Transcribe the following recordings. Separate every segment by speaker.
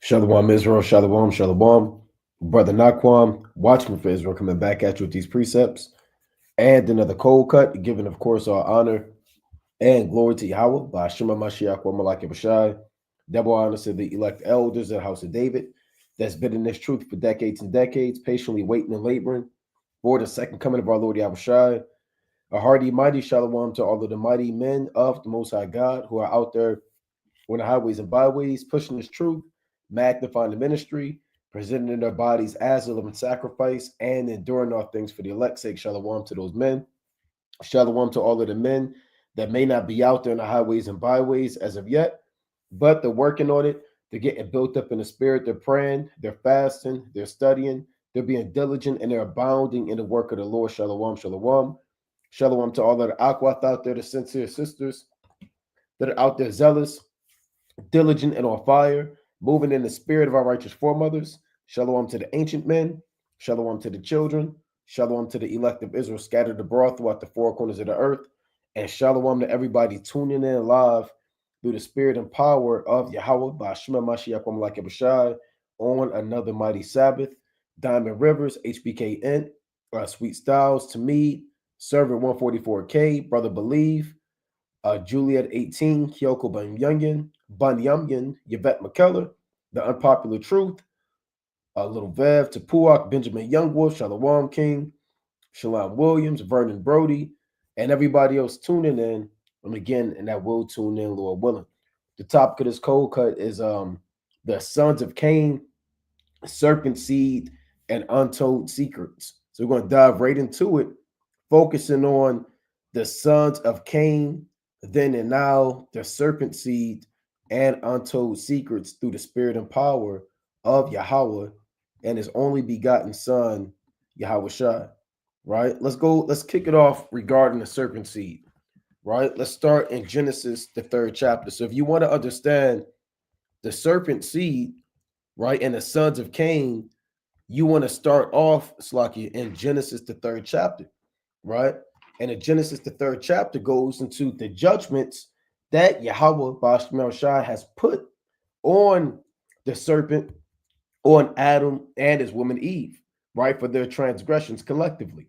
Speaker 1: Shalom Israel, Shalom, Shalom. Brother Naquam, watchman for Israel, coming back at you with these precepts and another cold cut, giving, of course, our honor and glory to Yahweh by Shema Mashiach wa Malaki Bashai. Double honors to the elect elders of the house of David that's been in this truth for decades and decades, patiently waiting and laboring for the second coming of our Lord Yahushai. A hearty, mighty shalom to all of the mighty men of the Most High God who are out there on the highways and byways, pushing this truth, magnifying the ministry, presenting their bodies as a living sacrifice, and enduring all things for the elect's sake. Shalom to those men. Shalom to all of the men that may not be out there in the highways and byways as of yet, but they're working on it. They're getting built up in the spirit. They're praying, they're fasting, they're studying, they're being diligent, and they're abounding in the work of the Lord. Shalom, shalom. Shalom to all of the Aquath out there, the sincere sisters that are out there zealous, diligent, and on fire, moving in the spirit of our righteous foremothers. Shalom to the ancient men. Shalom to the children. Shalom to the elect of Israel scattered abroad throughout the four corners of the earth. And shalom to everybody tuning in live through the spirit and power of Yahweh by Shema Mashiach wa Malaki Bashai on another mighty Sabbath. Diamond Rivers, HBKN, Sweet Styles, Tamid, Servant 144K, Brother Believe, Juliet 18, Kyoko Banyamyan, Yvette McKellar, The Unpopular Truth, Little Vev, Tapuak, Benjamin Youngwolf, Shalom King, Shalom Williams, Vernon Brody, and everybody else tuning in. And again, and that will tune in, Lord willing. The topic of this cold cut is the sons of Cain, serpent seed, and untold secrets. So we're going to dive right into it, focusing on the sons of Cain, then and now, the serpent seed, and untold secrets through the spirit and power of Yahweh and his only begotten son, Yahweh Shai. Right? Let's kick it off regarding the serpent seed. Right? Let's start in Genesis, the 3rd chapter. So if you want to understand the serpent seed, right, and the sons of Cain, you want to start off, Slaki, in Genesis, the 3rd chapter, right? And in Genesis, the 3rd chapter goes into the judgments that Yahweh Bashmel Shai has put on the serpent, on Adam and his woman Eve, right, for their transgressions collectively.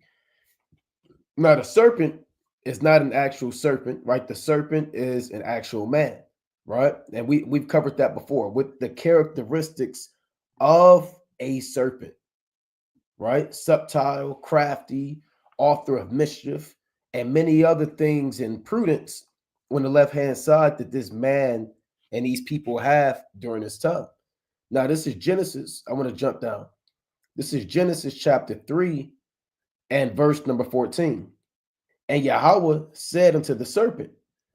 Speaker 1: Now, the serpent is not an actual serpent, right? The serpent is an actual man, right? And we've covered that before with the characteristics of a serpent, right? Subtle, crafty, author of mischief, and many other things in prudence on the left-hand side that this man and these people have during this time. Now, this is Genesis. I want to jump down. This is Genesis chapter 3 and verse number 14. And Yahweh said unto the serpent,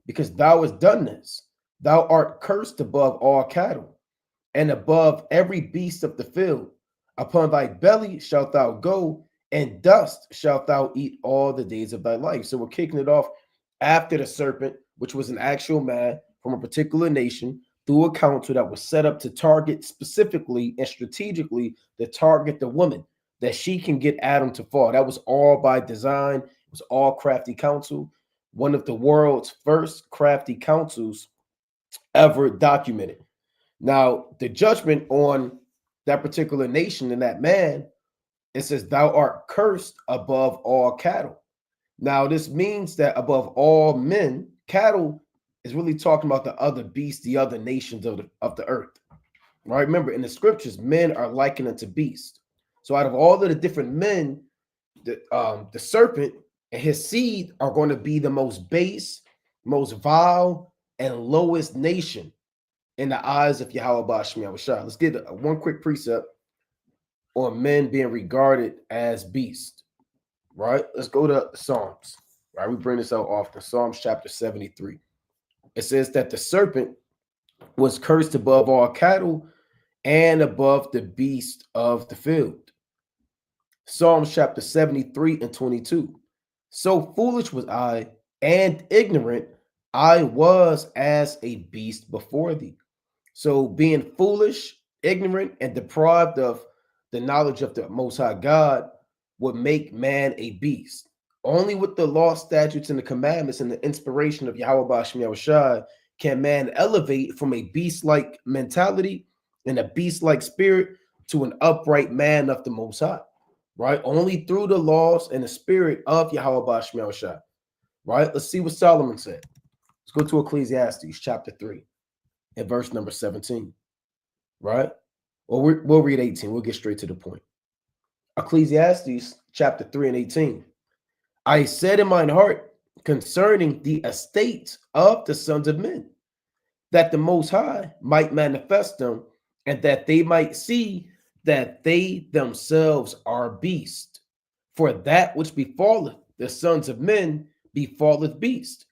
Speaker 1: because thou hast done this, thou art cursed above all cattle, and above every beast of the field. Upon thy belly shalt thou go, and dust shalt thou eat all the days of thy life. So we're kicking it off after the serpent, which was an actual man from a particular nation, through a council that was set up to target specifically and strategically to target the woman, that she can get Adam to fall. That was all by design. It was all crafty counsel. One of the world's first crafty councils ever documented. Now, the judgment on that particular nation and that man, it says, thou art cursed above all cattle. Now, this means that above all men, cattle is really talking about the other beasts, the other nations of the earth. Right? Remember, in the scriptures, men are likened unto beasts. So out of all of the different men, the serpent and his seed are going to be the most base, most vile, and lowest nation in the eyes of Yahweh Bashmi Shai. Let's get one quick precept on men being regarded as beasts. Right? Let's go to Psalms. Right? We bring this out often. Psalms chapter 73. It says that the serpent was cursed above all cattle and above the beast of the field. Psalms chapter 73 and 22. So foolish was I and ignorant, I was as a beast before thee. So being foolish, ignorant, and deprived of the knowledge of the Most High God would make man a beast. Only with the law, statutes, and the commandments and the inspiration of Yahweh Bashmi Shai can man elevate from a beast-like mentality and a beast-like spirit to an upright man of the Most High, right? Only through the laws and the spirit of Yahweh Bashmiel Shai, right? Let's see what Solomon said. Let's go to Ecclesiastes chapter 3 and verse number 17, right? Well, we'll read 18. We'll get straight to the point. Ecclesiastes chapter 3 and 18. I said in mine heart concerning the estate of the sons of men, that the Most High might manifest them, and that they might see that they themselves are beasts. For that which befalleth the sons of men befalleth beast.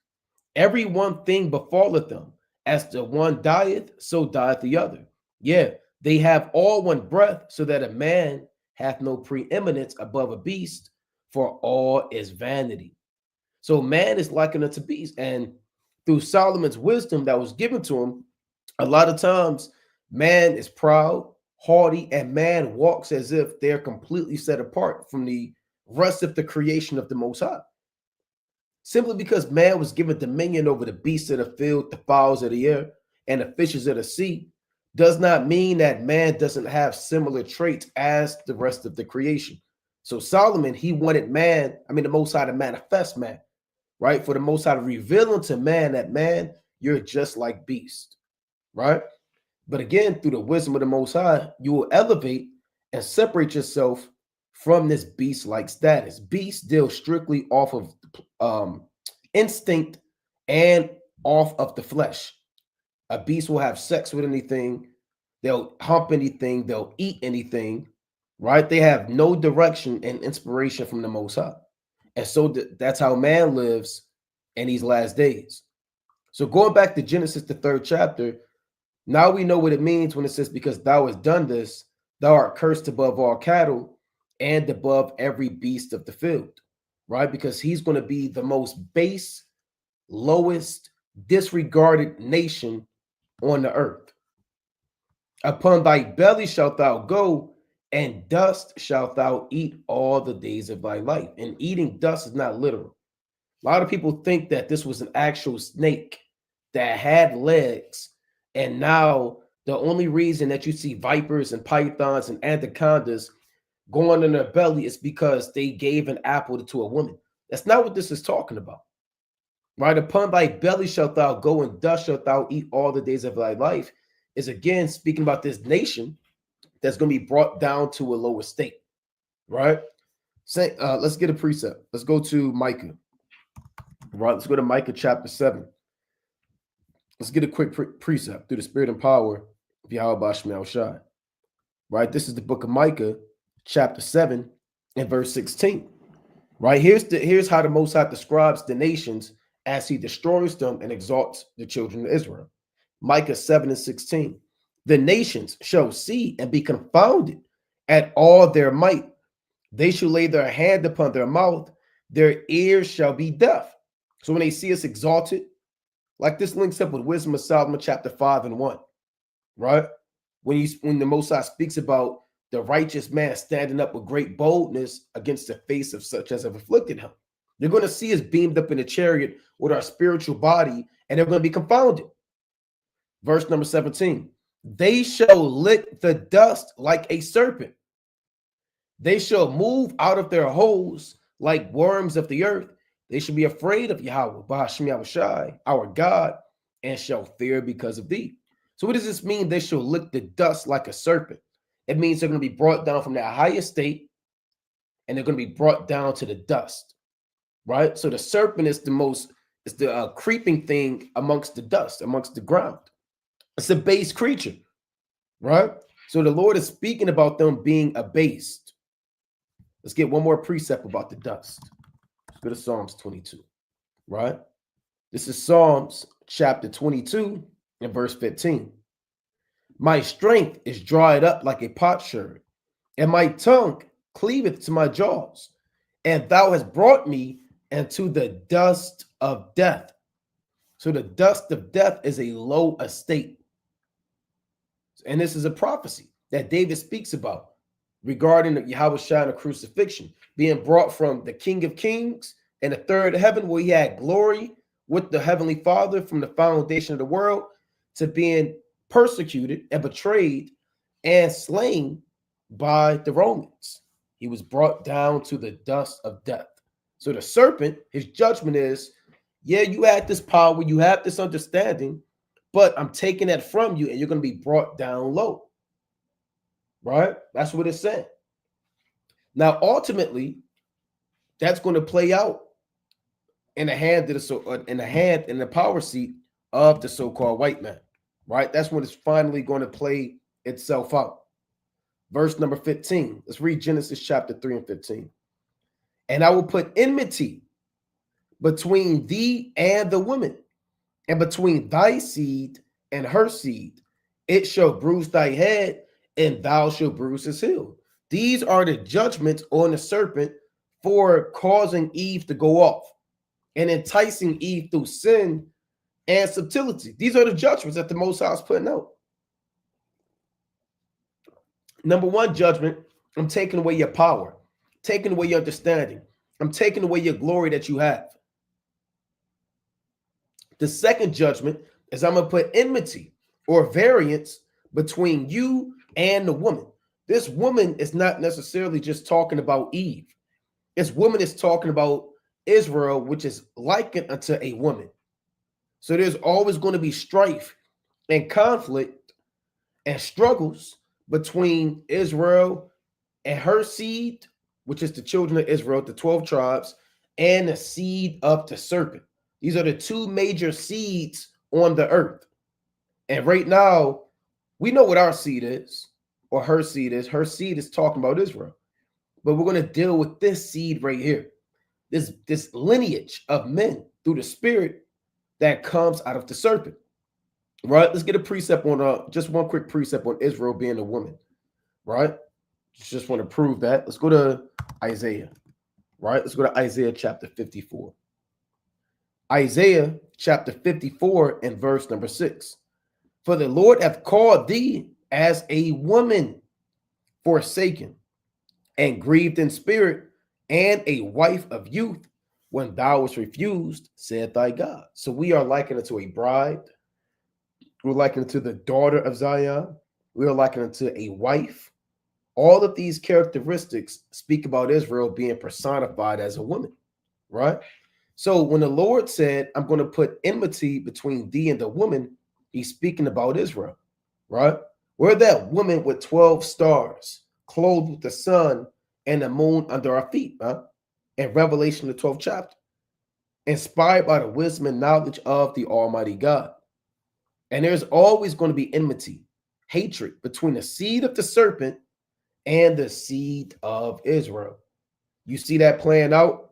Speaker 1: Every one thing befalleth them. As the one dieth, so dieth the other. Yeah, they have all one breath, so that a man hath no preeminence above a beast, for all is vanity. So man is likened unto beast. And through Solomon's wisdom that was given to him, a lot of times man is proud, haughty, and man walks as if they're completely set apart from the rest of the creation of the Most High. Simply because man was given dominion over the beasts of the field, the fowls of the air, and the fishes of the sea, does not mean that man doesn't have similar traits as the rest of the creation. So Solomon, he wanted man, the Most High to manifest man, right? For the Most High to reveal unto man that, man, you're just like beast, right? But again, through the wisdom of the Most High, you will elevate and separate yourself from this beast-like status. Beasts deal strictly off of instinct and off of the flesh. A beast will have sex with anything. They'll hump anything. They'll eat anything, right? They have no direction and inspiration from the Most High. And so that's how man lives in these last days. So going back to Genesis, the 3rd chapter, now we know what it means when it says, because thou hast done this, thou art cursed above all cattle and above every beast of the field, right? Because he's going to be the most base, lowest, disregarded nation on the earth. Upon thy belly shalt thou go, and dust shalt thou eat all the days of thy life. And eating dust is not literal. A lot of people think that this was an actual snake that had legs, and now the only reason that you see vipers and pythons and anacondas going in their belly is because they gave an apple to a woman. That's not what this is talking about, right? Upon thy belly shalt thou go, and dust shalt thou eat all the days of thy life, is again speaking about this nation that's going to be brought down to a lower state, right? Let's get a precept. Let's go to Micah, right? Let's go to Micah chapter 7. Let's get a quick precept through the spirit and power of Yahweh Bashmiel Shai, right? This is the book of Micah, chapter 7 and verse 16, right? Here's how the Most High describes the nations as he destroys them and exalts the children of Israel. Micah 7 and 16. The nations shall see and be confounded at all their might. They shall lay their hand upon their mouth. Their ears shall be deaf. So when they see us exalted, like this links up with Wisdom of Solomon chapter 5 and 1, right? When the Most High speaks about the righteous man standing up with great boldness against the face of such as have afflicted him. You're going to see us beamed up in a chariot with our spiritual body, and they're going to be confounded. Verse number 17. They shall lick the dust like a serpent. They shall move out of their holes like worms of the earth. They shall be afraid of Yahweh, Bashmiel Shai, our God, and shall fear because of thee. So what does this mean? They shall lick the dust like a serpent. It means they're going to be brought down from their highest state, and they're going to be brought down to the dust, right? So the serpent is the creeping thing amongst the dust, amongst the ground. It's a base creature, right? So the Lord is speaking about them being abased. Let's get one more precept about the dust. Let's go to Psalms 22, right? This is Psalms chapter 22 and verse 15. My strength is dried up like a potsherd, and my tongue cleaveth to my jaws. And thou hast brought me into the dust of death. So the dust of death is a low estate. And this is a prophecy that David speaks about regarding Yahweh Shai and the crucifixion, being brought from the King of Kings and the third heaven, where he had glory with the Heavenly Father from the foundation of the world, to being persecuted and betrayed and slain by the Romans. He was brought down to the dust of death. So the serpent, his judgment is, yeah, you had this power, you have this understanding, but I'm taking that from you and you're going to be brought down low. Right? That's what it's saying. Now, ultimately, that's going to play out in the hand of the power seat of the so-called white man. Right? That's when it's finally going to play itself out. Verse number 15. Let's read Genesis chapter 3 and 15. And I will put enmity between thee and the woman, and between thy seed and her seed. It shall bruise thy head, and thou shalt bruise his heel. These are the judgments on the serpent for causing Eve to go off and enticing Eve through sin and subtlety. These are the judgments that the Most High is putting out. Number one judgment, I'm taking away your power, taking away your understanding. I'm taking away your glory that you have. The second judgment is I'm going to put enmity or variance between you and the woman. This woman is not necessarily just talking about Eve. This woman is talking about Israel, which is likened unto a woman. So there's always going to be strife and conflict and struggles between Israel and her seed, which is the children of Israel, the 12 tribes, and the seed of the serpent. These are the two major seeds on the earth. And right now, we know what our seed is, or her seed is. Her seed is talking about Israel. But we're going to deal with this seed right here, this lineage of men through the spirit that comes out of the serpent. Right? Let's get a precept on just one quick precept on Israel being a woman. Right? Just want to prove that. Let's go to Isaiah. Right? Let's go to Isaiah chapter 54. Isaiah chapter 54 and verse number 6. For the Lord hath called thee as a woman forsaken and grieved in spirit, and a wife of youth, when thou wast refused, said thy God. So we are likened unto a bride. We're likened to the daughter of Zion. We are likened to a wife. All of these characteristics speak about Israel being personified as a woman, right? So when the Lord said, I'm going to put enmity between thee and the woman, he's speaking about Israel, right? We're that woman with 12 stars, clothed with the sun and the moon under our feet, huh? In Revelation, the 12th chapter, inspired by the wisdom and knowledge of the Almighty God. And there's always going to be enmity, hatred between the seed of the serpent and the seed of Israel. You see that playing out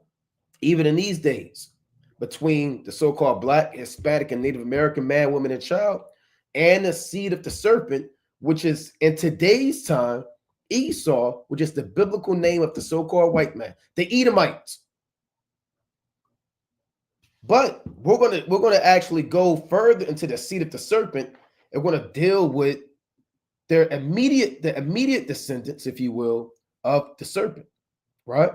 Speaker 1: even in these days between the so-called Black, Hispanic, and Native American man, woman, and child, and the seed of the serpent, which is in today's time Esau, which is the biblical name of the so-called white man, the Edomites. But we're gonna actually go further into the seed of the serpent, and we're gonna deal with the immediate descendants, if you will, of the serpent, right?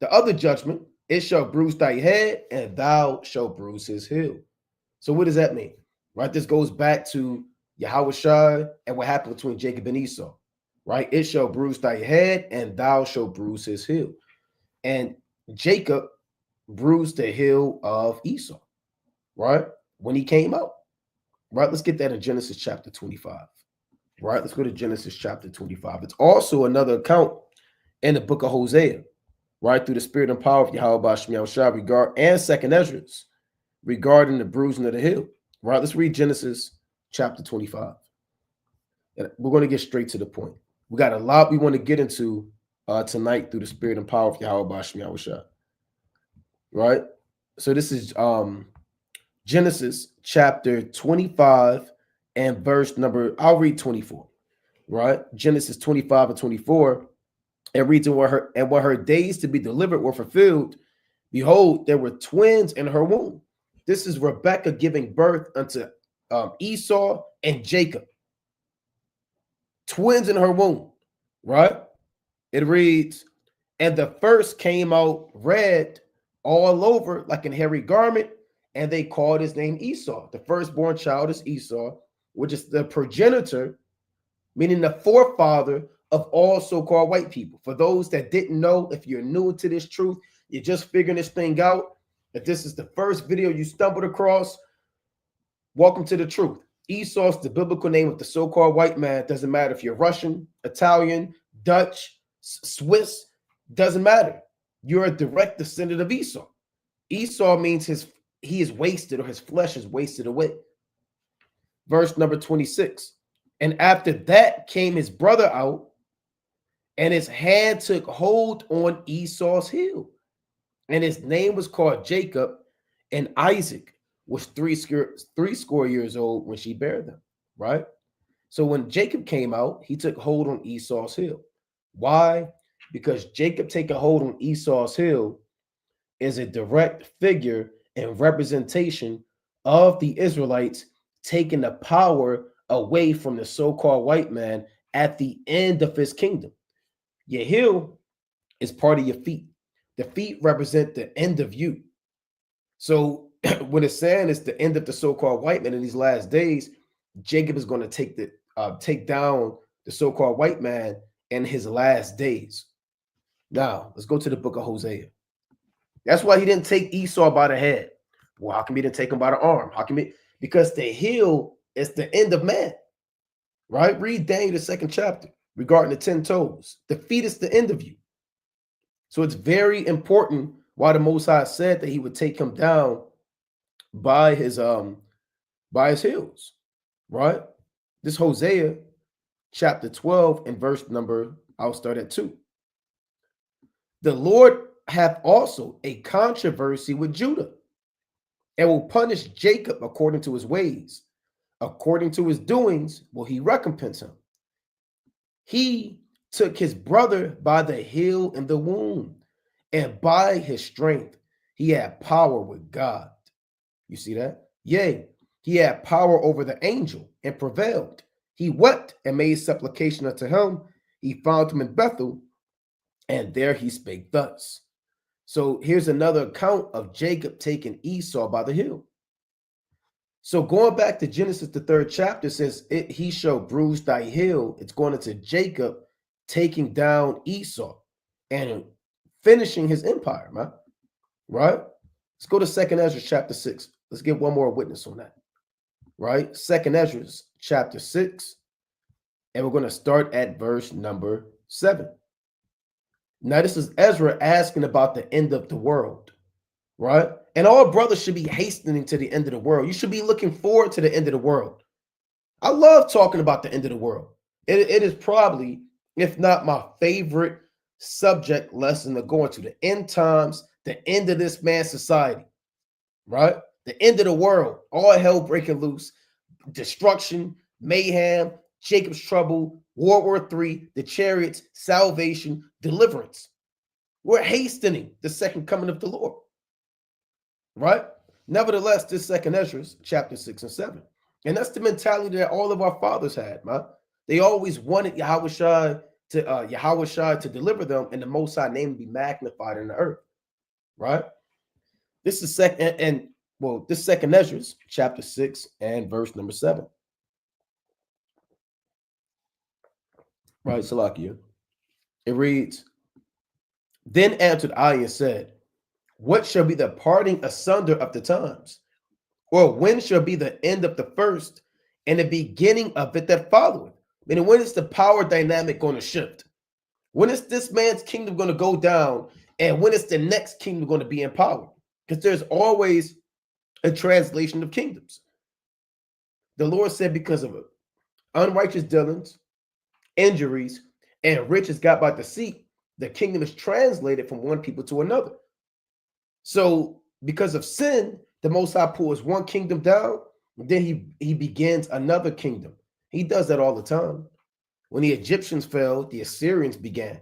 Speaker 1: The other judgment, it shall bruise thy head, and thou shalt bruise his heel. So what does that mean? Right? This goes back to Yahweh Shai and what happened between Jacob and Esau. Right? It shall bruise thy head, and thou shalt bruise his heel. And Jacob bruised the heel of Esau, right? When he came out. Right? Let's get that in Genesis chapter 25. Right? Let's go to Genesis chapter 25. It's also another account in the book of Hosea, right? Through the spirit and power of Yahweh Basham Yahushua and Second Ezra regarding the bruising of the heel. Right? Let's read Genesis chapter 25. And we're going to get straight to the point. We got a lot we want to get into tonight through the spirit and power of Yahweh Basham Yahushua. Right? So this is Genesis chapter 25 and verse number, I'll read 24. Right? Genesis 25 and 24. And reads, when her days to be delivered were fulfilled, behold, there were twins in her womb. This is Rebekah giving birth unto Esau and Jacob. Twins in her womb, right? It reads, and the first came out red all over like an hairy garment, and they called his name Esau. The firstborn child is Esau, which is the progenitor, meaning the forefather of all so-called white people. For those that didn't know, if you're new to this truth, you're just figuring this thing out, if this is the first video you stumbled across, welcome to the truth. Esau's the biblical name of the so-called white man. Doesn't matter if you're Russian, Italian, Dutch, Swiss, doesn't matter. You're a direct descendant of Esau. Esau means he is wasted, or his flesh is wasted away. Verse number 26. And after that came his brother out, and his hand took hold on Esau's heel. And his name was called Jacob, and Isaac was three score years old when she bare them, right? So when Jacob came out, he took hold on Esau's heel. Why? Because Jacob taking hold on Esau's heel is a direct figure and representation of the Israelites taking the power away from the so-called white man at the end of his kingdom. Your heel is part of your feet. The feet represent the end of you. So when it's saying it's the end of the so-called white man in these last days, Jacob is going to take down the so-called white man in his last days. Now, let's go to the book of Hosea. That's why he didn't take Esau by the head. Well, how come he didn't take him by the arm? How come he? Because the heel is the end of man, right? Read Daniel, the 2nd chapter, regarding the 10 toes. The feet is the end of you. So it's very important why the Most High said that he would take him down by his heels, right? This Hosea chapter 12 and verse number, I'll start at 2. The Lord hath also a controversy with Judah, and will punish Jacob according to his ways. According to his doings will he recompense him. He took his brother by the heel in the womb, and by his strength he had power with God. You see that? Yea, he had power over the angel and prevailed. He wept and made supplication unto him. He found him in Bethel, and there he spake thus. So here's another account of Jacob taking Esau by the heel. So going back to Genesis, the 3rd chapter, says he shall bruise thy heel. It's going into Jacob taking down Esau and finishing his empire, man. Right? Let's go to 2nd Ezra chapter 6. Let's get one more witness on that. Right? 2nd Ezra chapter 6. And we're going to start at verse number 7. Now, this is Ezra asking about the end of the world, right? And all brothers should be hastening to the end of the world. You should be looking forward to the end of the world. I love talking about the end of the world. It is probably, if not my favorite subject lesson to go into, the end times, the end of this man's society, right? The end of the world, all hell breaking loose, destruction, mayhem, Jacob's trouble, World War III, the chariots, salvation, deliverance. We're hastening the second coming of the Lord, right? Nevertheless, this 2nd Ezra, chapter 6 and 7. And that's the mentality that all of our fathers had, man. They always wanted Yahushua to deliver them and the Most High name to be magnified in the earth, right? This is this 2nd Ezra, chapter 6 and verse number 7. Right, Salakia. It reads, Then answered I and said, What shall be the parting asunder of the times? Or when shall be the end of the first and the beginning of it that followeth? Meaning, when is the power dynamic going to shift? When is this man's kingdom going to go down? And when is the next kingdom going to be in power? Because there's always a translation of kingdoms. The Lord said, because of unrighteous dealings, injuries, and riches got by deceit, the kingdom is translated from one people to another. So because of sin, the Most High pulls one kingdom down, and then he begins another kingdom. He does that all the time. When the Egyptians fell, the Assyrians began.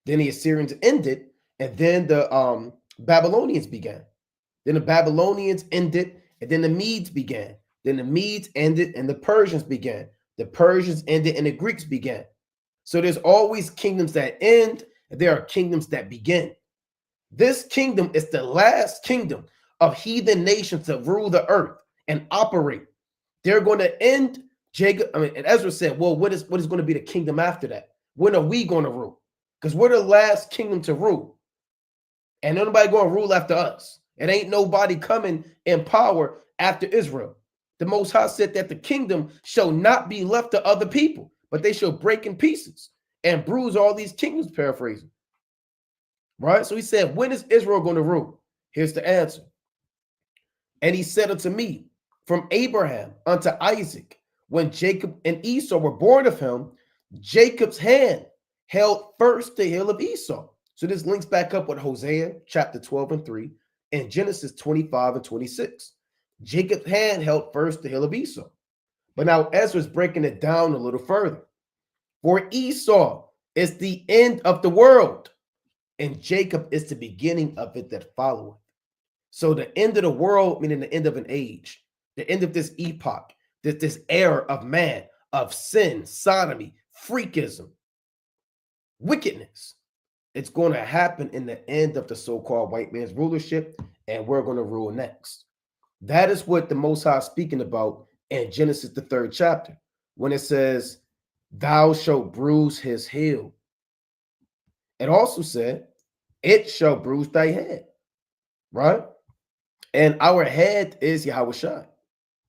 Speaker 1: Then the Assyrians ended, and then the Babylonians began. Then the Babylonians ended, and then the Medes began. Then the Medes ended, and the Persians began. The Persians ended, and the Greeks began. So there's always kingdoms that end, and there are kingdoms that begin. This kingdom is the last kingdom of heathen nations to rule the earth and operate. They're going to end And Ezra said, well, what is going to be the kingdom after that? When are we going to rule? Because we're the last kingdom to rule. And nobody going to rule after us. It ain't nobody coming in power after Israel. The Most High said that the kingdom shall not be left to other people, but they shall break in pieces and bruise all these kingdoms, paraphrasing. Right? So he said, when is Israel going to rule? Here's the answer. And he said unto me, from Abraham unto Isaac, when Jacob and Esau were born of him, Jacob's hand held first the hill of Esau. So this links back up with Hosea chapter 12 and 3 and Genesis 25 and 26. Jacob's hand held first the hill of Esau. But now Ezra's breaking it down a little further. For Esau is the end of the world, and Jacob is the beginning of it that followeth. So the end of the world, meaning the end of an age, the end of this epoch, this era of man, of sin, sodomy, freakism, wickedness. It's going to happen in the end of the so-called white man's rulership, and we're going to rule next. That is what the Most High is speaking about in Genesis, the 3rd chapter, when it says, thou shalt bruise his heel. It also said, it shall bruise thy head, right? And our head is Yahushua,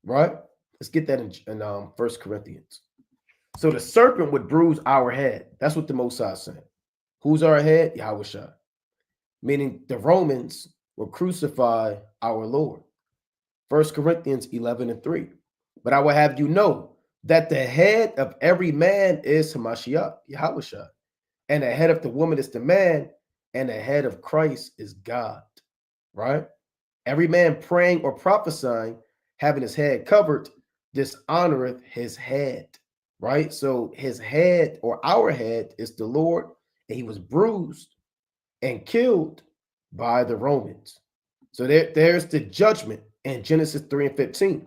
Speaker 1: right? Let's get that in 1 Corinthians. So the serpent would bruise our head. That's what the Most High is saying. Who's our head? Yahushua. Meaning the Romans will crucify our Lord. 1 Corinthians 11 and 3. But I will have you know that the head of every man is Hamashiach, Yahushua. And the head of the woman is the man, and the head of Christ is God, right? Every man praying or prophesying, having his head covered, dishonoreth his head, right? So his head, or our head, is the Lord, and he was bruised and killed by the Romans. So there's the judgment in Genesis 3 and 15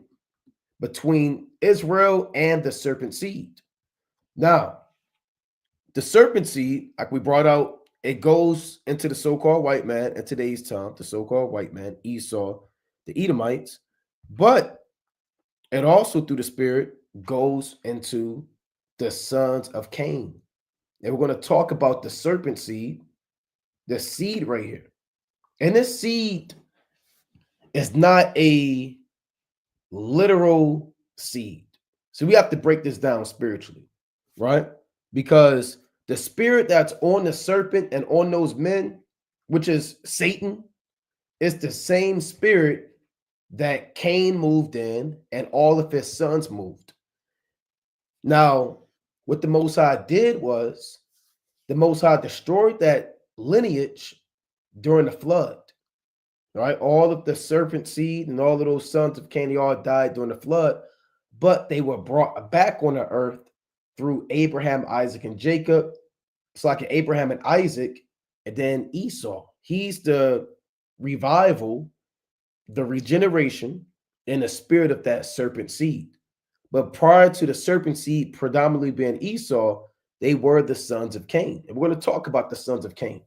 Speaker 1: between Israel and the serpent seed. Now, the serpent seed, like we brought out, it goes into the so-called white man in today's time, the so-called white man, Esau, the Edomites, but it also through the spirit goes into the sons of Cain. And we're going to talk about the serpent seed, the seed right here. And this seed is not a literal seed. So we have to break this down spiritually, right? Because the spirit that's on the serpent and on those men, which is Satan, is the same spirit that Cain moved in and all of his sons moved. Now, what the Most High did was the Most High destroyed that lineage during the flood, right? All of the serpent seed and all of those sons of Cain, they all died during the flood, but they were brought back on the earth through Abraham, Isaac, and Jacob. It's like Abraham and Isaac, and then Esau. He's the revival, the regeneration, and the spirit of that serpent seed. But prior to the serpent seed predominantly being Esau, they were the sons of Cain. And we're going to talk about the sons of Cain,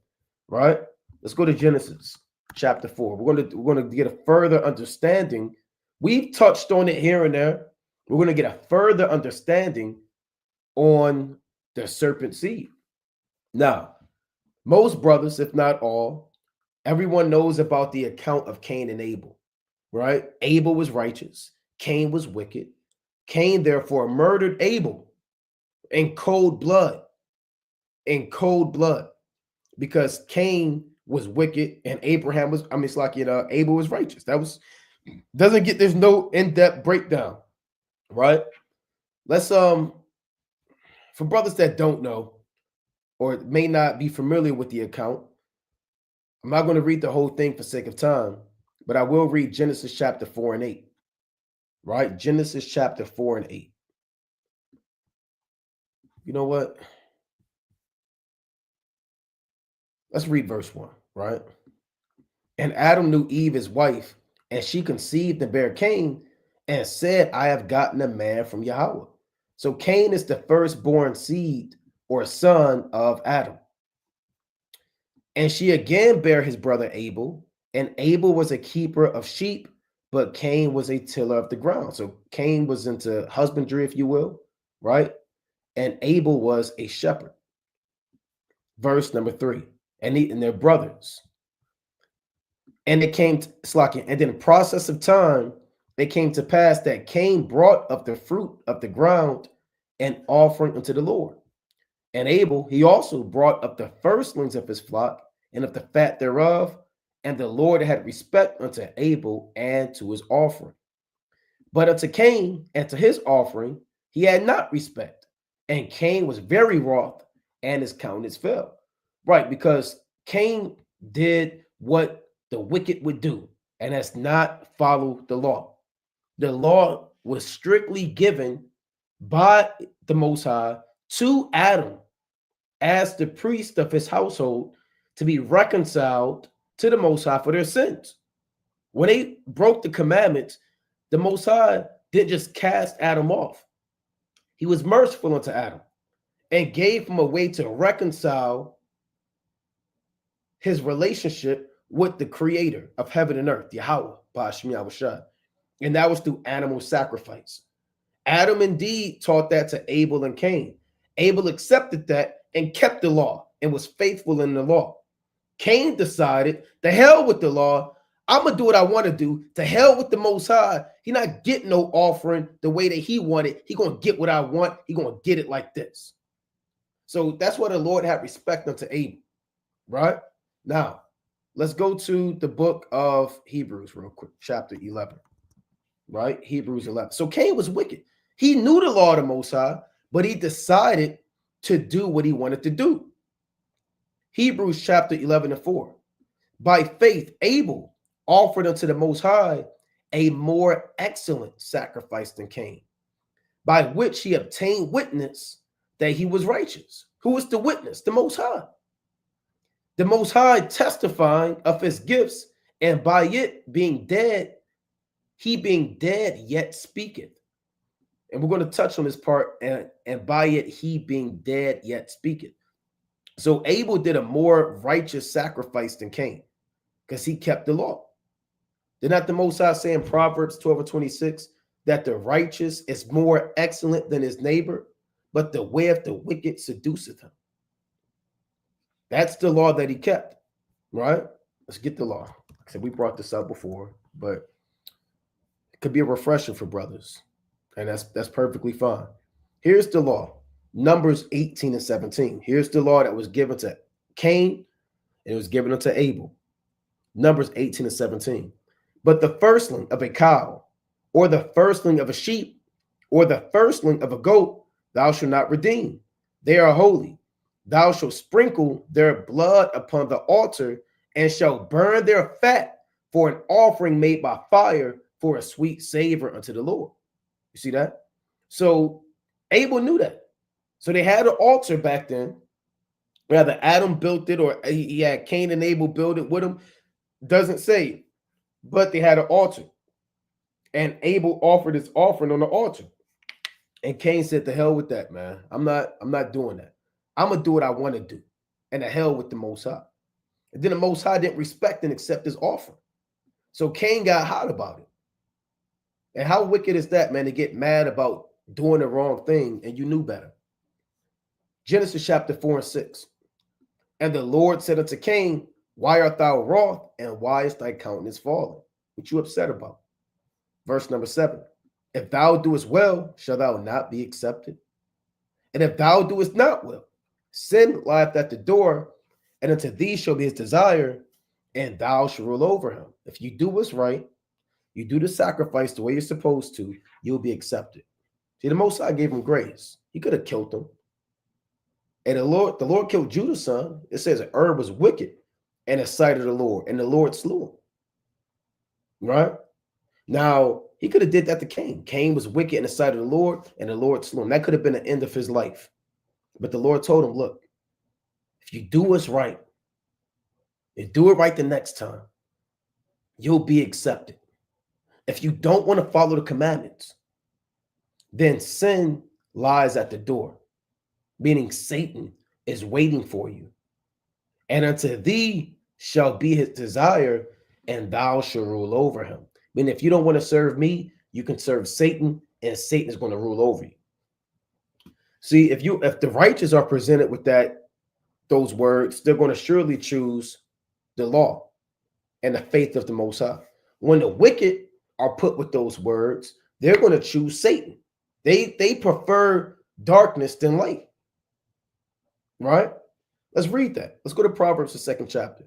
Speaker 1: right? Let's go to Genesis chapter 4. We're going to get a further understanding. We've touched on it here and there. We're going to get a further understanding on the serpent seed. Now, most brothers, if not all, everyone knows about the account of Cain and Abel, right? Abel was righteous. Cain was wicked. Cain, therefore, murdered Abel in cold blood, because Cain was wicked and Abraham was, it's like, Abel was righteous. There's no in-depth breakdown, right? Let's, for brothers that don't know, or may not be familiar with the account, I'm not going to read the whole thing for sake of time, but I will read Genesis chapter 4 and 8, right? Genesis chapter 4 and 8. You know what? Let's read verse 1, right? And Adam knew Eve, his wife, and she conceived and bare Cain, and said, I have gotten a man from Yahweh. So Cain is the firstborn seed or son of Adam. And she again bare his brother Abel, and Abel was a keeper of sheep, but Cain was a tiller of the ground. So Cain was into husbandry, if you will, right? And Abel was a shepherd. Verse number 3. And they're brothers. And it came to Slakia, and in the process of time, it came to pass that Cain brought of the fruit of the ground an offering unto the Lord. And Abel, he also brought up the firstlings of his flock and of the fat thereof. And the Lord had respect unto Abel and to his offering. But unto Cain and to his offering, he had not respect. And Cain was very wroth, and his countenance fell. Right, because Cain did what the wicked would do, and has not followed the law. The law was strictly given by the Most High to Adam as the priest of his household to be reconciled to the Most High for their sins. When they broke the commandments, the Most High didn't just cast Adam off. He was merciful unto Adam and gave him a way to reconcile his relationship with the creator of heaven and earth, Yahweh, Ba'ashmi Yahushua. And that was through animal sacrifice. Adam indeed taught that to Abel and Cain. Abel accepted that and kept the law and was faithful in the law. Cain decided, the hell with the law. I'm going to do what I want to do. To hell with the Most High. He not getting no offering the way that he wanted. He going to get what I want. He going to get it like this. So that's why the Lord had respect unto Abel, right? Now, let's go to the book of Hebrews real quick, chapter 11, right? Hebrews 11. So Cain was wicked. He knew the law of the Most High, but he decided to do what he wanted to do. Hebrews chapter 11 and 4. By faith, Abel offered unto the Most High a more excellent sacrifice than Cain, by which he obtained witness that he was righteous. Who is the witness? The Most High. The Most High testifying of his gifts, and by it being dead, he being dead yet speaketh. And we're going to touch on this part, and by it he being dead yet speaketh. So Abel did a more righteous sacrifice than Cain because he kept the law. Did not the Most High say in Proverbs 12 and 26 that the righteous is more excellent than his neighbor, but the way of the wicked seduceth him? That's the law that he kept, right? Let's get the law. Like I said, we brought this up before, but it could be a refresher for brothers, and that's perfectly fine. Here's the law. Numbers 18 and 17. Here's the law that was given to Cain, and it was given unto Abel. Numbers 18 and 17. But the firstling of a cow, or the firstling of a sheep, or the firstling of a goat, thou shalt not redeem. They are holy. Thou shalt sprinkle their blood upon the altar, and shalt burn their fat for an offering made by fire for a sweet savor unto the Lord. You see that? So Abel knew that. So they had an altar back then. Whether Adam built it or he had Cain and Abel build it with him, doesn't say. But they had an altar. And Abel offered his offering on the altar. And Cain said, "The hell with that, man. I'm not doing that. I'm gonna do what I want to do. And the hell with the Most High." And then the Most High didn't respect and accept his offering. So Cain got hot about it. And how wicked is that, man, to get mad about doing the wrong thing and you knew better? Genesis chapter 4 and 6. And the Lord said unto Cain, why art thou wroth, and why is thy countenance fallen? What you upset about? Verse number 7. If thou doest well, shall thou not be accepted? And if thou doest not well, sin lieth at the door, and unto thee shall be his desire, and thou shalt rule over him. If you do what's right, you do the sacrifice the way you're supposed to, you'll be accepted. See, the Most High gave him grace. He could have killed him. And the Lord killed Judah's son. It says Ur was wicked in the sight of the Lord, and the Lord slew him. Right? Now, he could have did that to Cain. Cain was wicked in the sight of the Lord, and the Lord slew him. That could have been the end of his life. But the Lord told him, look, if you do what's right, and do it right the next time, you'll be accepted. If you don't want to follow the commandments, then sin lies at the door, meaning Satan is waiting for you. And unto thee shall be his desire, and thou shalt rule over him. mean, if you don't want to serve me, you can serve Satan, and Satan is going to rule over you. See, if the righteous are presented with those words, they're going to surely choose the law and the faith of the Most High. When the wicked are put with those words, they're going to choose Satan. They prefer darkness than light. Right? Let's read that. Let's go to Proverbs, the 2nd chapter.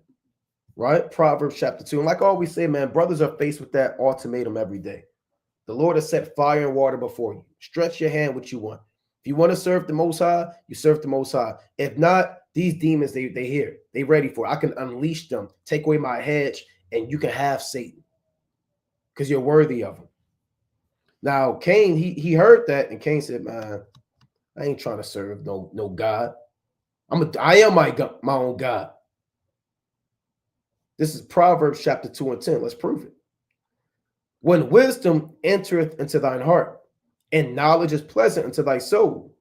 Speaker 1: Right? Proverbs chapter 2. And like I always say, man, brothers are faced with that ultimatum every day. The Lord has set fire and water before you. Stretch your hand what you want. If you want to serve the Most High, you serve the Most High. If not, these demons, they here. They ready for it. I can unleash them, take away my hedge, and you can have Satan because you're worthy of him. Now, Cain, he heard that, and Cain said, man, I ain't trying to serve no God. I am my own God. This is Proverbs chapter 2 and 10. Let's prove it. When wisdom entereth into thine heart, and knowledge is pleasant unto thy soul,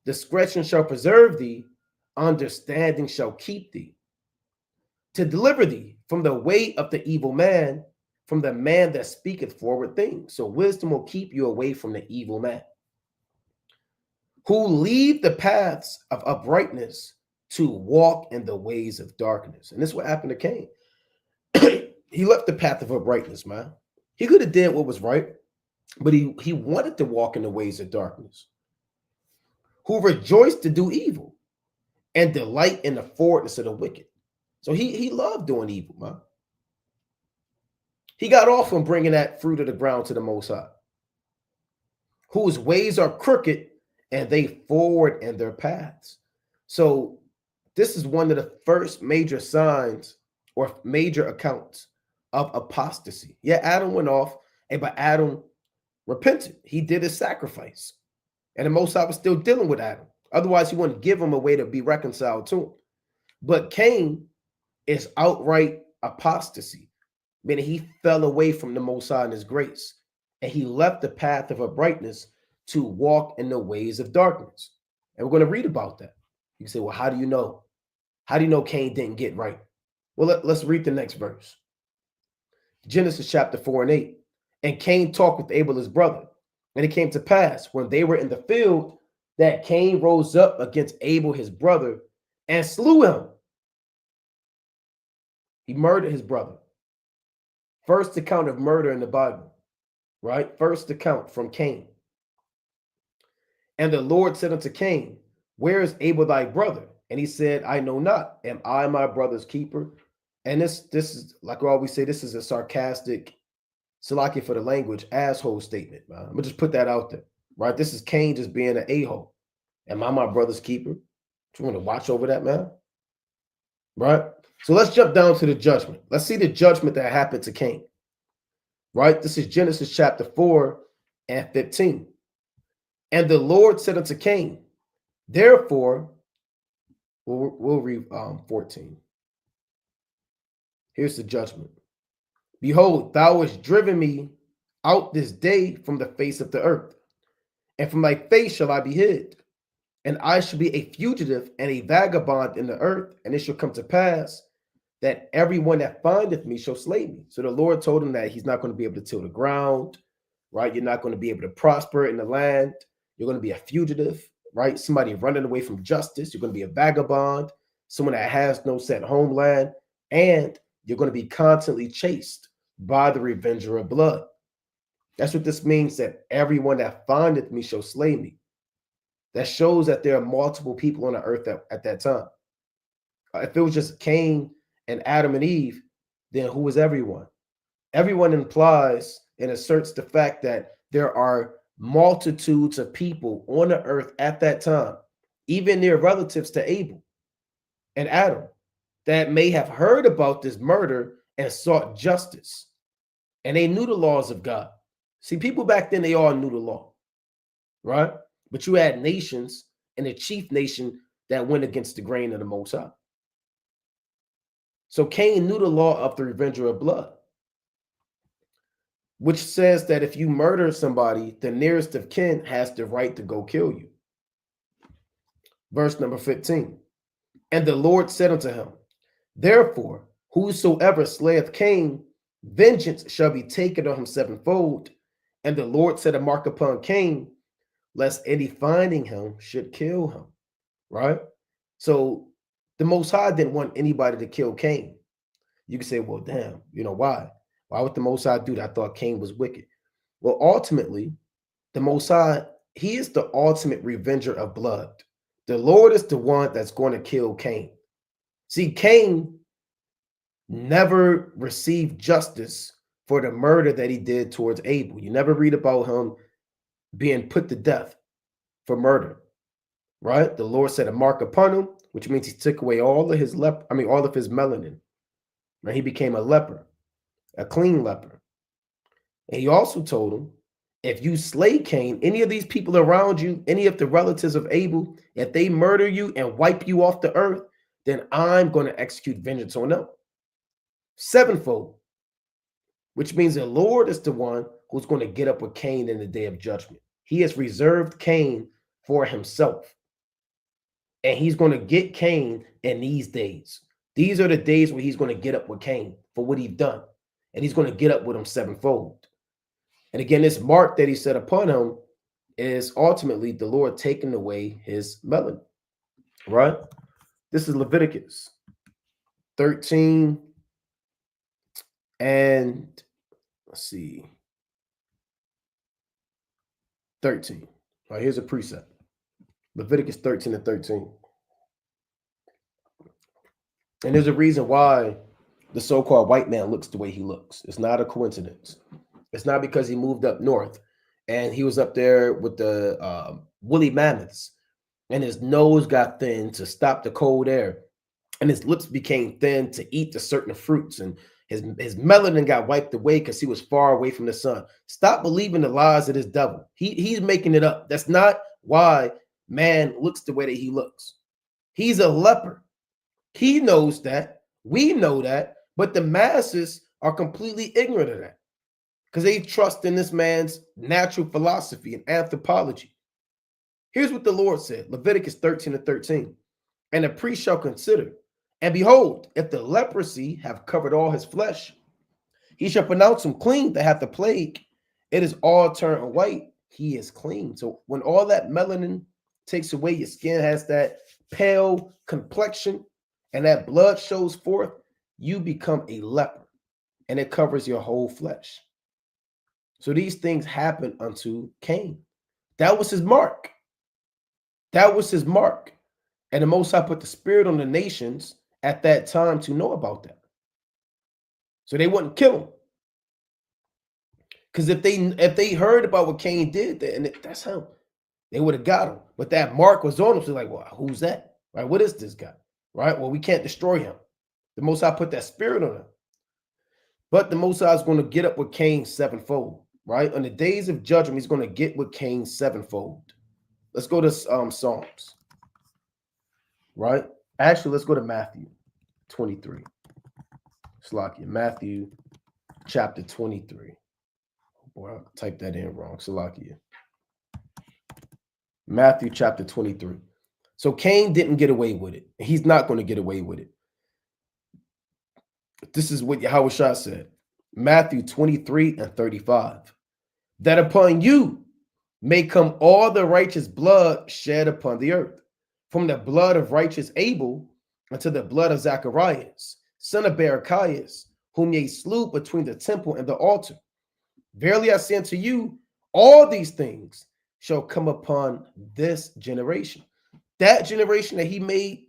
Speaker 1: discretion shall preserve thee, understanding shall keep thee, to deliver thee from the way of the evil man, from the man that speaketh forward things. So wisdom will keep you away from the evil man, who leave the paths of uprightness to walk in the ways of darkness. And this is what happened to Cain. He left the path of uprightness, man. He could have did what was right, but he wanted to walk in the ways of darkness. Who rejoiced to do evil and delight in the forwardness of the wicked. So he loved doing evil, man. He got off from bringing that fruit of the ground to the Most High. Whose ways are crooked and they forward in their paths. So this is one of the first major signs or major accounts of apostasy. Yeah, Adam went off, but Adam repented. He did his sacrifice. And the Most High was still dealing with Adam. Otherwise, he wouldn't give him a way to be reconciled to him. But Cain is outright apostasy, meaning he fell away from the Most High and his grace. And he left the path of uprightness to walk in the ways of darkness. And we're going to read about that. You can say, well, how do you know? How do you know Cain didn't get right? Well, let's read the next verse. Genesis chapter 4 and 8. And Cain talked with Abel his brother. And it came to pass when they were in the field that Cain rose up against Abel his brother and slew him. He murdered his brother. First account of murder in the Bible, right? First account from Cain. And the Lord said unto Cain, where is Abel thy brother? And he said, I know not. Am I my brother's keeper? And this is, like we always say, this is a sarcastic, Salaki for the language, asshole statement, man. I'm going to just put that out there, right? This is Cain just being an a-hole. Am I my brother's keeper? You want to watch over that, man? Right? So let's jump down to the judgment. Let's see the judgment that happened to Cain. Right? This is Genesis chapter 4 and 15. And the Lord said unto Cain, therefore, we'll read 14. Here's the judgment. Behold, thou hast driven me out this day from the face of the earth, and from thy face shall I be hid. And I shall be a fugitive and a vagabond in the earth, and it shall come to pass that everyone that findeth me shall slay me. So the Lord told him that he's not going to be able to till the ground, right? You're not going to be able to prosper in the land. You're going to be a fugitive, right? Somebody running away from justice. You're going to be a vagabond, someone that has no set homeland, and you're going to be constantly chased by the revenger of blood. That's what this means, that everyone that findeth me shall slay me. That shows that there are multiple people on the earth at that time. If it was just Cain and Adam and Eve, then who was everyone? Everyone implies and asserts the fact that there are multitudes of people on the earth at that time, even their relatives to Abel and Adam, that may have heard about this murder and sought justice. And they knew the laws of God. See, people back then, they all knew the law, right? But you had nations, and the chief nation that went against the grain of the Most High. So Cain knew the law of the revenger of blood, which says that if you murder somebody, the nearest of kin has the right to go kill you. Verse number 15. And the Lord said unto him, therefore, whosoever slayeth Cain, vengeance shall be taken on him sevenfold. And the Lord set a mark upon Cain, lest any finding him should kill him. Right? So the Most High didn't want anybody to kill Cain. You can say, well, damn, why? Why would the Most High do that? I thought Cain was wicked. Well, ultimately, the Most High, he is the ultimate revenger of blood. The Lord is the one that's going to kill Cain. See, Cain never received justice for the murder that he did towards Abel. You never read about him being put to death for murder, right? The Lord set a mark upon him, which means he took away all of his all of his melanin. Right? He became a leper, a clean leper. And he also told him, if you slay Cain, any of these people around you, any of the relatives of Abel, if they murder you and wipe you off the earth, then I'm going to execute vengeance on them sevenfold, which means the Lord is the one who's going to get up with Cain in the day of judgment. He has reserved Cain for himself, and he's going to get Cain in these days. These are the days where he's going to get up with Cain for what he's done, and he's going to get up with him sevenfold. And again, this mark that he set upon him is ultimately the Lord taking away his melanin, right? This is Leviticus 13 and let's see, 13. All right, here's a precept. Leviticus 13 and 13. And there's a reason why the so-called white man looks the way he looks. It's not a coincidence. It's not because he moved up north and he was up there with the woolly mammoths and his nose got thin to stop the cold air and his lips became thin to eat the certain fruits and his melanin got wiped away because he was far away from the sun. Stop believing the lies of this devil. He's making it up. That's not why man looks the way that he looks. He's a leper. He knows that. We know that. But the masses are completely ignorant of that because they trust in this man's natural philosophy and anthropology. Here's what the Lord said, Leviticus 13 and 13. And the priest shall consider, and behold, if the leprosy have covered all his flesh, he shall pronounce him clean that hath the plague. It is all turned white. He is clean. So when all that melanin takes away, your skin has that pale complexion and that blood shows forth, you become a leper and it covers your whole flesh. So these things happen unto Cain. That was his mark. That was his mark. And the Most High put the spirit on the nations at that time to know about that. So they wouldn't kill him. Because if they heard about what Cain did, and that's him, they would have got him. But that mark was on him. So like, well, who's that? Right? What is this guy? Right? Well, we can't destroy him. The Most High put that spirit on him. But the Most High is going to get up with Cain sevenfold. Right? On the days of judgment, he's going to get with Cain sevenfold. Let's go to Psalms. Right? Actually, let's go to Matthew 23. Salakia. Matthew chapter 23. Boy, I typed that in wrong. Salakia. Matthew chapter 23. So Cain didn't get away with it. He's not going to get away with it. This is what Yahushua said. Matthew 23 and 35. That upon you may come all the righteous blood shed upon the earth, from the blood of righteous Abel unto the blood of Zacharias, son of Berechias, whom ye slew between the temple and the altar. Verily I say unto you, all these things shall come upon this generation. That generation that he made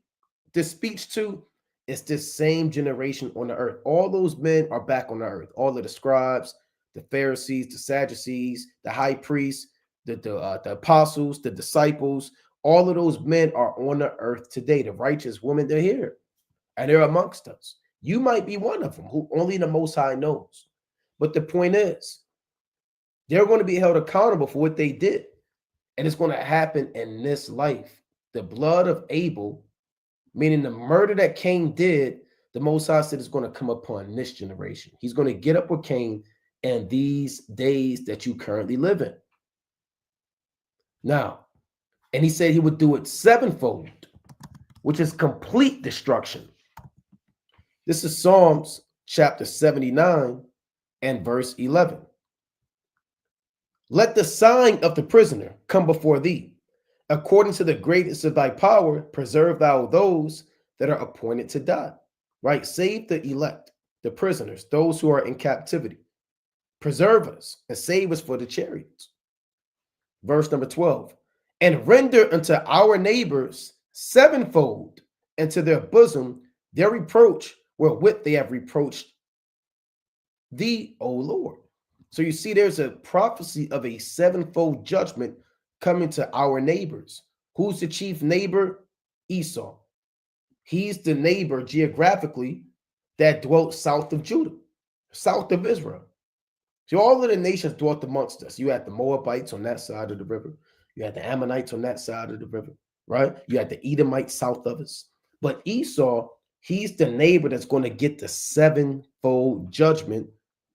Speaker 1: this speech to is this same generation on the earth. All those men are back on the earth. All of the scribes, the Pharisees, the Sadducees, the high priests, the apostles, the disciples, all of those men are on the earth today. The righteous women, they're here and they're amongst us. You might be one of them who only the Most High knows. But the point is, they're going to be held accountable for what they did. And it's going to happen in this life. The blood of Abel, meaning the murder that Cain did, the Most High said is going to come upon this generation. He's going to get up with Cain in these days that you currently live in. Now, and he said he would do it sevenfold, which is complete destruction. This is Psalms chapter 79 and verse 11. Let the sign of the prisoner come before thee. According to the greatness of thy power, preserve thou those that are appointed to die. Right? Save the elect, the prisoners, those who are in captivity. Preserve us and save us for the chariots. Verse number 12. And render unto our neighbors sevenfold, and to their bosom their reproach wherewith they have reproached thee, O Lord. So you see, there's a prophecy of a sevenfold judgment coming to our neighbors. Who's the chief neighbor? Esau. He's the neighbor geographically that dwelt south of Judah, south of Israel. So all of the nations dwelt amongst us. You had the Moabites on that side of the river. You had the Ammonites on that side of the river, right? You had the Edomites south of us. But Esau, he's the neighbor that's going to get the sevenfold judgment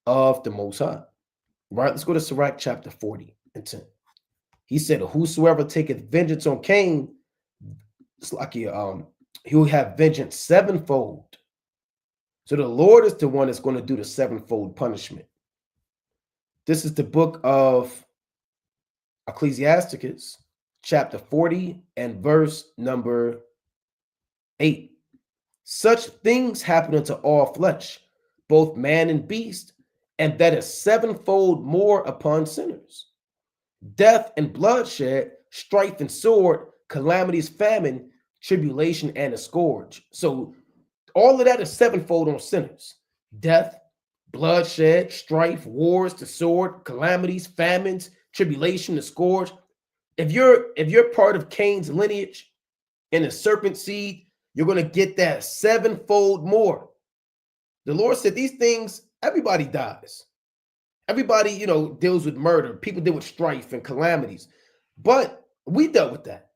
Speaker 1: of the Most High. Right? Let's go to Sirach chapter 40 and 10. He said, whosoever taketh vengeance on Cain, it's like he'll have vengeance sevenfold. So the Lord is the one that's going to do the sevenfold punishment. This is the book of Ecclesiasticus, chapter 40 and verse number 8. Such things happen unto all flesh, both man and beast, and that is sevenfold more upon sinners. Death and bloodshed, strife and sword, calamities, famine, tribulation, and a scourge. So all of that is sevenfold on sinners. Death, bloodshed, strife, wars, the sword, calamities, famines, tribulation, the scourge. If you're part of Cain's lineage and the serpent seed, you're going to get that sevenfold more. The Lord said these things, everybody dies. Everybody, deals with murder. People deal with strife and calamities. But we dealt with that.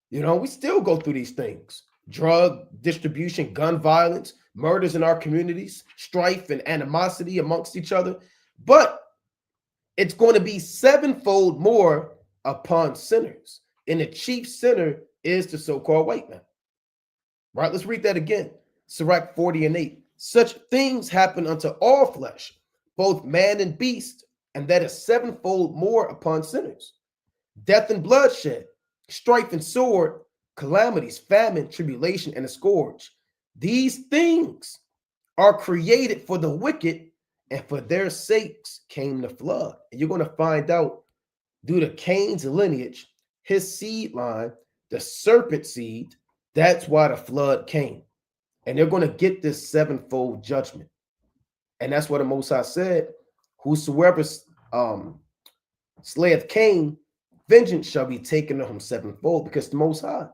Speaker 1: We still go through these things. Drug distribution, gun violence, murders in our communities, strife and animosity amongst each other. But it's going to be sevenfold more upon sinners. And the chief sinner is the so-called white man. Right? Let's read that again. Sirach 40 and 8. Such things happen unto all flesh, both man and beast, and that is sevenfold more upon sinners. Death and bloodshed, strife and sword, calamities, famine, tribulation, and a scourge. These things are created for the wicked, and for their sakes came the flood. And you're going to find out due to Cain's lineage, his seed line, the serpent seed, that's why the flood came. And they're going to get this sevenfold judgment. And that's what the Most High said, whosoever slayeth Cain, vengeance shall be taken of him sevenfold, because the Most High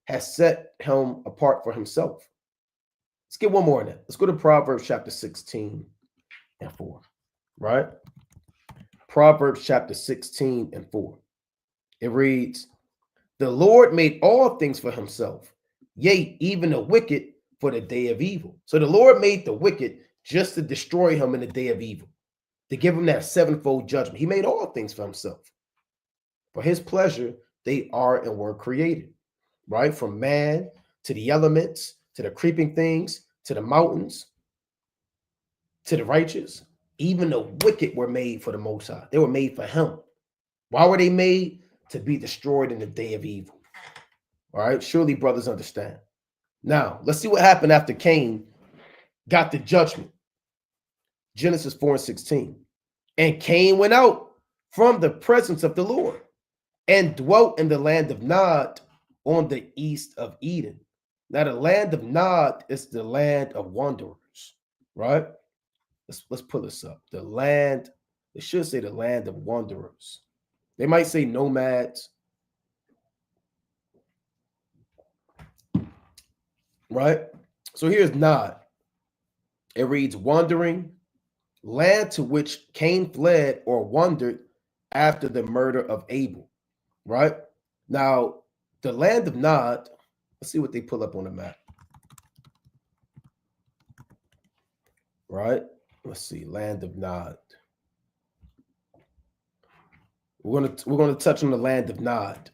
Speaker 1: has set him apart for himself. Let's get one more in that. Let's go to Proverbs chapter 16 and 4, right? Proverbs chapter 16 and 4. It reads, the Lord made all things for himself, yea, even the wicked for the day of evil. So the Lord made the wicked just to destroy him in the day of evil, to give him that sevenfold judgment. He made all things for himself. For his pleasure, they are and were created, right? From man to the elements, to the creeping things, to the mountains, to the righteous. Even the wicked were made for the Most High. They were made for him. Why were they made? To be destroyed in the day of evil. All right, surely brothers understand. Now, let's see what happened after Cain got the judgment. Genesis 4 and 16. And Cain went out from the presence of the Lord and dwelt in the land of Nod on the east of Eden. Now, the land of Nod is the land of wanderers, right? Let's pull this up. The land, it should say the land of wanderers. They might say nomads, right? So here's Nod. It reads, wandering, land to which Cain fled or wandered after the murder of Abel, right? Now, the land of Nod, let's see what they pull up on the map, right? Let's see, land of Nod. We're gonna touch on the land of Nod,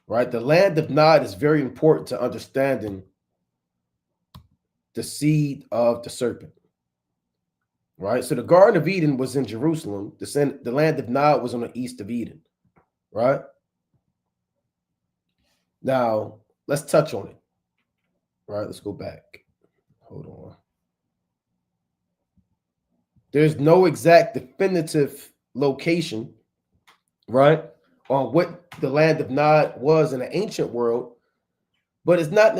Speaker 1: right? The land of Nod is very important to understanding the seed of the serpent. right? So the Garden of Eden was in Jerusalem. The land of Nod was on the east of Eden, right? Now, let's touch on it, right? Let's go back. Hold on. There's no exact definitive location, right, on what the land of Nod was in the ancient world, but it's not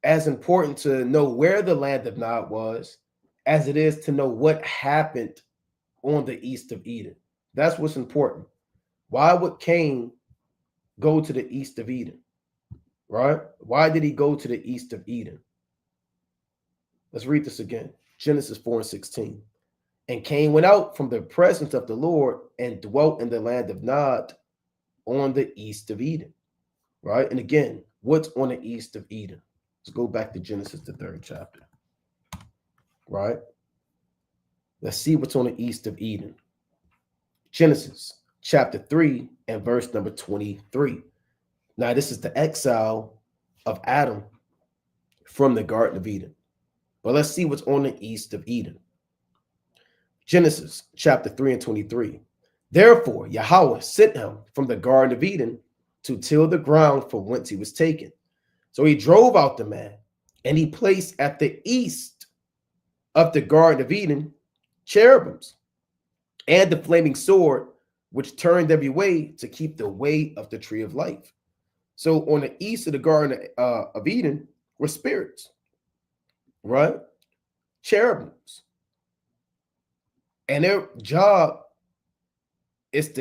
Speaker 1: as important to know where the land of Nod was as it is to know what happened on the east of Eden. That's what's important. Why would Cain go to the east of Eden? Right? Why did he go to the east of Eden? Let's read this again. Genesis 4:16. And Cain went out from the presence of the Lord and dwelt in the land of Nod on the east of Eden. Right? And again, what's on the east of Eden? Let's go back to Genesis, the 3rd chapter. Right? Let's see what's on the east of Eden. Genesis chapter 3 and verse number 23. Now, this is the exile of Adam from the Garden of Eden. But let's see what's on the east of Eden. Genesis chapter 3 and 23. Therefore, Yahweh sent him from the Garden of Eden to till the ground from whence he was taken. So he drove out the man, and he placed at the east of the Garden of Eden cherubims and the flaming sword, which turned every way to keep the way of the tree of life. So on the east of the Garden of Eden were spirits, right? Cherubims. And their job is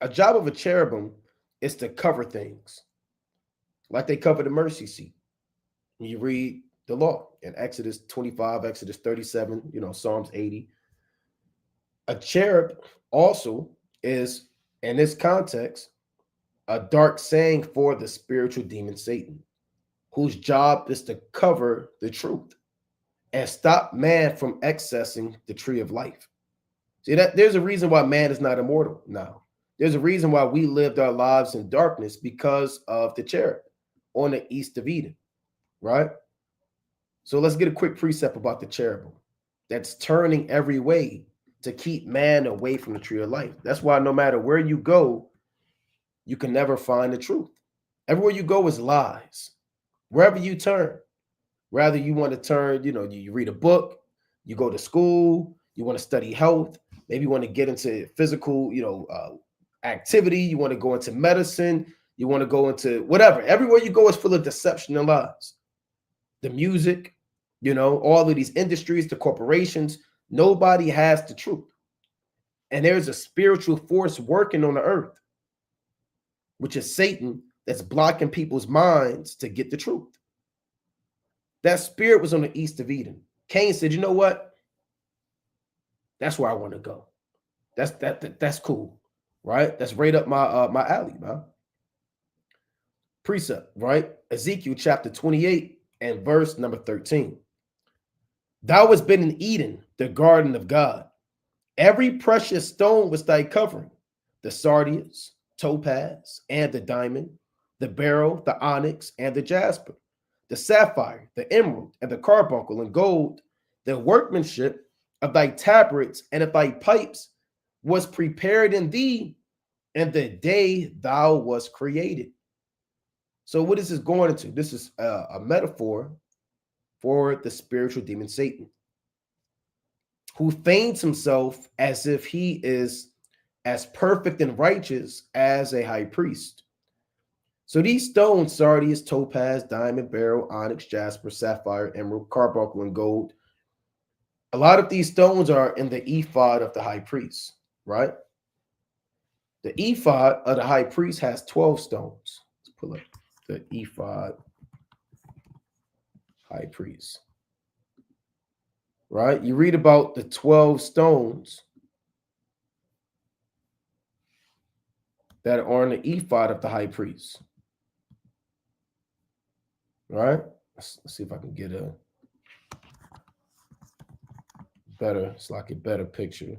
Speaker 1: a job of a cherubim is to cover things, like they cover the mercy seat. When you read the law in Exodus 25, Exodus 37, Psalms 80. A cherub also is, in this context, a dark saying for the spiritual demon Satan, whose job is to cover the truth and stop man from accessing the tree of life. See, that there's a reason why man is not immortal now. There's a reason why we lived our lives in darkness, because of the cherub on the east of Eden, right? So let's get a quick precept about the cherubim that's turning every way to keep man away from the tree of life. That's why no matter where you go, you can never find the truth. Everywhere you go is lies. Wherever you turn, whether you want to turn, you read a book, you go to school, you want to study health, maybe you want to get into physical, activity, you want to go into medicine, you want to go into whatever. Everywhere you go is full of deception and lies. The music, all of these industries, the corporations, nobody has the truth. And there's a spiritual force working on the earth, which is Satan, that's blocking people's minds to get the truth. That spirit was on the east of Eden. Cain said, you know what? That's where I want to go. That's cool, right? That's right up my alley, man. Precept, right? Ezekiel chapter 28 and verse number 13. Thou hast been in Eden, the garden of God. Every precious stone was thy covering, the sardius, topaz, and the diamond, the beryl, the onyx, and the jasper, the sapphire, the emerald, and the carbuncle, and gold. The workmanship of thy tabrets and of thy pipes was prepared in thee in the day thou was created. So what is this going into? This is a metaphor for the spiritual demon Satan, who feigns himself as if he is as perfect and righteous as a high priest. So these stones, sardius, topaz, diamond, beryl, onyx, jasper, sapphire, emerald, carbuncle, and gold, a lot of these stones are in the ephod of the high priest, right? The ephod of the high priest has 12 stones. Let's pull up the ephod high priest, right? You read about the 12 stones that are on the ephod of the high priest, right? Let's see if I can get a better picture.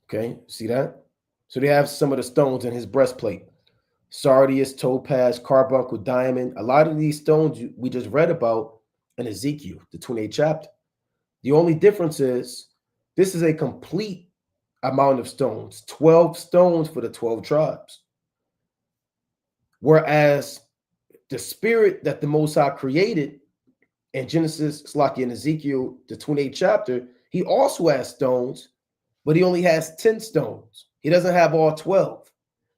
Speaker 1: Okay, see that? So they have some of the stones in his breastplate: sardius, topaz, carbuncle, diamond. A lot of these stones we just read about in Ezekiel, the 28th chapter. The only difference is this is a complete amount of stones, 12 stones for the 12 tribes. Whereas the spirit that the Most High created in Genesis, it's like in Ezekiel, the 28th chapter, he also has stones, but he only has 10 stones. He doesn't have all 12.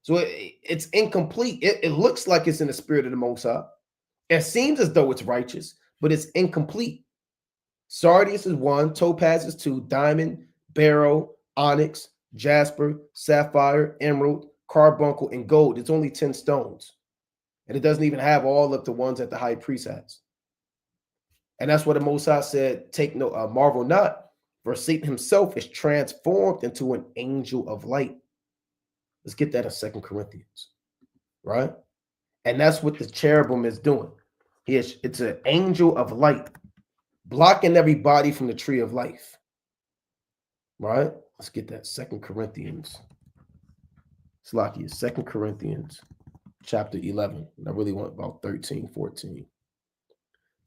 Speaker 1: So it's incomplete. It looks like it's in the spirit of the Most High. It seems as though it's righteous, but it's incomplete. Sardius is 1, topaz is 2, diamond, beryl, onyx, jasper, sapphire, emerald, carbuncle, and gold. It's only 10 stones. And it doesn't even have all of the ones that the high priest has. And that's what the Most High said, take no marvel not, for Satan himself is transformed into an angel of light. Let's get that in 2 Corinthians, right? And that's what the cherubim is doing. It's an angel of light, blocking everybody from the tree of life, right? Let's get that 2 Corinthians. It's lucky. 2 Corinthians chapter 11. I really want about 13, 14.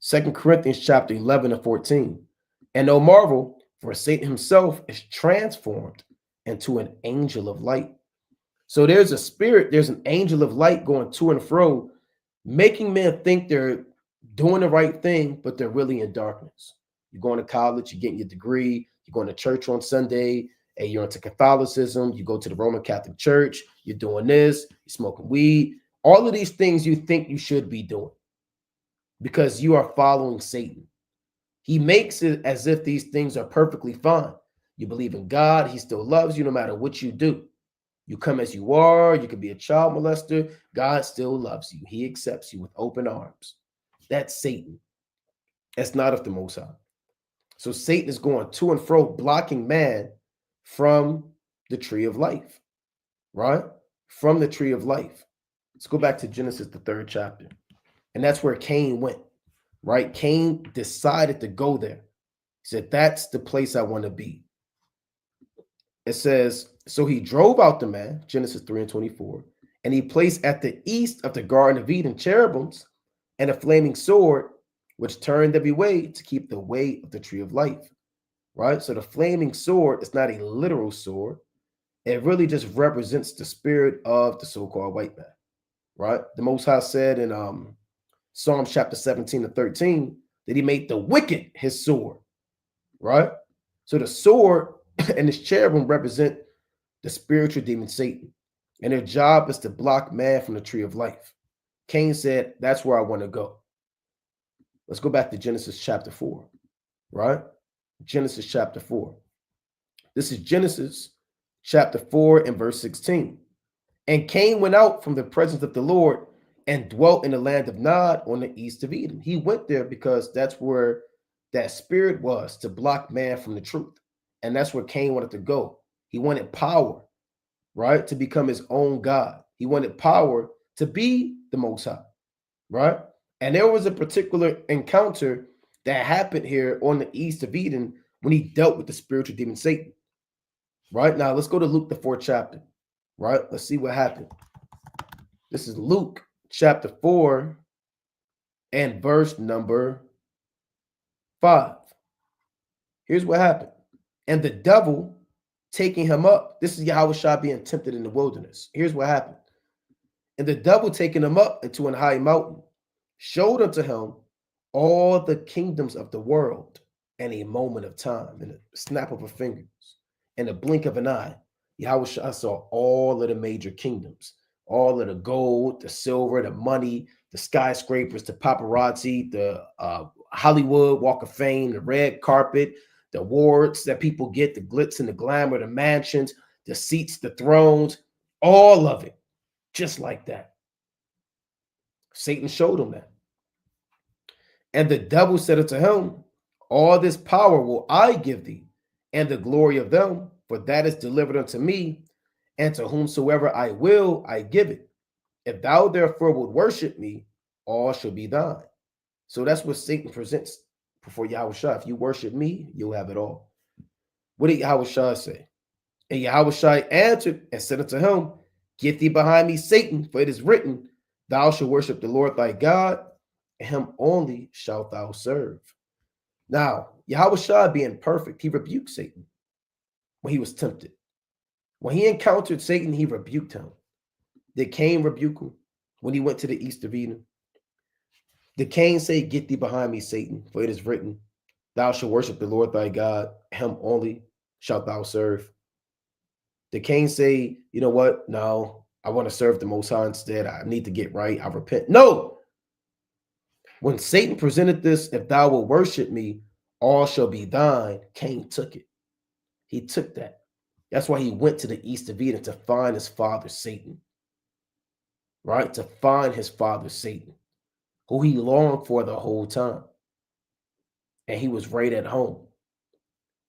Speaker 1: 2 Corinthians chapter 11 and 14. And no marvel, for Satan himself is transformed into an angel of light. So there's a spirit, there's an angel of light going to and fro, making men think they're doing the right thing, but they're really in darkness. You're going to college, you're getting your degree, you're going to church on Sunday, and you're into Catholicism, you go to the Roman Catholic Church, you're doing this, you're smoking weed, all of these things you think you should be doing because you are following Satan. He makes it as if these things are perfectly fine. You believe in God, he still loves you no matter what you do. You come as you are, you could be a child molester, God still loves you. He accepts you with open arms. That's Satan. That's not of the Most High. So Satan is going to and fro, blocking man from the tree of life, right? From the tree of life. Let's go back to Genesis, the 3rd chapter. And that's where Cain went, right? Cain decided to go there. He said, that's the place I want to be. It says, so he drove out the man, Genesis 3 and 24, and he placed at the east of the Garden of Eden cherubims and a flaming sword, which turned every way to keep the way of the tree of life, right? So the flaming sword is not a literal sword. It really just represents the spirit of the so-called white man, right? The Most High said in Psalms chapter 17 and 13 that he made the wicked his sword, right? So the sword and this cherubim represent the spiritual demon Satan, and their job is to block man from the tree of life. Cain said, that's where I want to go. Let's go back to Genesis chapter 4, right? Genesis chapter 4. This is Genesis chapter 4 and verse 16. And Cain went out from the presence of the Lord and dwelt in the land of Nod on the east of Eden. He went there because that's where that spirit was, to block man from the truth. And that's where Cain wanted to go. He wanted power, right? To become his own God. He wanted power to be the Most High, right? And there was a particular encounter that happened here on the east of Eden when he dealt with the spiritual demon Satan, right? Now, let's go to Luke, the 4th chapter, right? Let's see what happened. This is Luke chapter 4 and verse number 5. Here's what happened. And the devil taking him up, this is Yahushua being tempted in the wilderness. Here's what happened. And the devil taking him up into an high mountain, showed unto him all the kingdoms of the world in a moment of time, in a snap of a fingers, in a blink of an eye. Yahushua saw all of the major kingdoms, all of the gold, the silver, the money, the skyscrapers, the paparazzi, the Hollywood Walk of Fame, the red carpet, the awards that people get, the glitz and the glamour, the mansions, the seats, the thrones, all of it, just like that. Satan showed him that. And the devil said unto him, all this power will I give thee, and the glory of them, for that is delivered unto me, and to whomsoever I will, I give it. If thou therefore wilt worship me, all shall be thine. So that's what Satan presents before Yahushua. If you worship me, you'll have it all. What did Yahushua say? And Yahushua answered and said unto him, get thee behind me, Satan, for it is written, thou shalt worship the Lord thy God, and him only shalt thou serve. Now, Yahushua being perfect, he rebuked Satan when he was tempted. When he encountered Satan, he rebuked him. Did Cain rebuke him when he went to the east of Eden? Did Cain say, "Get thee behind me, Satan, for it is written, thou shalt worship the Lord thy God, him only shalt thou serve"? Did Cain say, "You know what? No, I want to serve the Most High instead. I need to get right. I repent"? No. When Satan presented this, "If thou will worship me, all shall be thine," Cain took it. He took that. That's why he went to the east of Eden, to find his father Satan, right? To find his father Satan, who he longed for the whole time. And he was right at home.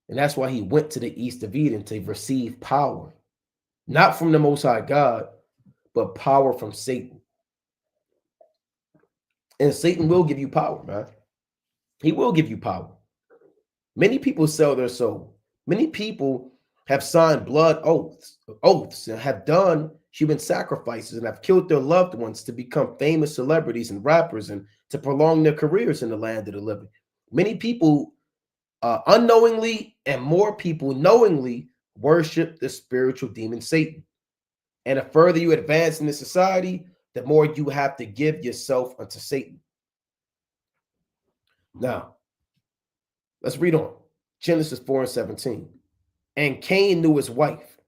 Speaker 1: And that's why he went to the east of Eden, to receive power, not from the Most High God, but power from Satan. And Satan will give you power, man. He will give you power. Many people sell their soul. Many people have signed blood oaths, and have done human sacrifices, and have killed their loved ones to become famous celebrities and rappers, and to prolong their careers in the land of the living. Many people unknowingly, and more people knowingly, worship the spiritual demon Satan. And the further you advance in the society, the more you have to give yourself unto Satan. Now, let's read on. Genesis 4:17. And Cain knew his wife,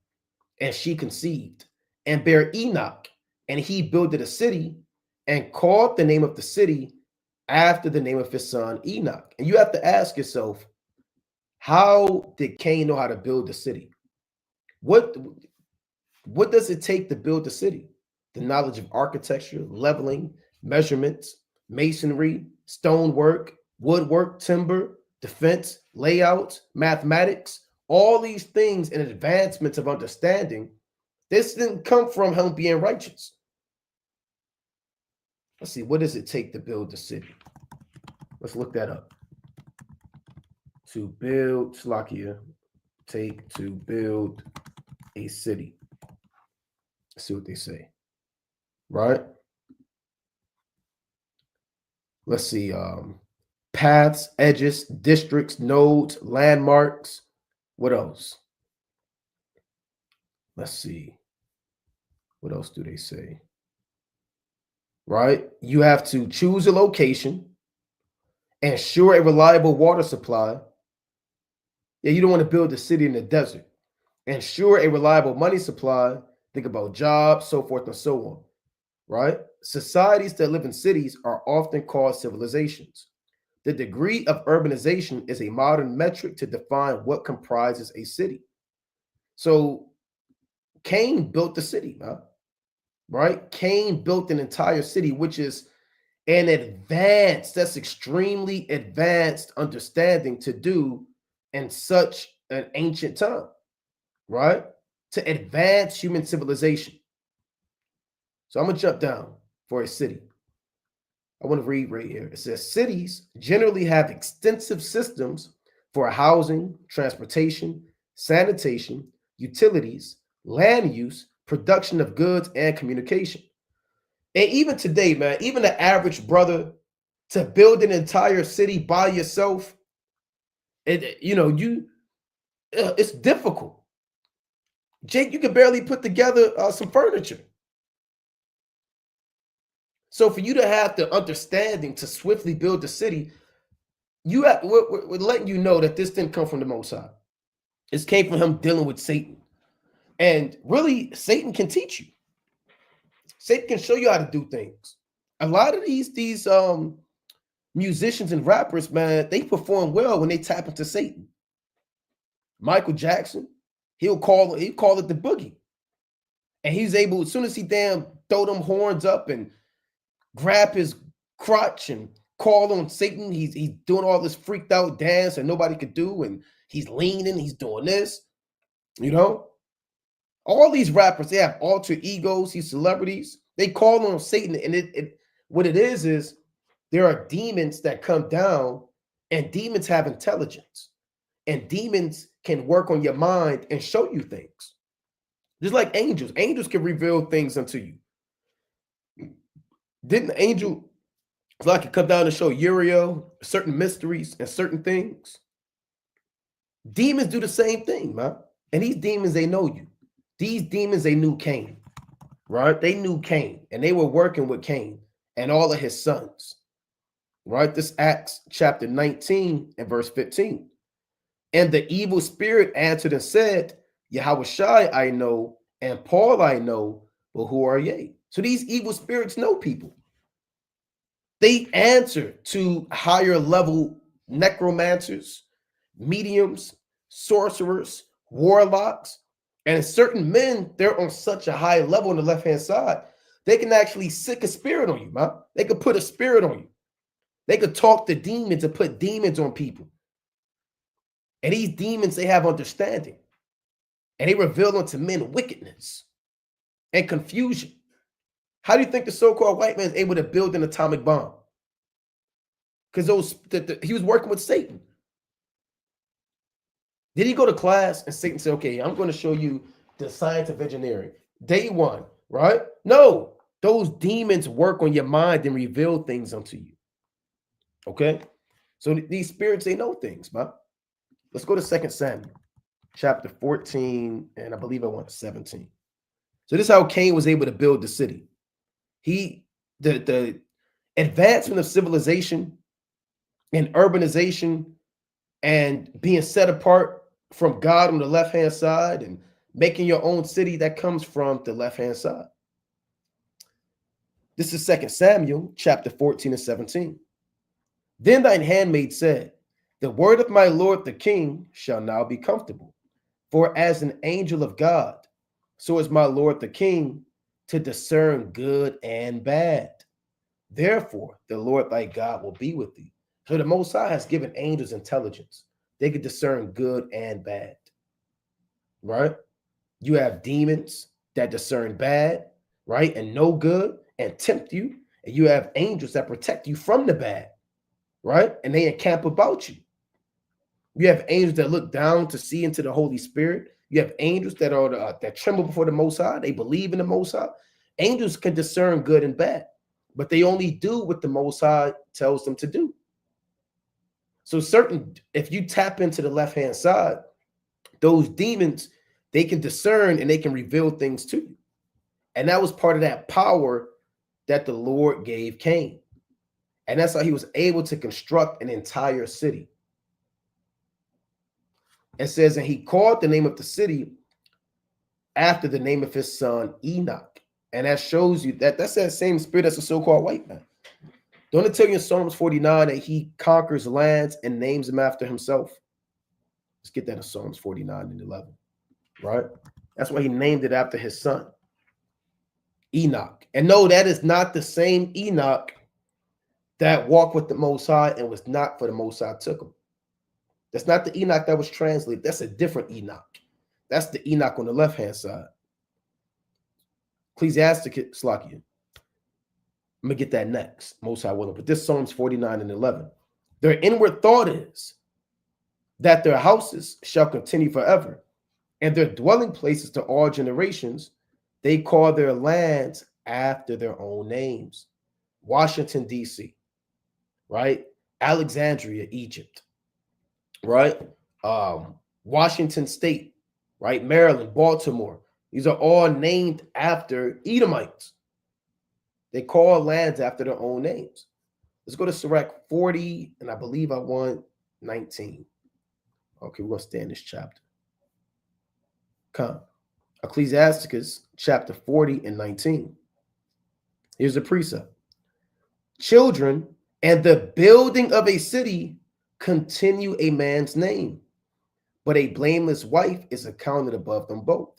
Speaker 1: and she conceived, and bare Enoch, and he builded a city, and called the name of the city after the name of his son Enoch. And you have to ask yourself, how did Cain know how to build a city? What does it take to build a city? The knowledge of architecture, leveling, measurements, masonry, stonework, woodwork, timber, defense, layouts, mathematics, all these things and advancements of understanding. This didn't come from him being righteous. Let's see, what does it take to build a city? Let's look that up. To build, Slakia, take to build a city. Let's see what they say. Right? Let's see. Paths, edges, districts, nodes, landmarks. What else? Let's see. What else do they say? Right? You have to choose a location, ensure a reliable water supply. Yeah, you don't want to build a city in the desert. Ensure a reliable money supply. Think about jobs, so forth and so on. Right? Societies that live in cities are often called civilizations. The degree of urbanization is a modern metric to define what comprises a city. So Cain built the city, man. Right? Cain built an entire city, which is that's extremely advanced understanding to do in such an ancient time, right? To advance human civilization. So I'm going to jump down for a city. I want to read right here. It says cities generally have extensive systems for housing, transportation, sanitation, utilities, land use, production of goods, and communication. And even today, man, even the average brother, to build an entire city by yourself, it's difficult. Jake, you can barely put together some furniture. So for you to have the understanding to swiftly build the city, we're letting you know that this didn't come from the Most High. This came from him dealing with Satan. And really, Satan can teach you. Satan can show you how to do things. A lot of these musicians and rappers, man, they perform well when they tap into Satan. Michael Jackson, he'll call it the boogie. And he's able, as soon as he throw them horns up and grab his crotch and call on Satan, he's doing all this freaked out dance that nobody could do, and he's leaning, he's doing this, All these rappers, they have alter egos, these celebrities, they call on Satan, and what it is there are demons that come down, and demons have intelligence, and demons can work on your mind and show you things. Just like angels. Angels can reveal things unto you. Didn't the angel It's like it come down to show Uriel certain mysteries and certain things. Demons do the same thing, man. And these demons, they know you. These demons, they knew Cain, right? They knew Cain, and they were working with Cain and all of his sons, right? This Acts chapter 19 and verse 15. And the evil spirit answered and said, Yahushai I know, and Paul I know, but who are ye? So these evil spirits know people. They answer to higher level necromancers, mediums, sorcerers, warlocks, and certain men, they're on such a high level on the left-hand side, they can actually sick a spirit on you, man. They could put a spirit on you. They could talk to demons and put demons on people. And these demons, they have understanding. And they reveal unto men wickedness and confusion. How do you think the so-called white man is able to build an atomic bomb? Because he was working with Satan. Did he go to class and Satan said, okay, I'm going to show you the science of engineering. Day one, right? No, those demons work on your mind and reveal things unto you. Okay? So these spirits, they know things, man. Let's go to 2 Samuel, chapter 14, and I believe I want 17. So this is how Cain was able to build the city. The advancement of civilization and urbanization and being set apart from God on the left-hand side and making your own city, that comes from the left-hand side. This is 2 Samuel, chapter 14 and 17. Then thine handmaid said, the word of my lord the king shall now be comfortable. For as an angel of God, so is my lord the king to discern good and bad. Therefore, the Lord thy God will be with thee. So the Most High has given angels intelligence. They can discern good and bad, right? You have demons that discern bad, right, and no good and tempt you. And you have angels that protect you from the bad, right? And they encamp about you. You have angels that look down to see into the Holy Spirit. You have angels that are that tremble before the Most High. They believe in the Most High. Angels can discern good and bad, but they only do what the Most High tells them to do. So if you tap into the left-hand side, those demons, they can discern and they can reveal things to you. And that was part of that power that the Lord gave Cain. And that's how he was able to construct an entire city. It says, and he called the name of the city after the name of his son Enoch. And that shows you that's that same spirit that's a so-called white man. Don't it tell you in Psalms 49 that he conquers lands and names them after himself? Let's get that in Psalms 49 and 11, right? That's why he named it after his son, Enoch. And no, that is not the same Enoch that walked with the Most High and was not for the Most High took him. That's not the Enoch that was translated. That's a different Enoch. That's the Enoch on the left-hand side. Ecclesiasticus, Slakia. I'm going to get that next, Most High willing. But this Psalms 49 and 11. Their inward thought is that their houses shall continue forever, and their dwelling places to all generations. They call their lands after their own names. Washington, D.C., right? Alexandria, Egypt, right? Washington State, right? Maryland, Baltimore. These are all named after Edomites. They call lands after their own names. Let's go to Sirach 40, and I believe I want 19. Okay, we're going to stay in this chapter. Come. Ecclesiasticus chapter 40 and 19. Here's a precept. Children and the building of a city continue a man's name, but a blameless wife is accounted above them both.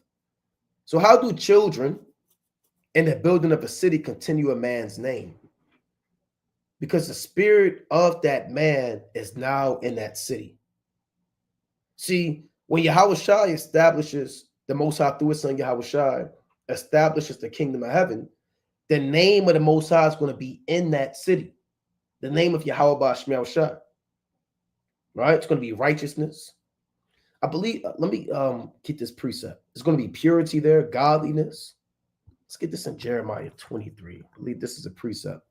Speaker 1: So how do children and the building of a city continue a man's name? Because the spirit of that man is now in that city. See, when Yahushai establishes the Most High through his son Yahushai, establishes the kingdom of heaven, the name of the Most High is going to be in that city. The name of Yahweh Shemel Shai. Right? It's going to be righteousness. I believe, let me get this precept. It's going to be purity there, godliness. Let's get this in Jeremiah 23. I believe this is a precept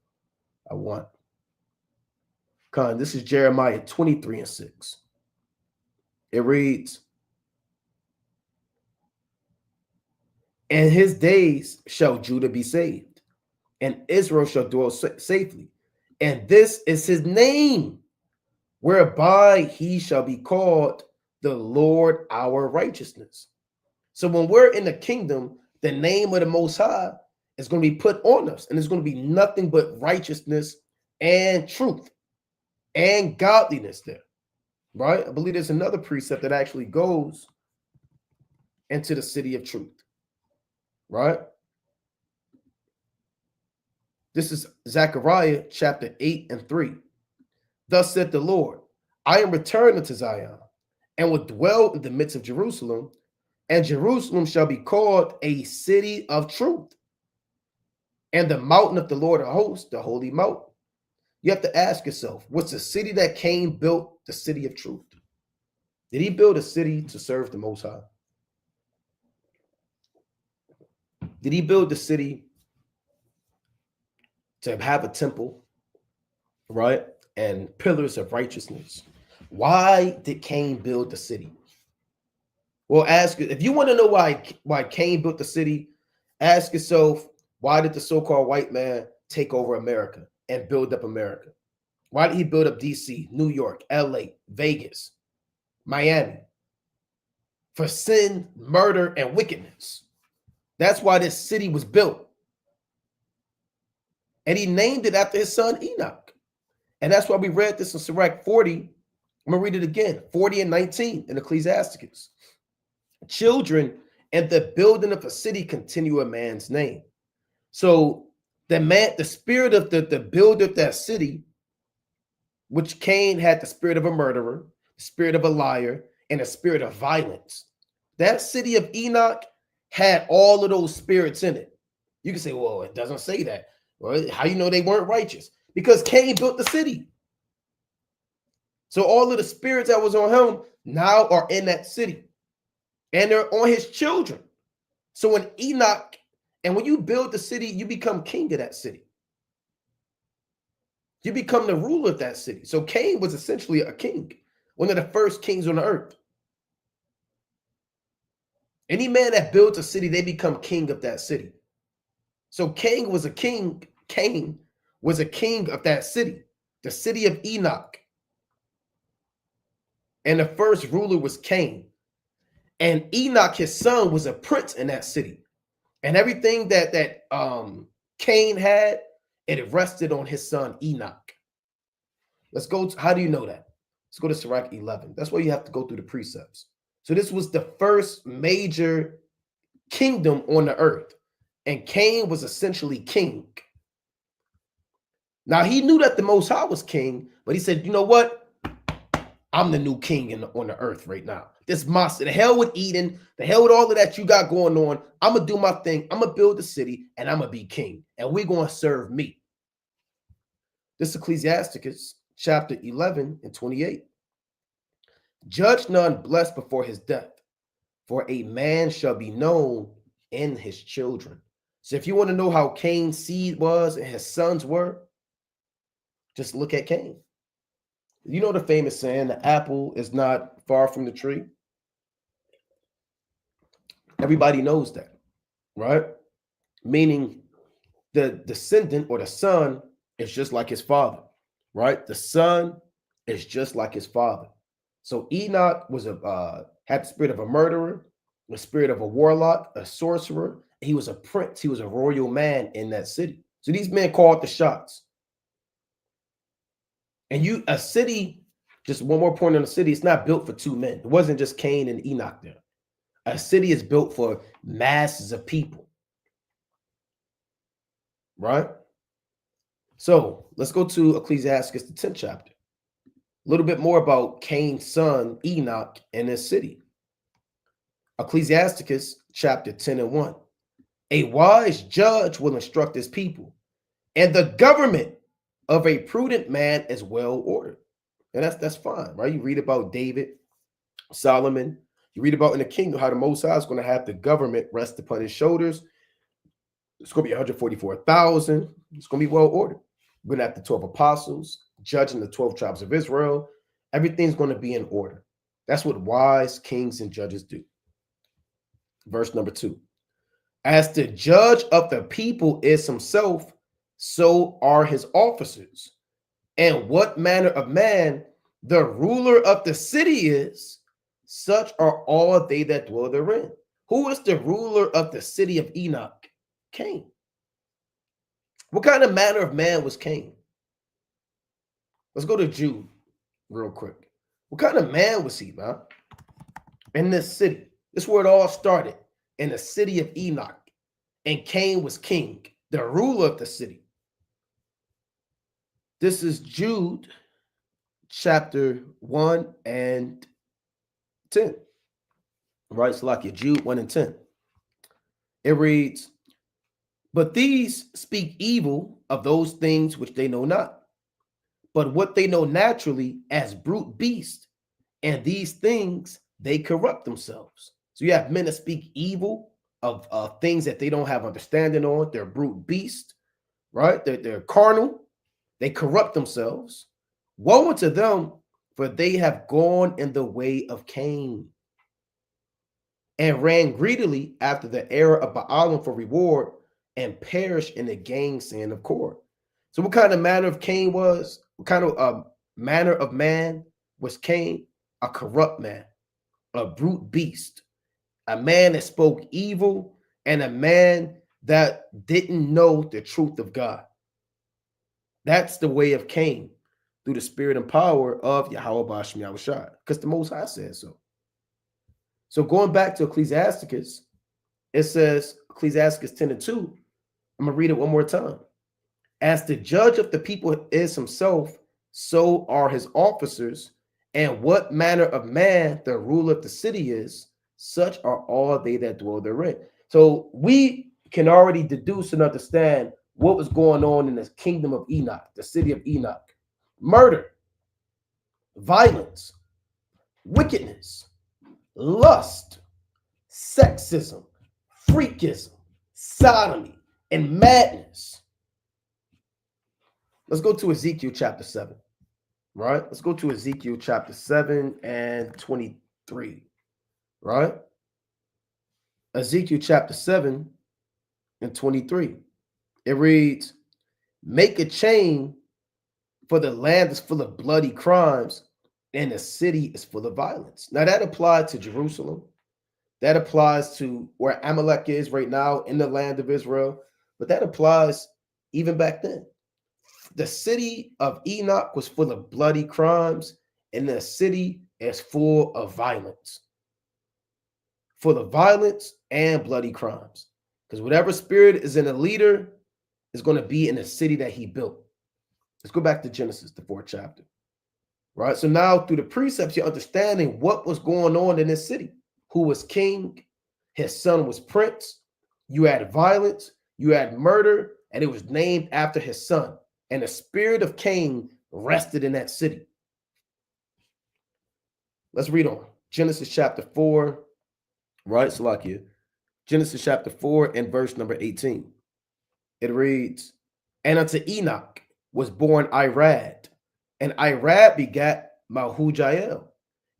Speaker 1: I want. This is Jeremiah 23:6. It reads, "In his days shall Judah be saved, and Israel shall dwell safely. And this is his name, whereby he shall be called the Lord our righteousness." So when we're in the kingdom, the name of the Most High is going to be put on us, and it's going to be nothing but righteousness and truth and godliness there, right? I believe there's another precept that actually goes into the city of truth, right? This is Zechariah chapter 8:3. "Thus said the Lord, I am returned unto Zion, and will dwell in the midst of Jerusalem, and Jerusalem shall be called a city of truth, and the mountain of the Lord of hosts, the holy mountain." You have to ask yourself, what's the city that Cain built? The city of truth. Did he build a city to serve the Most High? Did he build the city to have a temple, right? And pillars of righteousness? Why did Cain build the city? Well, ask, if you want to know why Cain built the city, ask yourself, why did the so-called white man take over America and build up America? Why did he build up DC, New York, LA, Vegas, Miami? For sin, murder, and wickedness. That's why this city was built. And he named it after his son Enoch. And that's why we read this in Sirach 40. I'm going to read it again, 40 and 19 in Ecclesiasticus. "Children and the building of a city continue a man's name." So the spirit of the builder of that city, which Cain had the spirit of a murderer, the spirit of a liar, and a spirit of violence. That city of Enoch had all of those spirits in it. You can say, well, it doesn't say that. Well, how you know they weren't righteous? Because Cain built the city. So all of the spirits that was on him now are in that city. And they're on his children. So when Enoch, and when you build the city, you become king of that city. You become the ruler of that city. So Cain was essentially a king, one of the first kings on the earth. Any man that builds a city, they become king of that city. So Cain was a king. Cain was a king of that city, the city of Enoch. And the first ruler was Cain. And Enoch, his son, was a prince in that city. And everything that Cain had, it rested on his son Enoch. Let's go to, how do you know that? Let's go to Sirach 11. That's why you have to go through the precepts. So this was the first major kingdom on the earth. And Cain was essentially king. Now, he knew that the Most High was king, but he said, you know what? I'm the new king on the earth right now. This monster, the hell with Eden, the hell with all of that you got going on. I'm going to do my thing. I'm going to build the city, and I'm going to be king. And we're going to serve me. This is Ecclesiasticus chapter 11 and 28. "Judge none blessed before his death, for a man shall be known in his children." So if you want to know how Cain's seed was and his sons were, just look at Cain. You know the famous saying, the apple is not far from the tree? Everybody knows that, right? Meaning the descendant or the son is just like his father, right? The son is just like his father. So Enoch was had the spirit of a murderer, the spirit of a warlock, a sorcerer. He was a prince. He was a royal man in that city. So these men called the shots. And a city, just one more point on the city, it's not built for two men. It wasn't just Cain and Enoch there. A city is built for masses of people. Right? So let's go to Ecclesiasticus, the 10th chapter. A little bit more about Cain's son, Enoch, and his city. Ecclesiasticus chapter 10 and 1. "A wise judge will instruct his people, and the government of a prudent man is well ordered." And that's fine, right? You read about David, Solomon. You read about in the kingdom how the Most High is going to have the government rest upon his shoulders. It's going to be 144,000. It's going to be well ordered. We're going to have the 12 apostles, judging the 12 tribes of Israel. Everything's going to be in order. That's what wise kings and judges do. Verse number 2. As the judge of the people is himself, so are his officers. And what manner of man the ruler of the city is, such are all they that dwell therein. Who is the ruler of the city of Enoch? Cain. What kind of manner of man was Cain? Let's go to Jude real quick. What kind of man was he, man? In this city. This is where it all started. In the city of Enoch. And Cain was king, the ruler of the city. This is Jude chapter 1 and 10. Right? It's like Jude 1 and 10. It reads, but these speak evil of those things which they know not, but what they know naturally as brute beasts, and these things they corrupt themselves. So you have men that speak evil of things that they don't have understanding on. They're brute beasts, right? They're carnal. They corrupt themselves. Woe unto them, for they have gone in the way of Cain, and ran greedily after the error of Baalim for reward, and perished in the gainsaying of Korah. So what kind of manner of Cain was? What kind of manner of man was Cain? A corrupt man, a brute beast, a man that spoke evil, and a man that didn't know the truth of God. That's the way of Cain, through the spirit and power of Yahweh Ba'ashem Yahushua, because the Most High said so. So going back to Ecclesiasticus, it says, Ecclesiasticus 10 and 2, I'm going to read it one more time. As the judge of the people is himself, so are his officers, and what manner of man the ruler of the city is, such are all they that dwell therein. So we can already deduce and understand what was going on in the kingdom of Enoch, the city of Enoch. Murder, violence, wickedness, lust, sexism, freakism, sodomy, and madness. Let's go to Ezekiel chapter 7, right? Let's go to Ezekiel chapter 7 and 23, right? Ezekiel chapter 7 and 23. It reads, make a chain, for the land is full of bloody crimes, and the city is full of violence. Now that applied to Jerusalem. That applies to where Amalek is right now in the land of Israel. But that applies even back then. The city of Enoch was full of bloody crimes, and the city is full of violence. Full of violence and bloody crimes. Because whatever spirit is in a leader is going to be in the city that he built. Let's go back to Genesis, the 4th chapter. Right? So now through the precepts, you're understanding what was going on in this city. Who was king? His son was prince. You had violence. You had murder. And it was named after his son. And the spirit of Cain rested in that city. Let's read on. Genesis chapter 4. Right? Salakia. Genesis chapter 4 and verse number 18. It reads, and unto Enoch was born Irad, and Irad begat Mahujael,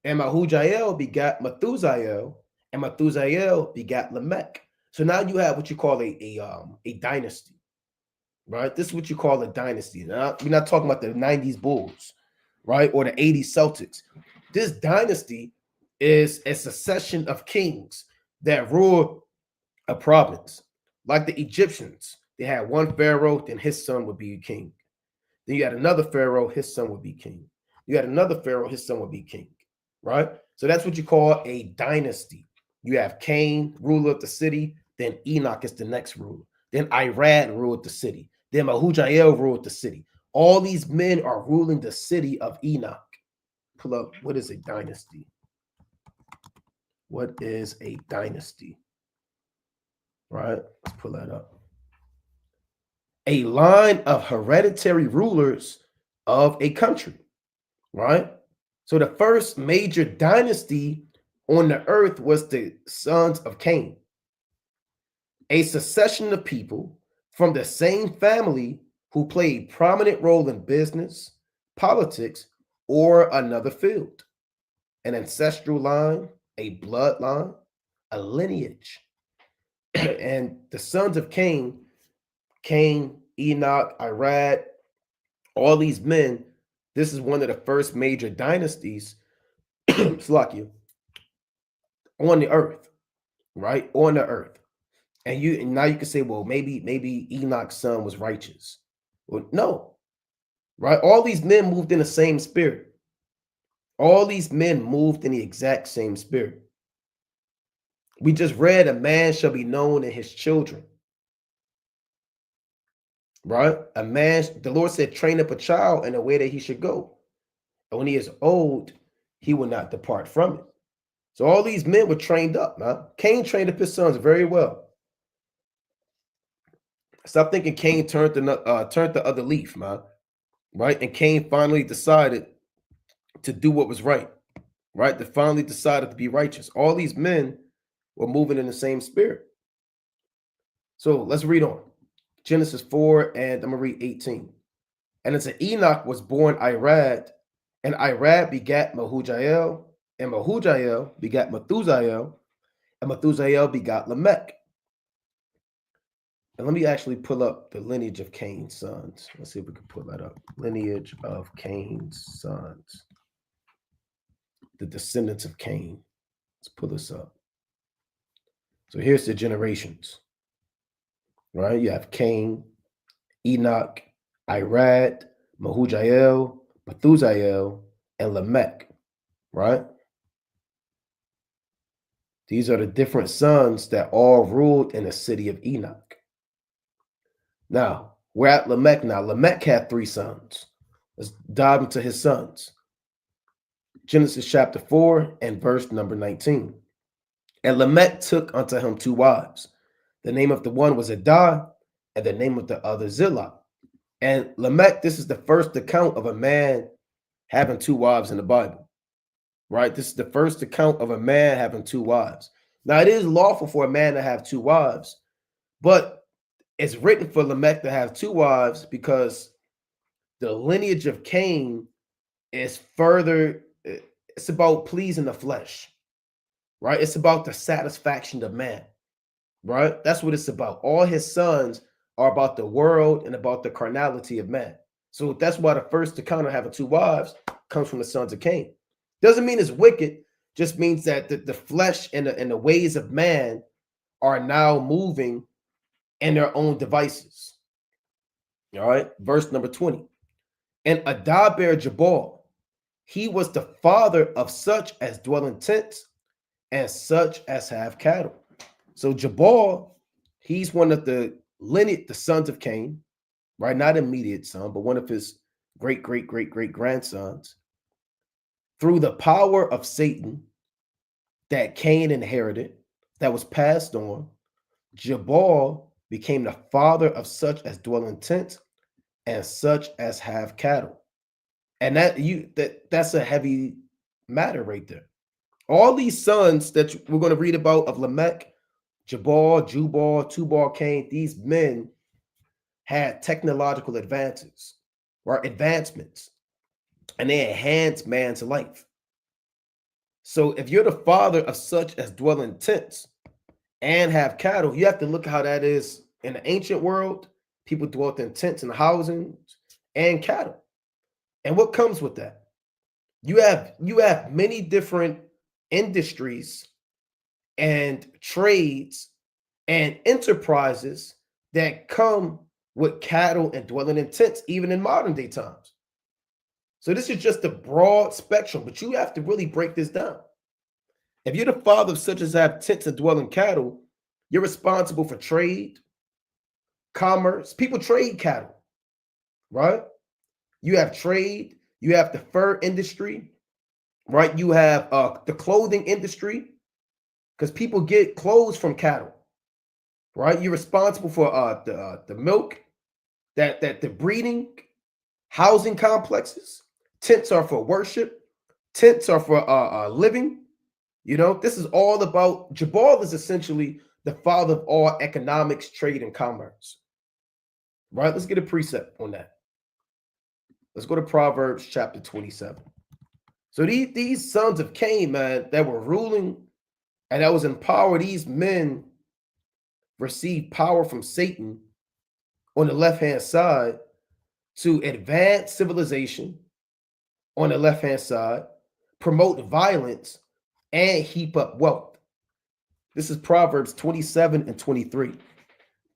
Speaker 1: and Mahujael begat Methusael, and Methusael begat Lamech. So now you have what you call a dynasty, right? This is what you call a dynasty. Now, we're not talking about the 90s Bulls, right? Or the 80s Celtics. This dynasty is a succession of kings that ruled a province. Like the Egyptians, they had one pharaoh, then his son would be king. Then you had another pharaoh, his son would be king. You had another pharaoh, his son would be king, right? So that's what you call a dynasty. You have Cain, ruler of the city. Then Enoch is the next ruler. Then Irad ruled the city. Then Mahujael ruled the city. All these men are ruling the city of Enoch. Pull up, what is a dynasty? What is a dynasty? Right? Let's pull that up. A line of hereditary rulers of a country, right? So the first major dynasty on the earth was the sons of Cain, a succession of people from the same family who played prominent role in business, politics, or another field. An ancestral line, a bloodline, a lineage. And the sons of Cain, Enoch, Irad, all these men, this is one of the first major dynasties, Slakia, on the earth, right? On the earth. And now you can say, well, maybe Enoch's son was righteous. Well, no, right? All these men moved in the same spirit. All these men moved in the exact same spirit. We just read, a man shall be known in his children. Right? A man, the Lord said, train up a child in a way that he should go. And when he is old, he will not depart from it. So all these men were trained up, man. Cain trained up his sons very well. Stop thinking Cain turned the other leaf, man. Right? And Cain finally decided to do what was right. Right? They finally decided to be righteous. All these men were moving in the same spirit. So let's read on. Genesis 4, and I'm going to read 18. And it said, Enoch was born Irad, and Irad begat Mehujael, and Mehujael begat Methusael, and Methusael begat Lamech. And let me actually pull up the lineage of Cain's sons. Let's see if we can pull that up. Lineage of Cain's sons. The descendants of Cain. Let's pull this up. So here's the generations. Right? You have Cain, Enoch, Irad, Mehujael, Methusael, and Lamech. Right? These are the different sons that all ruled in the city of Enoch. Now, we're at Lamech now. Lamech had 3 sons. Let's dive into his sons. Genesis chapter 4 and verse number 19. And Lamech took unto him 2 wives. The name of the one was Adah, and the name of the other Zillah. And Lamech, this is the first account of a man having 2 wives in the Bible. Right? This is the first account of a man having 2 wives. Now, it is lawful for a man to have 2 wives, but it's written for Lamech to have 2 wives because the lineage of Cain is further, it's about pleasing the flesh, right? It's about the satisfaction of man, right? That's what it's about. All his sons are about the world and about the carnality of man. So that's why the first account of having 2 wives comes from the sons of Cain. Doesn't mean it's wicked, just means that the flesh and the ways of man are now moving in their own devices. All right, verse number 20. And Adah bare Jabal. He was the father of such as dwell in tents and such as have cattle. So Jabal, he's one of the lineage, the sons of Cain, right? Not immediate son, but one of his great grandsons. Through the power of Satan that Cain inherited, that was passed on, Jabal became the father of such as dwell in tents and such as have cattle. And that's a heavy matter right there. All these sons that we're going to read about of Lamech, Jabal, Jubal, Tubal, Cain, these men had technological advances or advancements, and they enhanced man's life. So if you're the father of such as dwell in tents and have cattle, you have to look at how that is in the ancient world. People dwelt in tents and housing and cattle. And what comes with that? You have many different industries and trades and enterprises that come with cattle and dwelling in tents, even in modern day times. So this is just a broad spectrum, but you have to really break this down. If you're the father of such as have tents and dwell in cattle, you're responsible for trade, commerce. People trade cattle, right? You have trade, you have the fur industry, right? You have the clothing industry, because people get clothes from cattle, right? You're responsible for the milk, that the breeding, housing complexes. Tents are for worship. Tents are for living. You know, this is all about, Jabal is essentially the father of all economics, trade, and commerce. Right? Let's get a precept on that. Let's go to Proverbs chapter 27. So these sons of Cain, man, that were ruling and that was in power, these men received power from Satan on the left-hand side to advance civilization on the left-hand side, promote violence, and heap up wealth. This is Proverbs 27 and 23.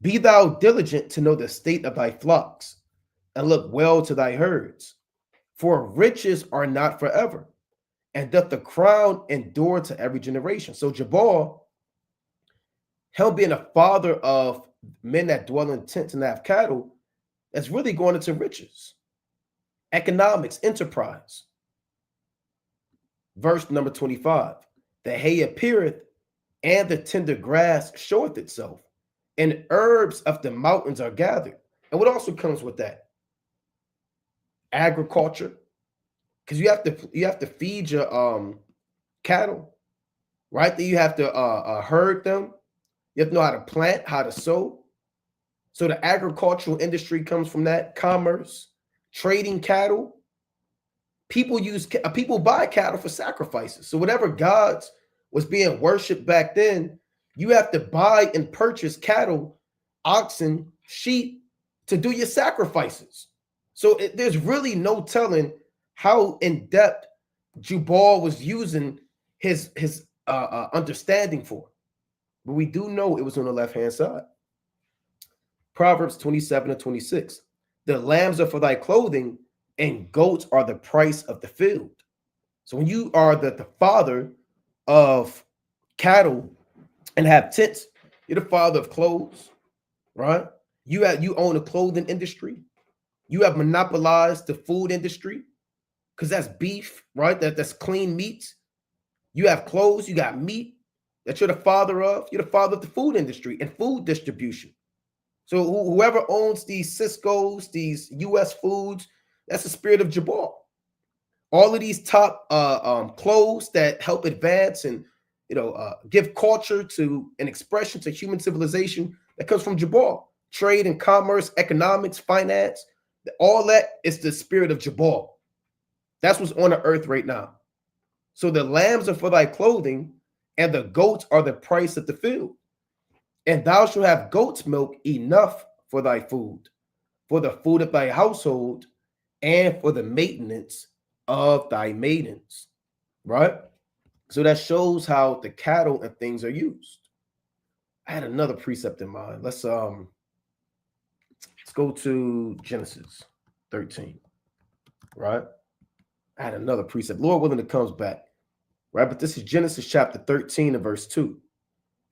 Speaker 1: Be thou diligent to know the state of thy flocks, and look well to thy herds. For riches are not forever, and doth the crown endure to every generation. So Jabal, him being a father of men that dwell in tents and have cattle, that's really going into riches, economics, enterprise. Verse number 25. The hay appeareth, and the tender grass showeth itself, and herbs of the mountains are gathered. And what also comes with that? Agriculture, because you have to feed your cattle, right? Then you have to herd them. You have to know how to plant, how to sow. So the agricultural industry comes from that. Commerce, trading cattle. People buy cattle for sacrifices. So whatever gods was being worshipped back then, you have to buy and purchase cattle, oxen, sheep to do your sacrifices. So there's really no telling how in depth Jubal was using his understanding for, but we do know it was on the left hand side. Proverbs 27 and 26. The lambs are for thy clothing, and goats are the price of the field. So when you are the father of cattle and have tents, you're the father of clothes, right? You own a clothing industry. You have monopolized the food industry because that's beef, right? That's clean meats. You have clothes, you got meat that you're the father of. You're the father of the food industry and food distribution. So whoever owns these Cisco's, these U.S. foods, that's the spirit of Jabal. All of these top clothes that help advance and give culture to an expression to human civilization that comes from Jabal. Trade and commerce, economics, finance, all that is the spirit of Jabal. That's what's on the earth right now. So the lambs are for thy clothing, and the goats are the price of the field. And thou shalt have goat's milk enough for thy food, for the food of thy household, and for the maintenance of thy maidens. Right? So that shows how the cattle and things are used. I had another precept in mind. Let's go to Genesis 13. Right? I had another precept. Lord willing, it comes back. Right? But this is Genesis chapter 13 and verse 2.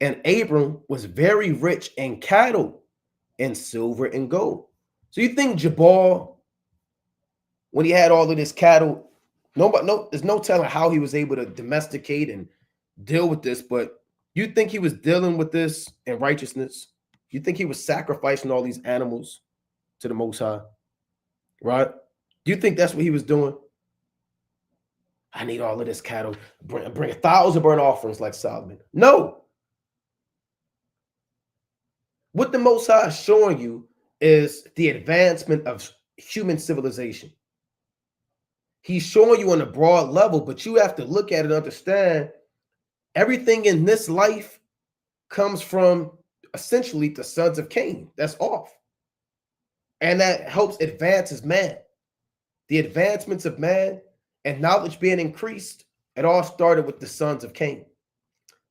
Speaker 1: And Abram was very rich in cattle and silver and gold. So you think Jabal, when he had all of this cattle, there's no telling how he was able to domesticate and deal with this, but you think he was dealing with this in righteousness? You think he was sacrificing all these animals to the Most High? Right? Do you think that's what he was doing? I need all of this cattle, bring 1,000 burnt offerings like Solomon. No. What the Most High is showing you is the advancement of human civilization. He's showing you on a broad level, but you have to look at it and understand everything in this life comes from essentially the sons of Cain. That's off. And that helps advances man. The advancements of man and knowledge being increased, it all started with the sons of Cain.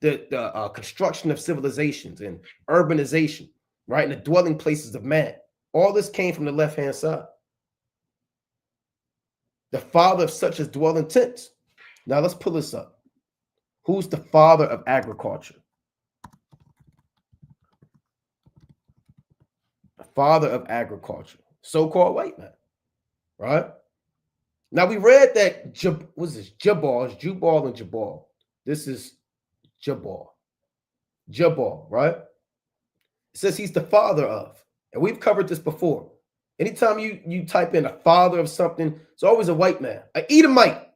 Speaker 1: The construction of civilizations and urbanization, right? And the dwelling places of man. All this came from the left-hand side. The father of such as dwell in tents. Now let's pull this up. Who's the father of agriculture? The father of agriculture. So-called white man, right? Now we read that, what's this? Jabal, it's Jubal and Jabal. This is Jabal, right? It says he's the father of, and we've covered this before. Anytime you type in a father of something, it's always a white man, an Edomite.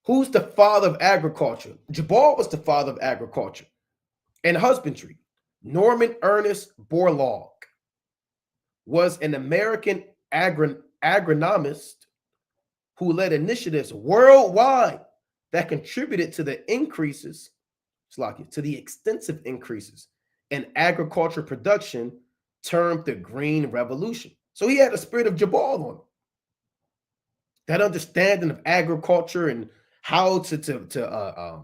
Speaker 1: Who's the father of agriculture? Jabal was the father of agriculture and husbandry. Norman Ernest Borlaug was an American agronomist who led initiatives worldwide that contributed to the increases, to the extensive increases in agriculture production, termed the Green Revolution. So he had a spirit of Jabal on him. That understanding of agriculture and how to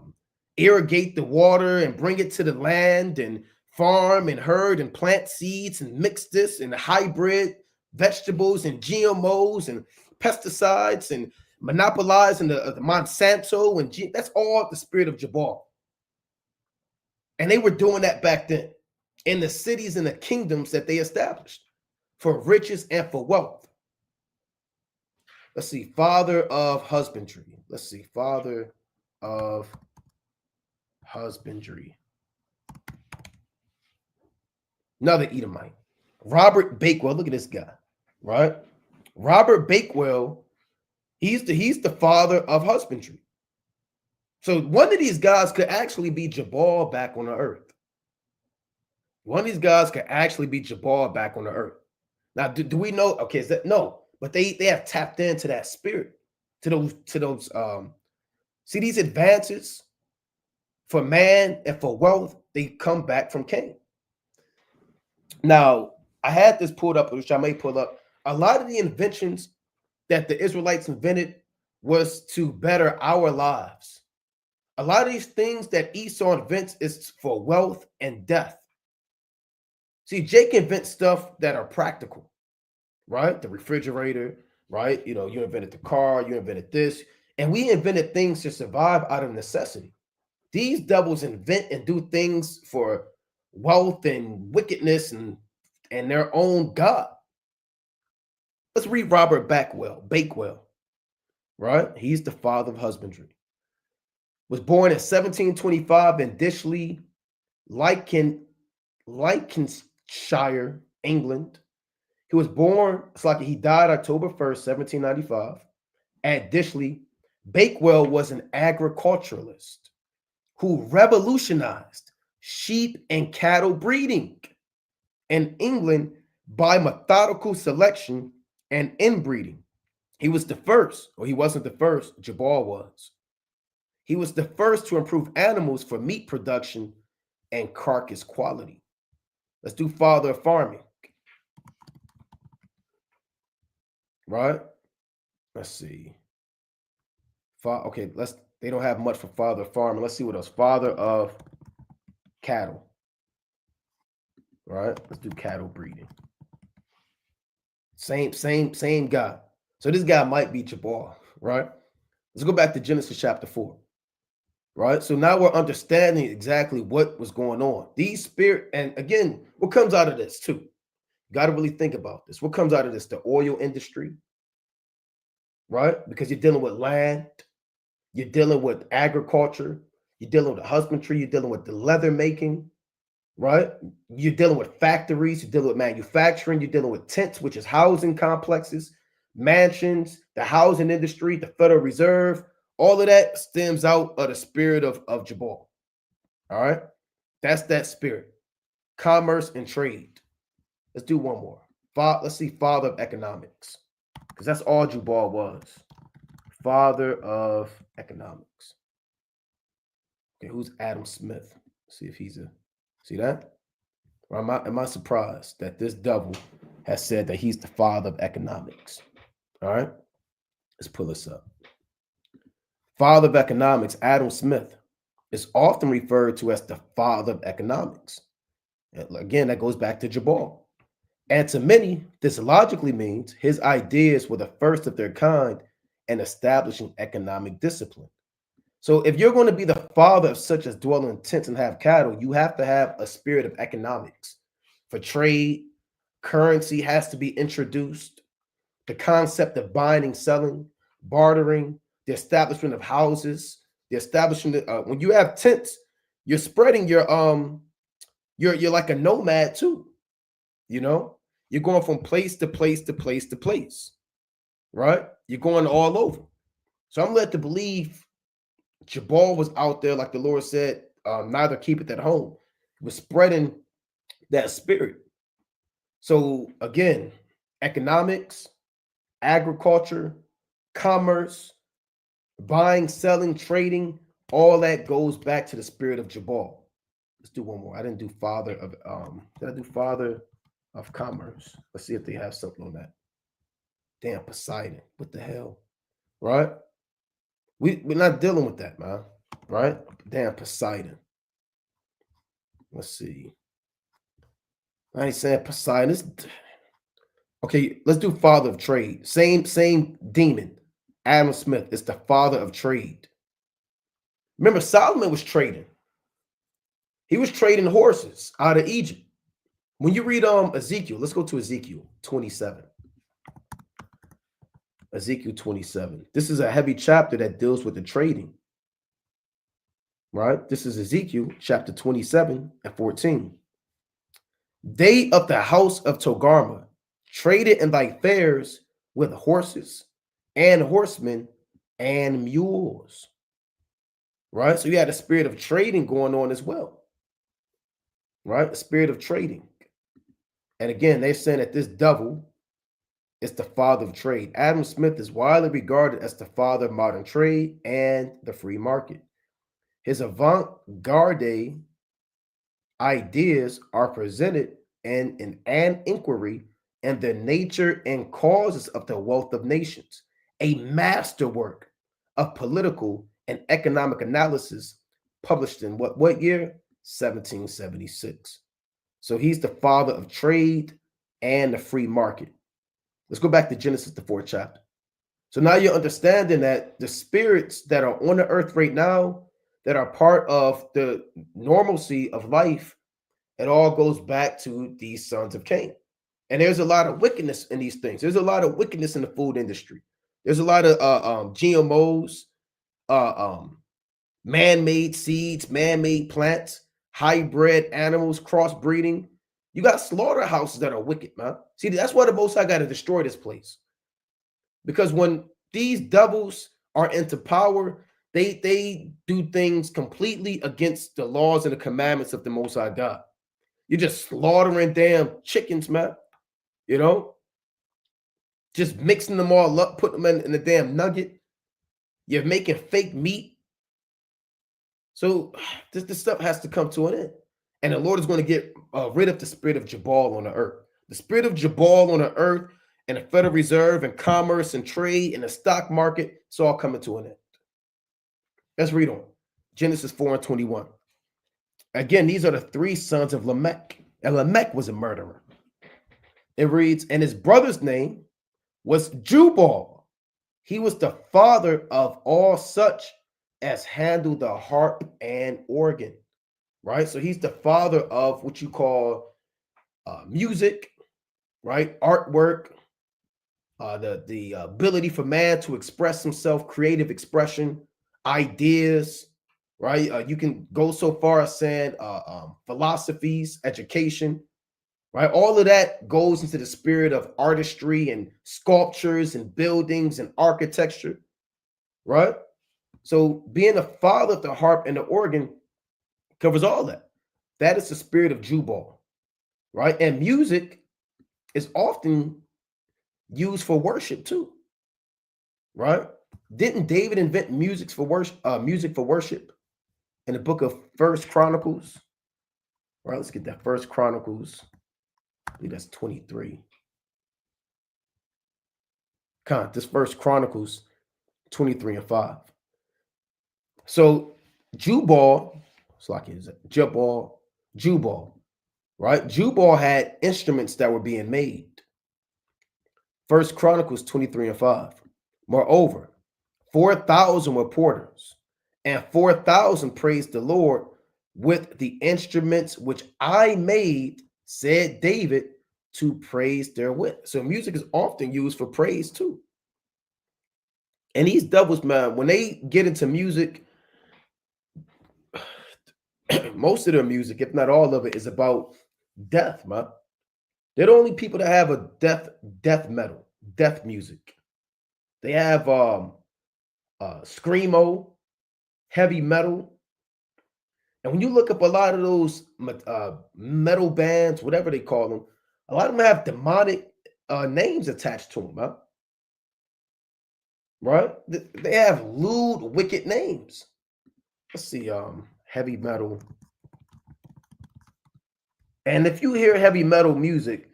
Speaker 1: irrigate the water and bring it to the land and farm and herd and plant seeds and mix this and hybrid vegetables and GMOs and pesticides and monopolizing the Monsanto and that's all the spirit of Jabal. And they were doing that back then in the cities and the kingdoms that they established for riches and for wealth. Let's see, father of husbandry. Let's see, father of husbandry. Another Edomite. Robert Bakewell. Look at this guy, right? Robert Bakewell, he's the father of husbandry. So one of these guys could actually be Jabal back on the earth. One of these guys could actually be Jabal back on the earth. Now, do we know? Okay, is that no? But they have tapped into that spirit, to those see these advances for man and for wealth, they come back from Cain. Now, I had this pulled up, which I may pull up. A lot of the inventions that the Israelites invented was to better our lives. A lot of these things that Esau invents is for wealth and death. See, Jake invents stuff that are practical. Right? The refrigerator, right? You know, you invented the car, you invented this, and we invented things to survive out of necessity. These devils invent and do things for wealth and wickedness and their own God. Let's read Robert Bakewell, right? He's the father of husbandry. Was born in 1725 in Dishley, Lincolnshire, England. He was born, he died October 1st, 1795, at Dishley. Bakewell was an agriculturalist who revolutionized sheep and cattle breeding in England by methodical selection and inbreeding. He was the first, or he wasn't the first, Jabal was. He was the first to improve animals for meat production and carcass quality. Let's do father of farming. Right? Let's see. Okay, they don't have much for father of farming. Let's see what else. Father of cattle. Right? Let's do cattle breeding. Same guy. So this guy might be Jabal, right? Let's go back to Genesis chapter 4. Right? So now we're understanding exactly what was going on. These spirit, and again, what comes out of this too? You got to really think about this. What comes out of this? The oil industry, right? Because you're dealing with land, you're dealing with agriculture, you're dealing with husbandry, you're dealing with the leather making, right? You're dealing with factories, you're dealing with manufacturing, you're dealing with tents, which is housing complexes, mansions, the housing industry, the Federal Reserve. All of that stems out of the spirit of Jabal. All right? That's that spirit. Commerce and trade. Let's do one more. Let's see, father of economics. Because that's all Jabal was. Father of economics. Okay, who's Adam Smith? Let's see if he's see that? Or am I surprised that this devil has said that he's the father of economics? All right? Let's pull this up. Father of economics, Adam Smith, is often referred to as the father of economics. And again, that goes back to Jabal. And to many, this logically means his ideas were the first of their kind in establishing economic discipline. So if you're going to be the father of such as dwell in tents and have cattle, you have to have a spirit of economics. For trade, currency has to be introduced. The concept of buying and selling, bartering, the establishment of houses, the establishment when you have tents, you're spreading you're like a nomad too. You know, you're going from place to place to place to place, right? You're going all over. So I'm led to believe Jabal was out there, like the Lord said, neither keep it at home. He was spreading that spirit. So again, economics, agriculture, commerce, buying, selling, trading, all that goes back to the spirit of Jabal. Let's do one more. I didn't do father of did I do father of commerce? Let's see if they have something on that. Damn, Poseidon. What the hell? Right? We're not dealing with that, man. Right? Damn, Poseidon. Let's see. I ain't saying Poseidon. Okay, let's do father of trade. Same demon. Adam Smith is the father of trade. Remember, Solomon was trading. He was trading horses out of Egypt. When you read Ezekiel, let's go to Ezekiel 27. Ezekiel 27. This is a heavy chapter that deals with the trading. Right? This is Ezekiel chapter 27 and 14. They of the house of Togarmah traded in thy fairs with horses and horsemen and mules. Right? So you had a spirit of trading going on as well. Right? The spirit of trading. And again, they're saying that this devil is the father of trade. Adam Smith is widely regarded as the father of modern trade and the free market. His avant-garde ideas are presented in an inquiry and the nature and causes of the wealth of nations, a masterwork of political and economic analysis published in what year? 1776. So he's the father of trade and the free market. Let's go back to Genesis, the 4th chapter. So now you're understanding that the spirits that are on the earth right now, that are part of the normalcy of life, it all goes back to these sons of Cain. And there's a lot of wickedness in these things. There's a lot of wickedness in the food industry. There's a lot of GMOs, man-made seeds, man-made plants, hybrid animals, crossbreeding. You got slaughterhouses that are wicked, man. See, that's why the Most High got to destroy this place. Because when these devils are into power, they do things completely against the laws and the commandments of the Most High God. You're just slaughtering damn chickens, man. You know? Just mixing them all up, putting them in a damn nugget. You're making fake meat. So this stuff has to come to an end. And the Lord is going to get rid of the spirit of Jabal on the earth. The spirit of Jabal on the earth and the Federal Reserve and commerce and trade and the stock market, it's all coming to an end. Let's read on. Genesis 4 and 21. Again, these are the 3 sons of Lamech. And Lamech was a murderer. It reads, and his brother's name was Jubal. He was the father of all such as handle the harp and organ. Right? So he's the father of what you call music, right? Artwork, the ability for man to express himself, creative expression, ideas, right? You can go so far as saying philosophies, education, right? All of that goes into the spirit of artistry and sculptures and buildings and architecture, right? So being the father of the harp and the organ covers all that. That is the spirit of Jubal, right? And music is often used for worship too, right? Didn't David invent music for worship? Music for worship in the book of First Chronicles. All right, let's get that. First Chronicles. I believe that's 23. This First Chronicles 23 and 5. So Jubal, it's like is it Jubal, right? Jubal had instruments that were being made. First Chronicles 23 and 5. Moreover, 4,000 were porters, and 4,000 praised the Lord with the instruments which I made, said David, to praise therewith. So music is often used for praise too. And these devils, man, when they get into music, most of their music, if not all of it, is about death, man. They're the only people that have a death metal, death music. They have screamo, heavy metal. And when you look up a lot of those metal bands, whatever they call them, a lot of them have demonic names attached to them, huh? right? They have lewd, wicked names. Let's see, heavy metal. And if you hear heavy metal music,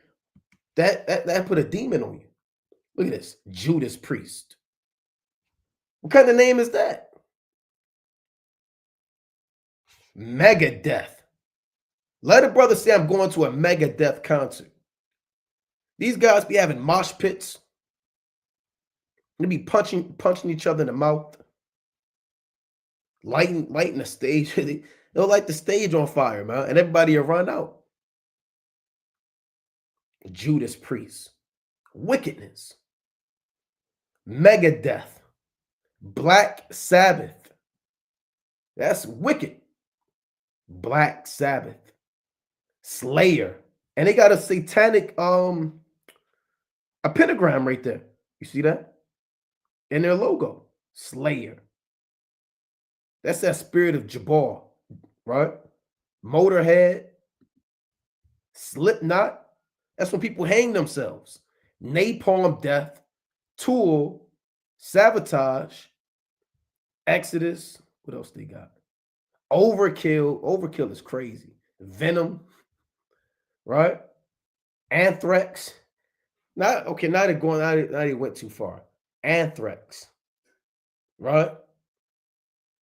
Speaker 1: that put a demon on you. Look at this, Judas Priest. What kind of name is that? Megadeth. Let a brother say I'm going to a Megadeth concert. These guys be having mosh pits. They be punching each other in the mouth, lighting the stage. They'll light the stage on fire, man, and everybody will run out. Judas Priest, wickedness, Megadeth, Black Sabbath. That's wicked. Black Sabbath, Slayer, and they got a satanic a pentagram right there. You see that in their logo, Slayer. That's that spirit of Jabal, right? Motorhead, Slipknot. That's when people hang themselves. Napalm Death, Tool, Sabotage, Exodus. What else they got? Overkill. Overkill is crazy. Venom, right? Anthrax. Not okay. Now they're going. Now they went too far. Anthrax, right?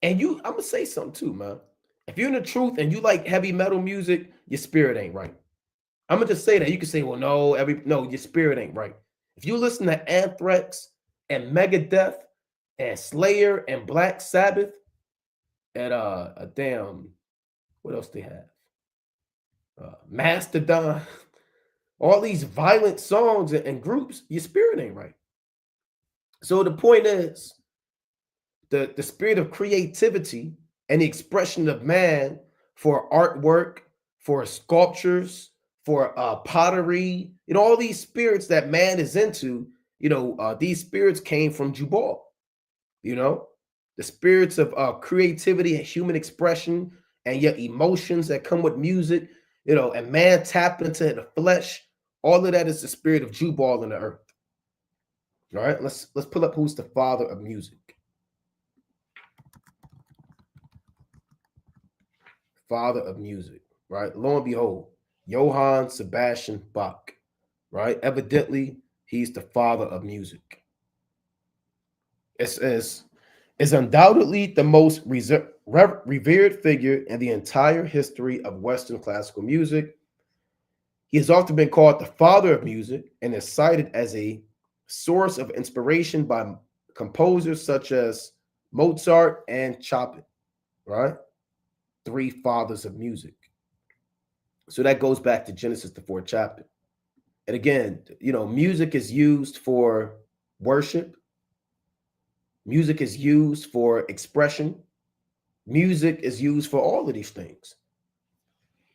Speaker 1: And I'm gonna say something too, man. If you're in the truth and you like heavy metal music, your spirit ain't right. I'm gonna just say that. You can say, well, no, your spirit ain't right. If you listen to Anthrax and Megadeth and Slayer and Black Sabbath and a damn, what else they have? Mastodon, all these violent songs and groups, your spirit ain't right. So the point is, the spirit of creativity and the expression of man for artwork, for sculptures, for pottery, all these spirits that man is into, these spirits came from Jubal, the spirits of creativity and human expression and yet emotions that come with music, and man tapped into the flesh. All of that is the spirit of Jubal in the earth. All right, let's pull up who's the father of music. Father of music, right? Lo and behold, Johann Sebastian Bach, right? Evidently, he's the father of music. It's undoubtedly the most revered figure in the entire history of Western classical music. He has often been called the father of music and is cited as a source of inspiration by composers such as Mozart and Chopin, right? Three fathers of music. So that goes back to Genesis, the 4th chapter. And again, music is used for worship. Music is used for expression. Music is used for all of these things.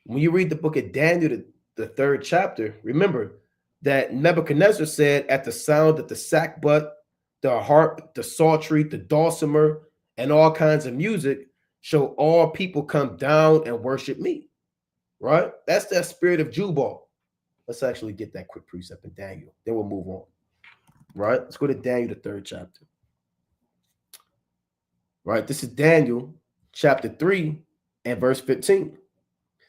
Speaker 1: When you read the book of Daniel, the 3rd chapter, remember that Nebuchadnezzar said, at the sound of the sackbut, the harp, the psaltery, the dulcimer, and all kinds of music, shall all people come down and worship me. Right? That's that spirit of Jubal. Let's actually get that quick precept in Daniel. Then we'll move on. Right? Let's go to Daniel, the 3rd chapter. Right? This is Daniel chapter 3 and verse 15.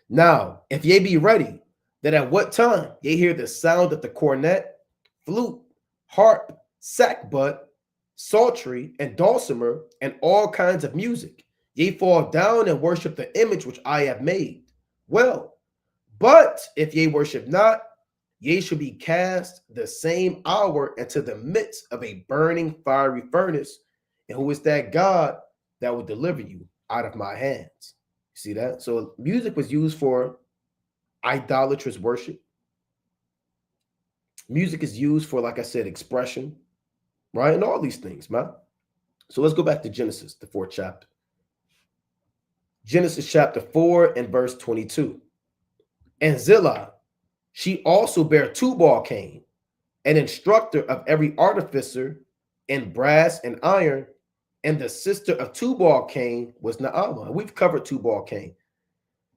Speaker 1: Now, if ye be ready, that at what time ye hear the sound of the cornet, flute, harp, sackbut, psaltery, and dulcimer, and all kinds of music, ye fall down and worship the image which I have made. Well, but if ye worship not, ye shall be cast the same hour into the midst of a burning fiery furnace. And who is that God that will deliver you out of my hands? See that? So music was used for idolatrous worship. Music is used for, like I said, expression, right? And all these things, man. So let's go back to Genesis, the 4th chapter. Genesis chapter 4 and verse 22. And Zillah, she also bare Tubal Cain, an instructor of every artificer in brass and iron, and the sister of Tubal Cain was Naamah. We've covered Tubal Cain.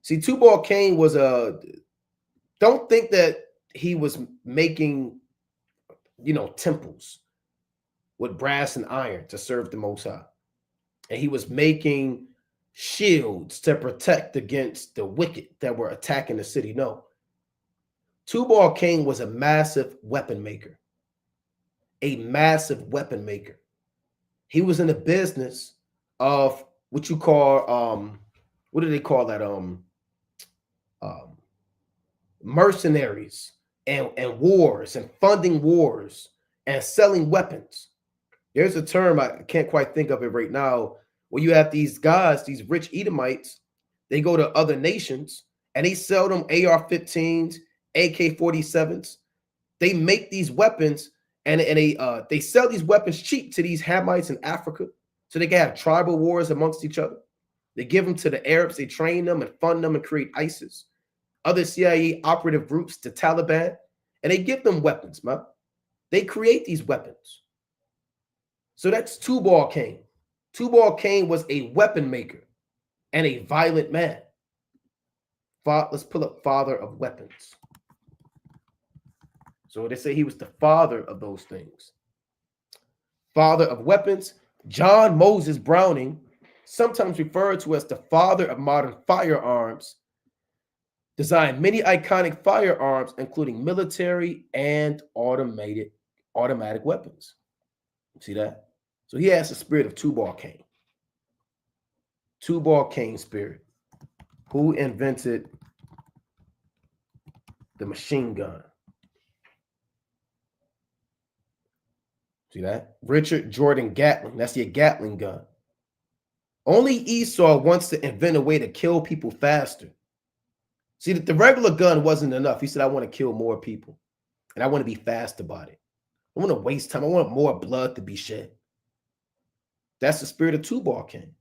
Speaker 1: See, Tubal Cain was don't think that he was making, temples. with brass and iron to serve the Most High. And he was making shields to protect against the wicked that were attacking the city. No. Tubal Cain was a massive weapon maker. A massive weapon maker. He was in the business of what you call what do they call that? Mercenaries and wars and funding wars and selling weapons. There's a term, I can't quite think of it right now, where you have these guys, these rich Edomites, they go to other nations and they sell them AR-15s, AK-47s. They make these weapons and they sell these weapons cheap to these Hamites in Africa so they can have tribal wars amongst each other. They give them to the Arabs, they train them and fund them and create ISIS, other CIA operative groups, the Taliban, and they give them weapons, man. They create these weapons. So that's Tubal Cain. Tubal Cain was a weapon maker and a violent man. Let's pull up father of weapons. So they say he was the father of those things. Father of weapons. John Moses Browning, sometimes referred to as the father of modern firearms, designed many iconic firearms, including military and automatic weapons. See that? So he has the spirit of Tubal Cain. Tubal Cain spirit. Who invented the machine gun? See that? Richard Jordan Gatling. That's your Gatling gun. Only Esau wants to invent a way to kill people faster. See, that the regular gun wasn't enough. He said, I want to kill more people. And I want to be fast about it. I want to waste time. I want more blood to be shed. That's the spirit of Tubal Cain.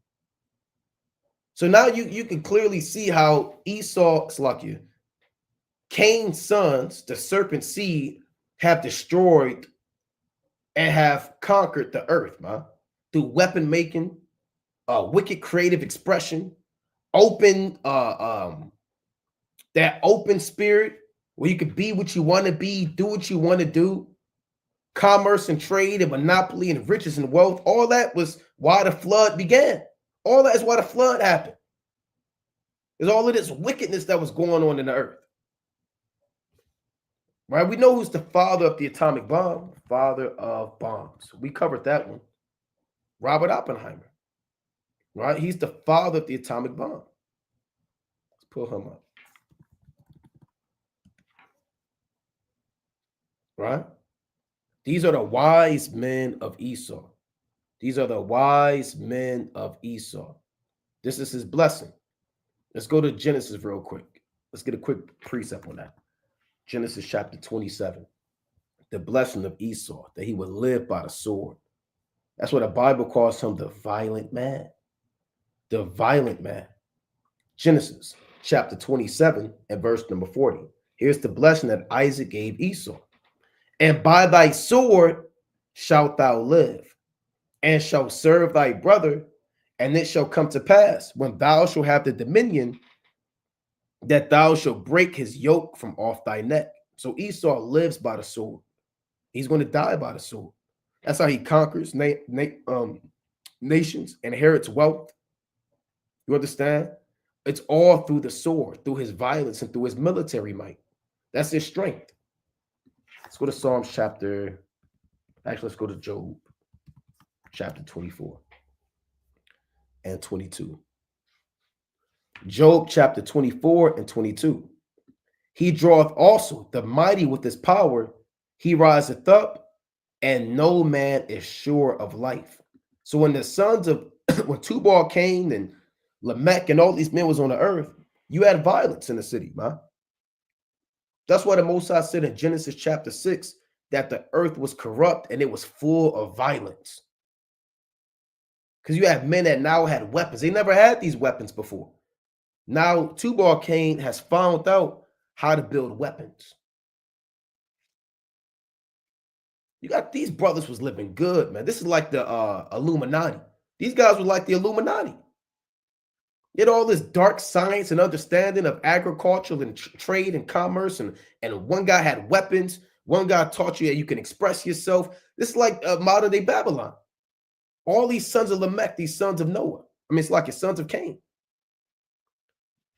Speaker 1: So now you can clearly see how Esau, Cain's sons, the serpent seed, have destroyed and have conquered the earth, man, through weapon making, wicked creative expression, open, that open spirit where you can be what you want to be, do what you want to do, commerce and trade and monopoly and riches and wealth. All that was why the flood began. All that is why the flood happened. There's all of this wickedness that was going on in the earth. Right? We know who's the father of the atomic bomb, father of bombs. We covered that one. Robert Oppenheimer. Right? He's the father of the atomic bomb. Let's pull him up. Right? These are the wise men of Esau. These are the wise men of Esau. This is his blessing. Let's go to Genesis real quick. Let's get a quick precept on that. Genesis chapter 27. The blessing of Esau, that he would live by the sword. That's what the Bible calls him, the violent man. The violent man. Genesis chapter 27 and verse number 40. Here's the blessing that Isaac gave Esau. And by thy sword shalt thou live, and shalt serve thy brother, and it shall come to pass, when thou shalt have the dominion, that thou shalt break his yoke from off thy neck. So Esau lives by the sword. He's going to die by the sword. That's how he conquers nations, inherits wealth. You understand? It's all through the sword, through his violence, and through his military might. That's his strength. Let's go to Psalms chapter, actually, let's go to Job chapter 24 and 22. Job chapter 24 and 22. He draweth also the mighty with his power. He riseth up, and no man is sure of life. So when the sons of, when Tubal Cain and Lamech and all these men was on the earth, you had violence in the city, man. That's why the Most High said in Genesis chapter 6 that the earth was corrupt and it was full of violence. Because you have men that now had weapons. They never had these weapons before. Now Tubal Cain has found out how to build weapons. You got these brothers was living good, man. This is like the Illuminati. These guys were like the Illuminati. They had all this dark science and understanding of agriculture and trade and commerce, and one guy had weapons. One guy taught you that you can express yourself. This is like modern day Babylon. All these sons of Lamech, these sons of Noah. I mean, it's like your sons of Cain.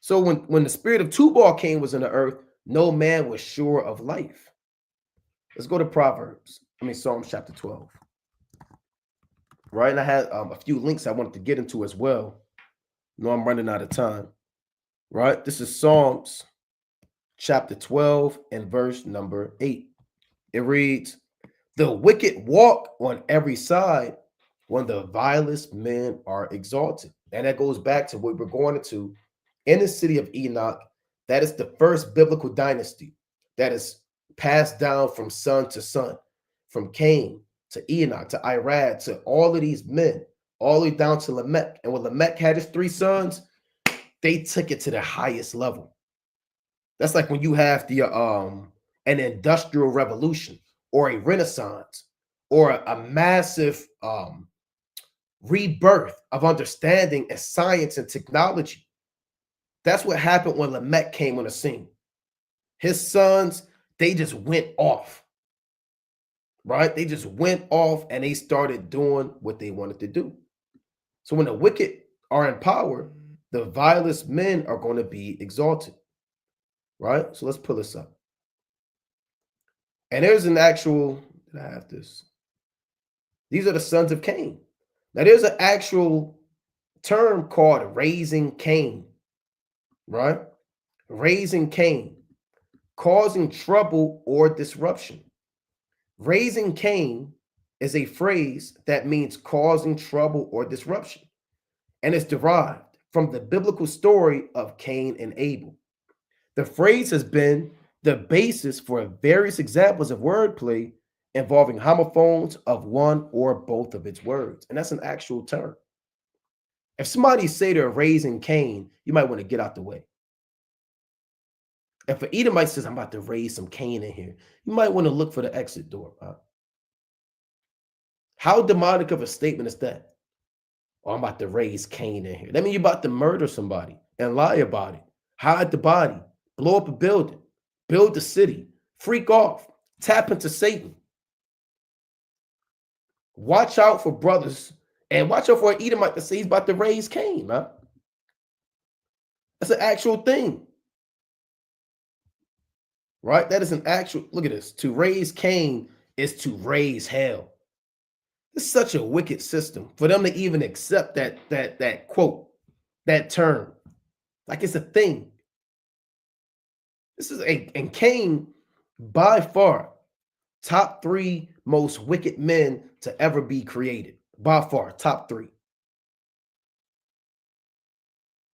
Speaker 1: So when the spirit of Tubal Cain was in the earth, no man was sure of life. Let's go to Psalms chapter 12. Right, and I had a few links I wanted to get into as well. No, I'm running out of time. Right, this is Psalms chapter 12 and verse number 8. It reads, "The wicked walk on every side when the vilest men are exalted." And that goes back to what we're going into in the city of Enoch. That is the first biblical dynasty that is passed down from son to son, from Cain to Enoch to Irad to all of these men, all the way down to Lamech. And when Lamech had his 3 sons, they took it to the highest level. That's like when you have the an industrial revolution or a renaissance or a massive rebirth of understanding and science and technology. That's what happened when Lamech came on the scene. His sons, they just went off, right? They just went off and they started doing what they wanted to do. So when the wicked are in power, the vilest men are going to be exalted, right? So let's pull this up. And there's an actual, did I have this? These are the sons of Cain. Now there's an actual term called raising Cain, right? Raising Cain, causing trouble or disruption. Raising Cain is a phrase that means causing trouble or disruption, and it's derived from the biblical story of Cain and Abel. The phrase has been the basis for various examples of wordplay involving homophones of one or both of its words, and that's an actual term. If somebody say they're raising Cain, you might want to get out the way. If an Edomite says, "I'm about to raise some Cain in here," you might want to look for the exit door. How demonic of a statement is that? "Oh, I'm about to raise Cain in here." That means you're about to murder somebody and lie about it, hide the body, blow up a building, build the city, freak off, tap into Satan. Watch out for brothers and watch out for an Edomite that says he's about to raise Cain, man. That's an actual thing. Right? That is an actual, look at this. To raise Cain is to raise hell. It's such a wicked system for them to even accept that quote, that term. Like it's a thing. This is and Cain, by far, top 3 most wicked men to ever be created. By far, top 3.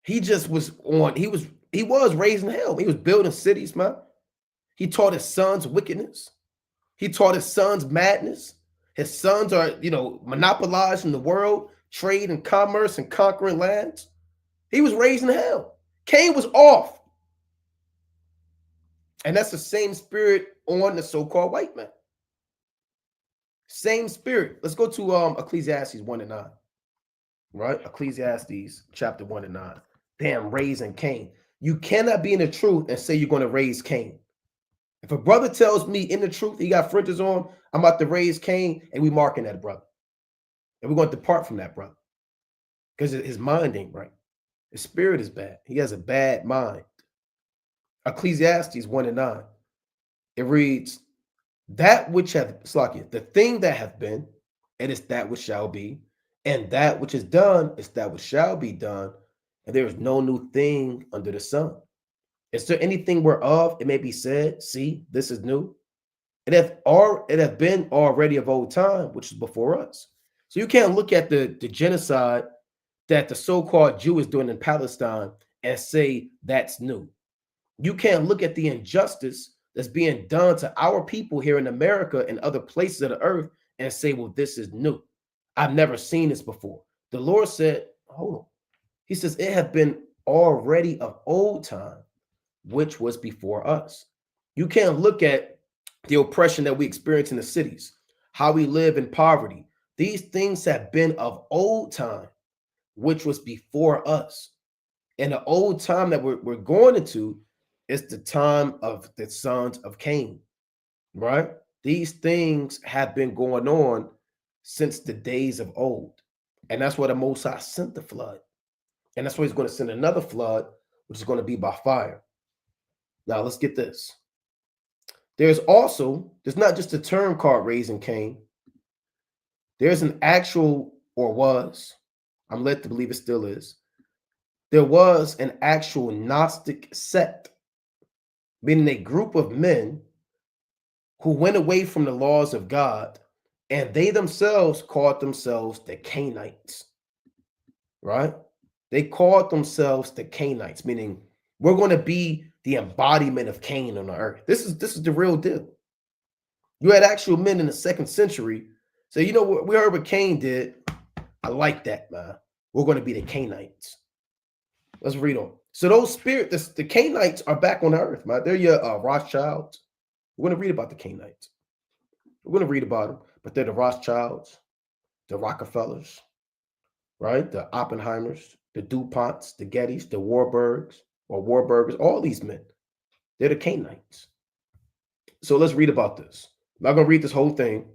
Speaker 1: He just was on, he was raising hell. He was building cities, man. He taught his sons wickedness. He taught his sons madness. His sons are, monopolizing the world, trade and commerce and conquering lands. He was raising hell. Cain was off. And that's the same spirit on the so-called white man. Same spirit. Let's go to Ecclesiastes 1 and 9. Right? Ecclesiastes chapter 1 and 9. Damn, raising Cain. You cannot be in the truth and say you're going to raise Cain. If a brother tells me in the truth he got fringes on, I'm about to raise Cain, and we marking that brother. And we're going to depart from that brother. Because his mind ain't right. His spirit is bad. He has a bad mind. Ecclesiastes 1 and 9. It reads, that which hath, the thing that hath been, it is that which shall be, and that which is done is that which shall be done, and there is no new thing under the sun. Is there anything whereof it may be said, see, this is new? It hath been already of old time, which is before us. So you can't look at the genocide that the so-called Jew is doing in Palestine and say that's new. You can't look at the injustice that's being done to our people here in America and other places of the earth and say, well, this is new. I've never seen this before. The Lord said, hold on. He says, it had been already of old time, which was before us. You can't look at the oppression that we experience in the cities, how we live in poverty. These things have been of old time, which was before us. And the old time that we're going into is the time of the sons of Cain. right? These things have been going on since the days of old. And that's why the Most High sent the flood. And that's why he's going to send another flood, which is going to be by fire. Now, let's get this. There's not just a term called raising Cain. There's an actual, or was, I'm led to believe it still is, there was an actual Gnostic sect, meaning a group of men who went away from the laws of God, and they themselves called themselves the Cainites, right? They called themselves the Cainites, meaning we're going to be the embodiment of Cain on the earth. This is the real deal. You had actual men in the 2nd century say, you know what, we heard what Cain did. I like that, man. We're going to be the Cainites. Let's read on. So those spirits, the Cainites are back on the earth, man. They're your Rothschilds. We're going to read about the Cainites. We're going to read about them, but they're the Rothschilds, the Rockefellers, right? The Oppenheimers, the DuPonts, the Gettys, the Warburgers, all these men. They're the Cainites. So let's read about this. I'm not going to read this whole thing.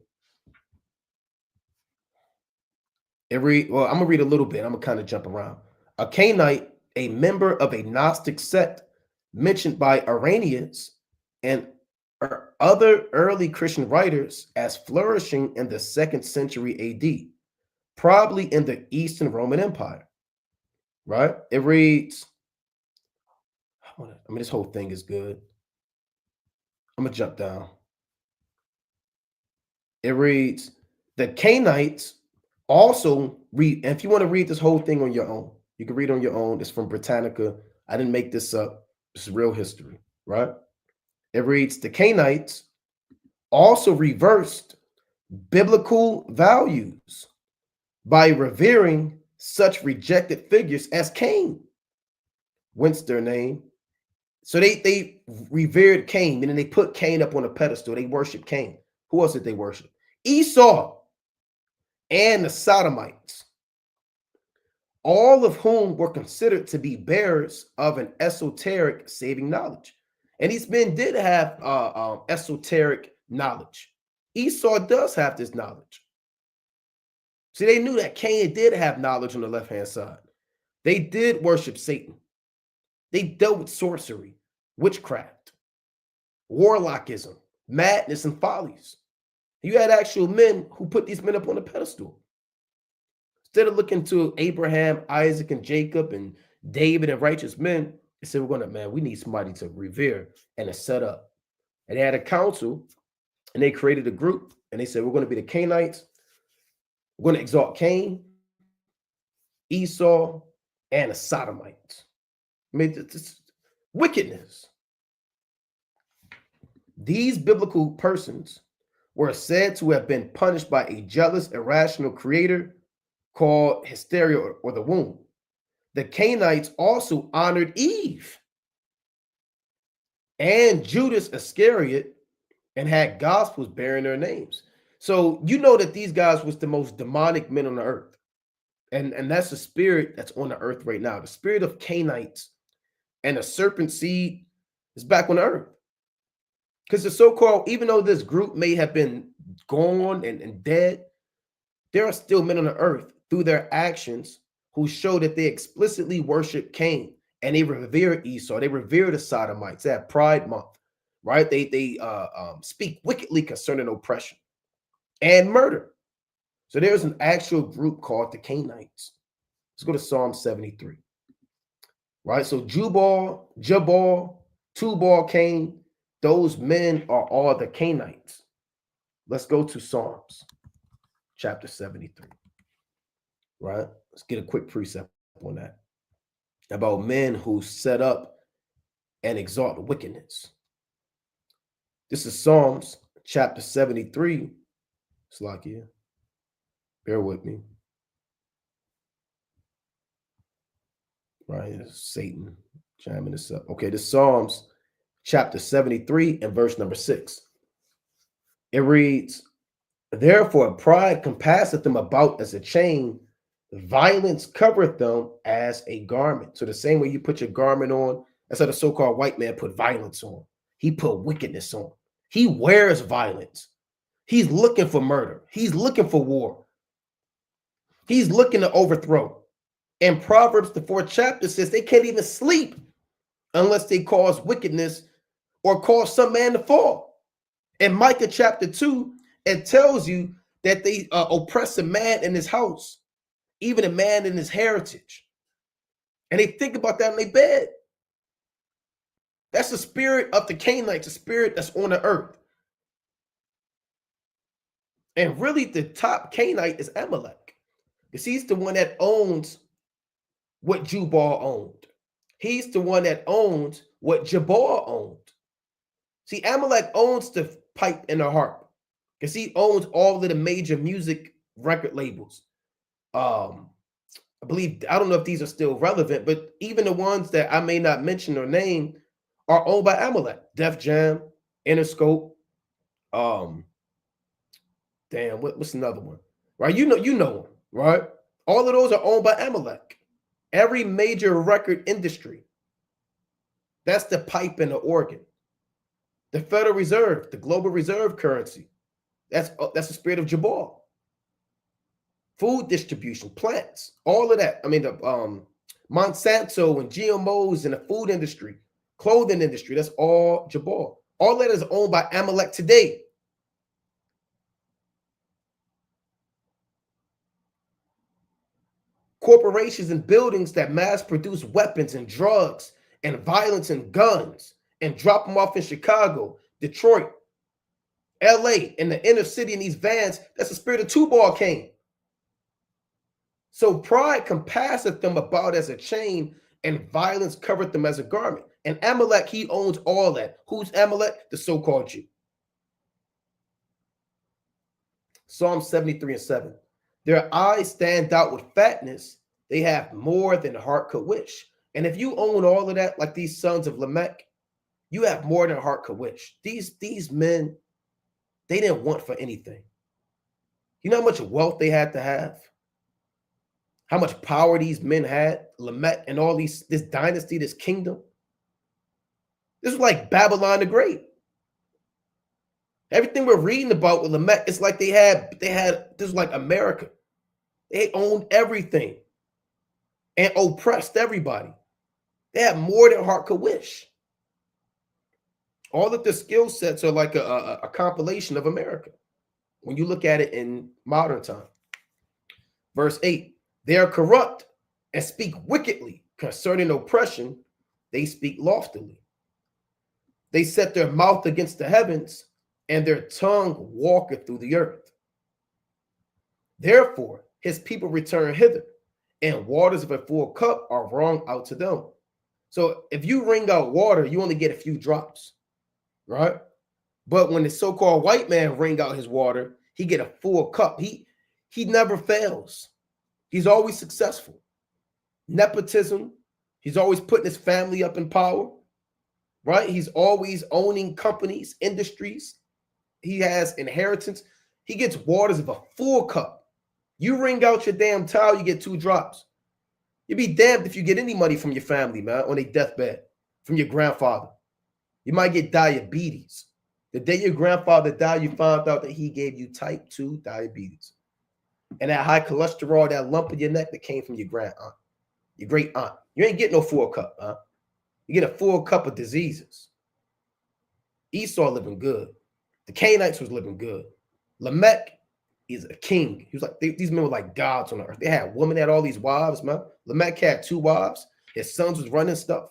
Speaker 1: I'm going to read a little bit. I'm going to kind of jump around. A Cainite, a member of a Gnostic sect mentioned by Irenaeus and other early Christian writers as flourishing in the 2nd century AD, probably in the Eastern Roman Empire, right? It reads, this whole thing is good. I'm going to jump down. It reads, the Cainites also read, and if you want to read this whole thing on your own, you can read on your own. It's from Britannica. I didn't make this up. This is real history, right? It reads, the Cainites also reversed biblical values by revering such rejected figures as Cain, whence their name. So they revered Cain, meaning they put Cain up on a pedestal. They worshiped Cain. Who else did they worship? Esau and the Sodomites, all of whom were considered to be bearers of an esoteric saving knowledge. And these men did have esoteric knowledge. Esau does have this knowledge. See, they knew that Cain did have knowledge on the left-hand side. They did worship Satan. They dealt with sorcery, witchcraft, warlockism, madness, and follies. You had actual men who put these men up on a pedestal. Instead of looking to Abraham, Isaac, and Jacob, and David, and righteous men, they said, we need somebody to revere and to set up. And they had a council, and they created a group, and they said, we're going to be the Cainites. We're going to exalt Cain, Esau, and the Sodomites. This wickedness. These biblical persons were said to have been punished by a jealous, irrational creator called hysteria or the womb. The Cainites also honored Eve and Judas Iscariot and had gospels bearing their names. So you know that these guys was the most demonic men on the earth. And that's the spirit that's on the earth right now. The spirit of Cainites and the serpent seed is back on the earth. Because the so-called, even though this group may have been gone and dead, there are still men on the earth through their actions who show that they explicitly worship Cain and they revere Esau. They revere the Sodomites. They have Pride Month, right? They speak wickedly concerning oppression and murder. So there's an actual group called the Cainites. Let's go to Psalm 73, right? So Jubal, Tubal, Cain, those men are all the Cainites. Let's go to Psalms chapter 73, right? Let's get a quick precept on that about men who set up and exalt wickedness. This is Psalms chapter 73. Slakia, bear with me. Right, it's Satan jamming this up. Okay, this Psalms chapter 73 and verse number 6. It reads, therefore pride compasseth them about as a chain, violence covereth them as a garment. So the same way you put your garment on, that's how the so-called white man put violence on. He put wickedness on. He wears violence. He's looking for murder. He's looking for war. He's looking to overthrow. And Proverbs, the 4th chapter, says they can't even sleep unless they cause wickedness or cause some man to fall. In Micah chapter 2, it tells you that they oppress a man in his house, even a man in his heritage. And they think about that in their bed. That's the spirit of the Cainites, the spirit that's on the earth. And really, the top Cainite is Amalek, because he's the one that owns what Jubal owned. He's the one that owns what Jabal owned. See, Amalek owns the pipe and the harp, because he owns all of the major music record labels. I believe, I don't know if these are still relevant, but even the ones that I may not mention or name are owned by Amalek. Def Jam, Interscope, what's another one? Right? You know them, right? All of those are owned by Amalek. Every major record industry. That's the pipe and the organ. The Federal Reserve, the global reserve currency. That's the spirit of Jabal. Food distribution, plants, all of that. I mean, the Monsanto and GMOs in the food industry, clothing industry, that's all Jabal. All that is owned by Amalek today. Corporations and buildings that mass produce weapons and drugs and violence and guns and drop them off in Chicago, Detroit, LA, in the inner city in these vans, that's the spirit of Tubal Cain. So pride compasseth them about as a chain, and violence covered them as a garment. And Amalek, he owns all that. Who's Amalek? The so-called Jew. Psalm 73:7. Their eyes stand out with fatness. They have more than the heart could wish. And if you own all of that, like these sons of Lamech, you have more than heart could wish. These men, they didn't want for anything. You know how much wealth they had to have? How much power these men had? Lamech and all this dynasty, this kingdom. This was like Babylon the Great. Everything we're reading about with Lamech, it's like they had, this was like America. They owned everything and oppressed everybody. They had more than heart could wish. All of the skill sets are like a compilation of America when you look at it in modern time. Verse 8, they are corrupt and speak wickedly concerning oppression. They speak loftily. They set their mouth against the heavens, and their tongue walketh through the earth. Therefore, his people return hither, and waters of a full cup are wrung out to them. So if you wring out water, you only get a few drops, right? But when the so-called white man wring out his water, he get a full cup. He never fails. He's always successful. Nepotism. He's always putting his family up in power, right? He's always owning companies, industries. He has inheritance. He gets waters of a full cup. You wring out your damn towel, you get 2 drops. You'd be damned if you get any money from your family, man, on a deathbed, from your grandfather. You might get diabetes. The day your grandfather died, you found out that he gave you type 2 diabetes. And that high cholesterol, that lump in your neck that came from your grand aunt, your great aunt. You ain't getting no full cup, huh? You get a full cup of diseases. Esau living good. The Cainites was living good. Lamech is a king. He was like, these men were like gods on the earth. They had women, had all these wives, man. Lamech had 2 wives. His sons was running stuff.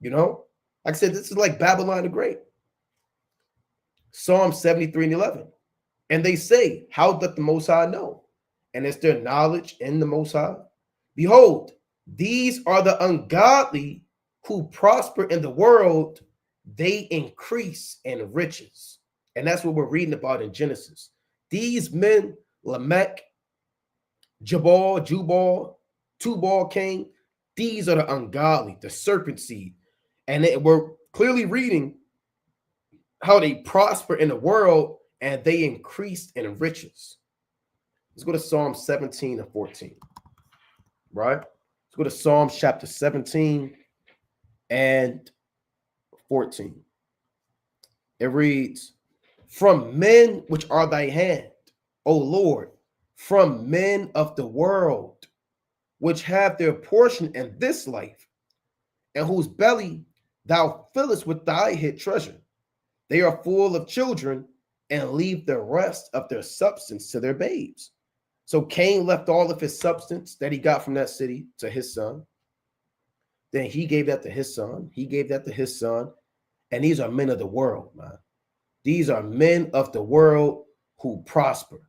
Speaker 1: You know? Like I said, this is like Babylon the Great. Psalm 73:11. And they say, how doth the Most High know? And is there knowledge in the Most High? Behold, these are the ungodly who prosper in the world. They increase in riches. And that's what we're reading about in Genesis. These men, Lamech, Jubal, Tubal Cain, these are the ungodly, the serpent seed. And we're clearly reading how they prosper in the world and they increased in riches. Let's go to Psalm 17 and 14. Right? Let's go to Psalm chapter 17 and 14. It reads, from men which are thy hand, O Lord, from men of the world, which have their portion in this life, and whose belly thou fillest with thy hid treasure. They are full of children and leave the rest of their substance to their babes. So Cain left all of his substance that he got from that city to his son. Then he gave that to his son. He gave that to his son. And these are men of the world, man. These are men of the world who prosper,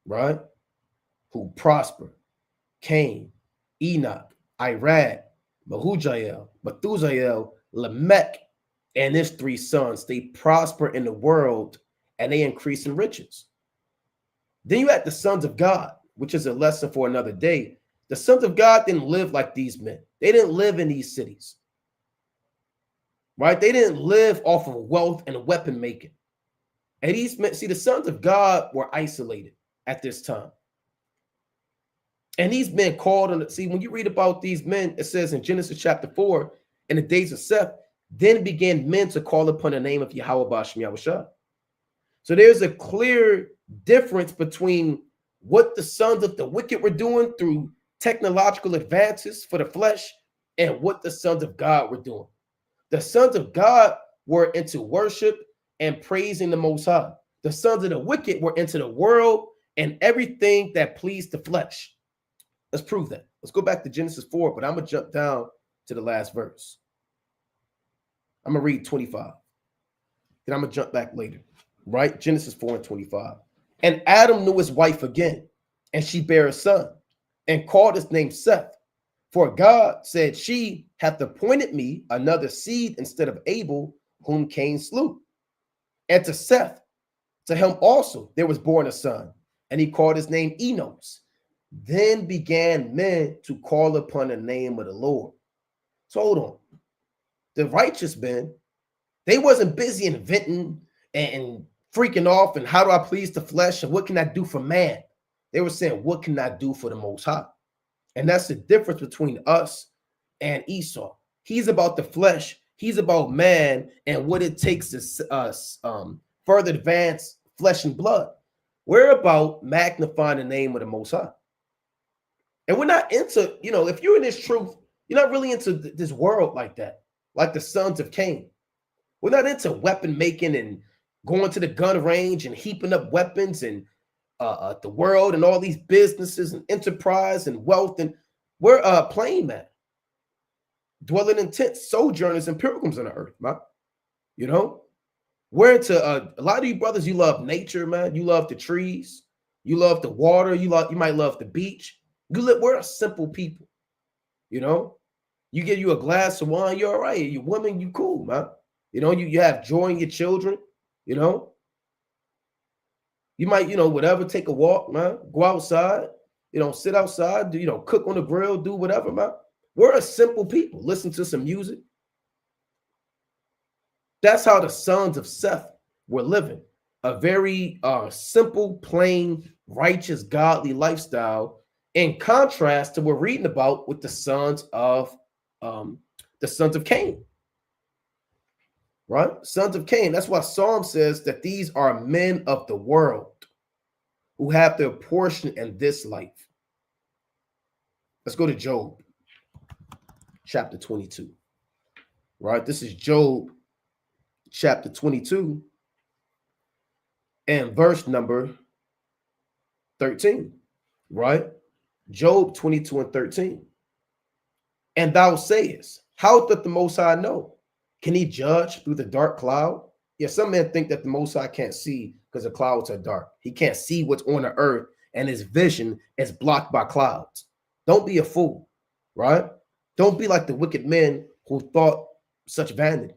Speaker 1: right? Who prosper. Cain, Enoch, Irad, Mehujael, Methusael, Lamech, and his three sons. They prosper in the world and they increase in riches. Then you had the sons of God, which is a lesson for another day. The sons of God didn't live like these men. They didn't live in these cities, right? They didn't live off of wealth and weapon making. And these men, see, the sons of God were isolated at this time. And these men called on, see, when you read about these men, it says in Genesis chapter 4, in the days of Seth, then began men to call upon the name of Yahweh Bashem Yahushua. So there's a clear difference between what the sons of the wicked were doing through technological advances for the flesh and what the sons of God were doing. The sons of God were into worship and praising the Most High. The sons of the wicked were into the world and everything that pleased the flesh. Let's prove that. Let's go back to Genesis 4, but I'm going to jump down to the last verse. I'm going to read 25. Then I'm going to jump back later, right? Genesis 4 and 25. And Adam knew his wife again, and she bare a son, and called his name Seth. For God said, she hath appointed me another seed instead of Abel, whom Cain slew. And to Seth, to him also there was born a son, and he called his name Enos. Then began men to call upon the name of the Lord. So hold on. The righteous men, they wasn't busy inventing and freaking off and how do I please the flesh and what can I do for man? They were saying, what can I do for the Most High? And that's the difference between us and Esau. He's about the flesh. He's about man and what it takes to further advance flesh and blood. We're about magnifying the name of the Most High. And we're not into, if you're in this truth, you're not really into this world like that, like the sons of Cain. We're not into weapon making and going to the gun range and heaping up weapons and the world and all these businesses and enterprise and wealth. And we're plain man, dwelling in tents, sojourners and pilgrims on the earth, man. We're into a lot of you brothers, you love nature, man. You love the trees. You love the water. You might love the beach. We're a simple people, You get you a glass of wine, you're all right. You woman, you cool, man. You have joy in your children, You might, whatever, take a walk, man. Go outside, sit outside, cook on the grill, do whatever, man. We're a simple people. Listen to some music. That's how the sons of Seth were living. A very simple, plain, righteous, godly lifestyle. In contrast to what we're reading about with the sons of Cain, right? Sons of Cain. That's why Psalm says that these are men of the world who have their portion in this life. Let's go to Job, chapter 22, right? This is Job, chapter 22, and verse number 13, right? Job 22 and 13. And thou sayest, how doth the Most High know? Can he judge through the dark cloud? Yeah, some men think that the Most High can't see because the clouds are dark. He can't see what's on the earth and his vision is blocked by clouds. Don't be a fool, right? Don't be like the wicked men who thought such vanity.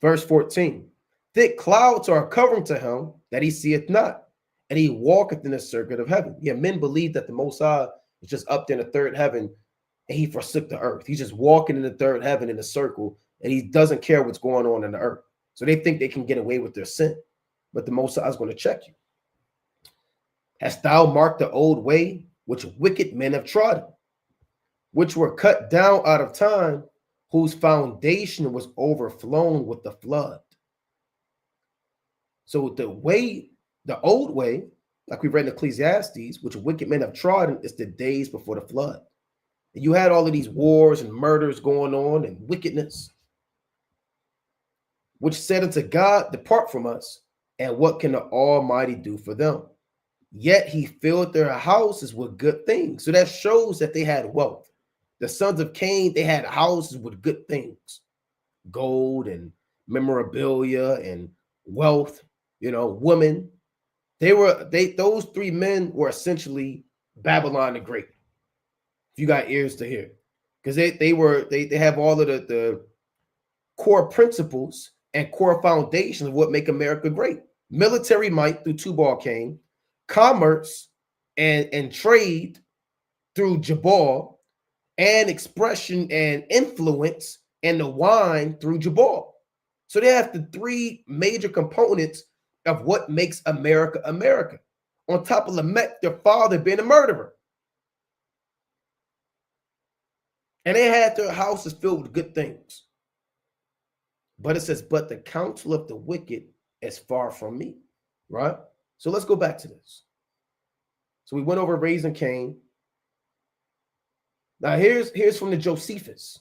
Speaker 1: Verse 14. Thick clouds are a covering to him that he seeth not, and he walketh in the circuit of heaven. Yeah, men believe that the Most High is just up there in the third heaven and he forsook the earth. He's just walking in the third heaven in a circle and he doesn't care what's going on in the earth. So they think they can get away with their sin, but the Most High is going to check you. Hast thou marked the old way which wicked men have trodden, which were cut down out of time, whose foundation was overflown with the flood? So the old way, like we read in Ecclesiastes, which wicked men have trodden, is the days before the flood. And you had all of these wars and murders going on and wickedness, which said unto God, depart from us, and what can the Almighty do for them? Yet he filled their houses with good things. So that shows that they had wealth. The sons of Cain, they had houses with good things, gold and memorabilia and wealth, women. Those three men were essentially Babylon the Great. If you got ears to hear, because they have all of the core principles and core foundations of what make America great. Military might through Tubal Cain, commerce and trade through Jabal, and expression and influence and the wine through Jabal. So they have the three major components of what makes America America. On top of Lamech, their father being a murderer. And they had their houses filled with good things. But it says, but the counsel of the wicked is far from me, right? So let's go back to this. So we went over raising Cain. Now here's from the Josephus.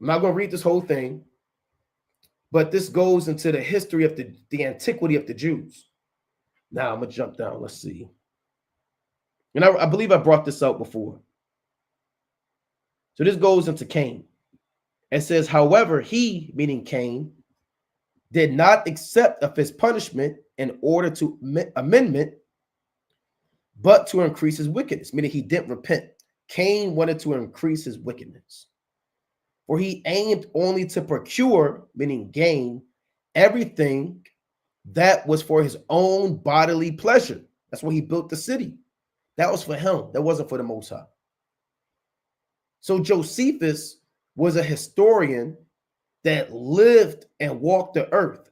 Speaker 1: I'm not going to read this whole thing, but this goes into the history of the antiquity of the Jews. Now I'm going to jump down. Let's see. And I believe I brought this up before. So this goes into Cain. It says, however, he, meaning Cain, did not accept of his punishment in order to amendment, but to increase his wickedness, meaning he didn't repent. Cain wanted to increase his wickedness. For he aimed only to procure, meaning gain, everything that was for his own bodily pleasure. That's why he built the city. That was for him. That wasn't for the Most High. So Josephus was a historian that lived and walked the earth.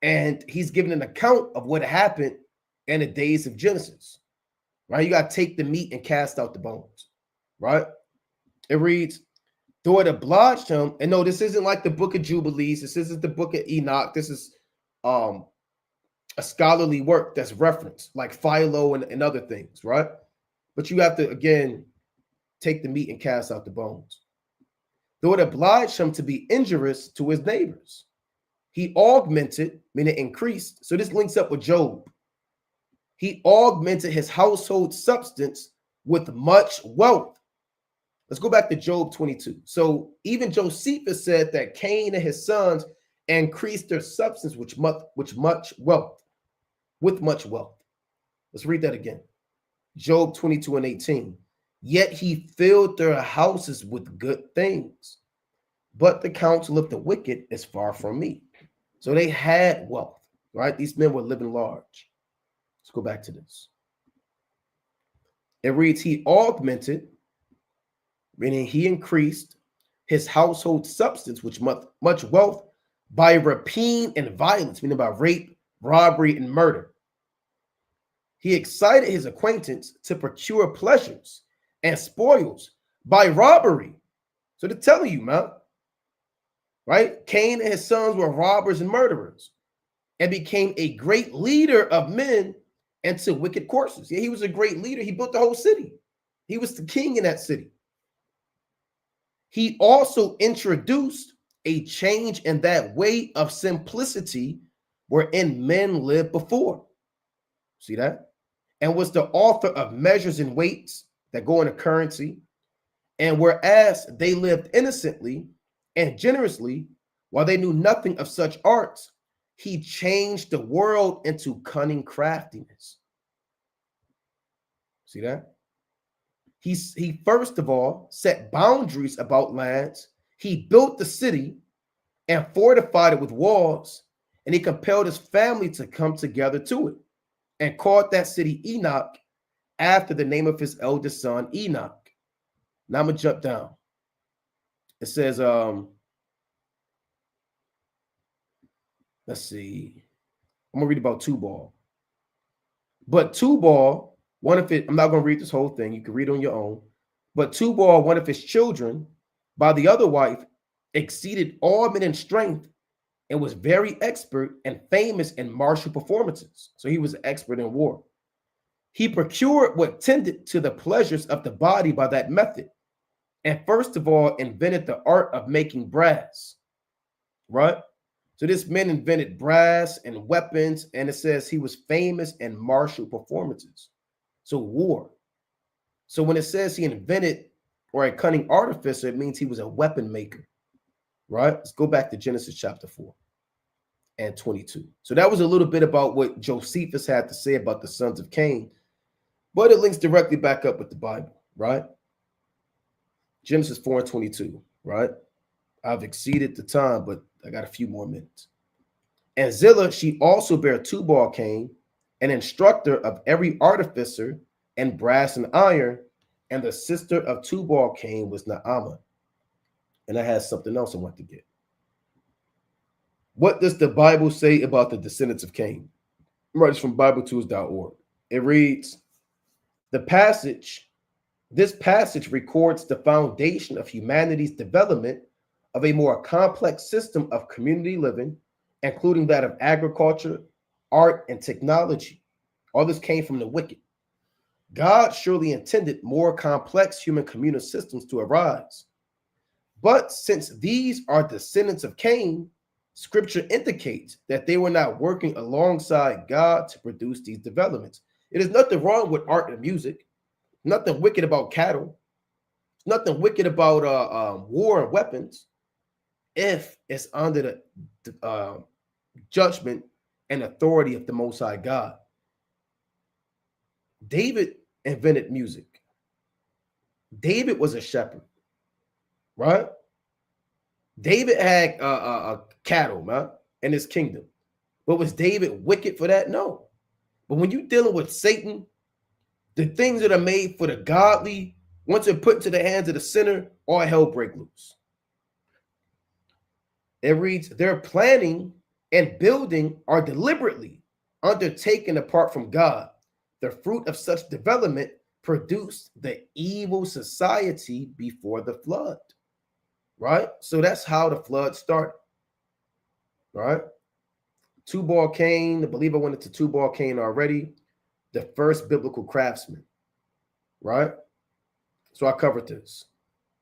Speaker 1: And he's given an account of what happened in the days of Genesis. Right? You got to take the meat and cast out the bones. Right? It reads, though it obliged him, and no, this isn't like the book of Jubilees. This isn't the book of Enoch. This is a scholarly work that's referenced, like Philo and other things, right? But you have to, again, take the meat and cast out the bones. Though it obliged him to be injurious to his neighbors, he augmented, meaning increased. So this links up with Job. He augmented his household substance with much wealth. Let's go back to Job 22. So even Josephus said that Cain and his sons increased their substance with much wealth. Let's read that again. Job 22:18. Yet he filled their houses with good things, but the counsel of the wicked is far from me. So they had wealth, right? These men were living large. Let's go back to this. It reads, he augmented, meaning he increased his household substance, which much wealth, by rapine and violence, meaning by rape, robbery, and murder. He excited his acquaintance to procure pleasures and spoils by robbery. So they're telling you, man, right? Cain and his sons were robbers and murderers and became a great leader of men into wicked courses. Yeah, he was a great leader. He built the whole city. He was the king in that city. He also introduced a change in that way of simplicity wherein men lived before. See that? And was the author of measures and weights that go into currency. And whereas they lived innocently and generously, while they knew nothing of such arts, he changed the world into cunning craftiness. See that? He first of all set boundaries about lands. He built the city and fortified it with walls, and he compelled his family to come together to it and called that city Enoch after the name of his eldest son, Enoch. Now I'm going to jump down. It says, let's see. I'm going to read about Tubal. But Tubal, one of it, I'm not going to read this whole thing. You can read on your own. But Tubal, one of his children, by the other wife, exceeded all men in strength and was very expert and famous in martial performances. So he was an expert in war. He procured what tended to the pleasures of the body by that method, and first of all invented the art of making brass, right? So this man invented brass and weapons, and it says he was famous in martial performances. So war. So when it says he invented or a cunning artificer, it means he was a weapon maker, right? Let's go back to Genesis chapter 4 and 22. So that was a little bit about what Josephus had to say about the sons of Cain, but it links directly back up with the Bible, right? Genesis 4 and 22, right? I've exceeded the time, but I got a few more minutes. And Zillah, she also bare Tubal Cain, an instructor of every artificer and brass and iron, and the sister of Tubal Cain was Naamah. And I had something else I want to get. What does the Bible say about the descendants of Cain? Right, it's from BibleTools.org. It reads, this passage records the foundation of humanity's development of a more complex system of community living, including that of agriculture, art, and technology. All this came from the wicked. God surely intended more complex human communal systems to arise. But since these are descendants of Cain, Scripture indicates that they were not working alongside God to produce these developments. It is nothing wrong with art and music, nothing wicked about cattle, nothing wicked about war and weapons, if it's under the judgment and authority of the Most High God. David invented music. David was a shepherd, right? David had cattle, man, in his kingdom. But was David wicked for that? No. But when you're dealing with Satan, the things that are made for the godly, once they're put into the hands of the sinner, all hell break loose. It reads, their planning and building are deliberately undertaken apart from God. The fruit of such development produced the evil society before the flood, right? So that's how the flood started, right? Tubal Cain, I believe I went into Tubal Cain already, the first biblical craftsman, right? So I covered this,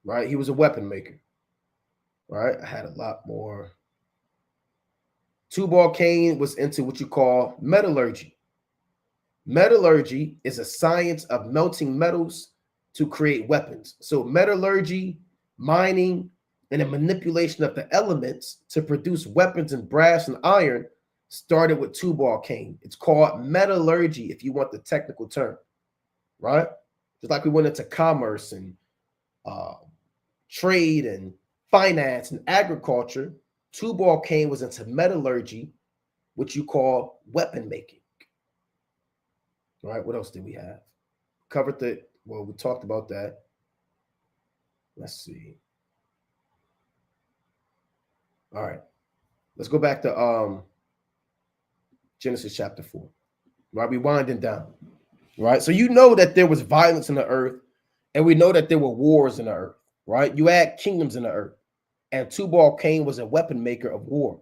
Speaker 1: right? He was a weapon maker, right? I had a lot more. Tubal Cain was into what you call metallurgy. Metallurgy is a science of melting metals to create weapons. So metallurgy, mining, and the manipulation of the elements to produce weapons in brass and iron started with Tubal Cain. It's called metallurgy if you want the technical term, right? Just like we went into commerce and trade and finance and agriculture, Tubal Cain was into metallurgy, which you call weapon making. All right, what else did we have? Covered we talked about that. Let's see. All right, let's go back to Genesis chapter 4. Right, we winding down. Right, so you know that there was violence in the earth, and we know that there were wars in the earth. Right, you had kingdoms in the earth, and Tubal Cain was a weapon maker of war.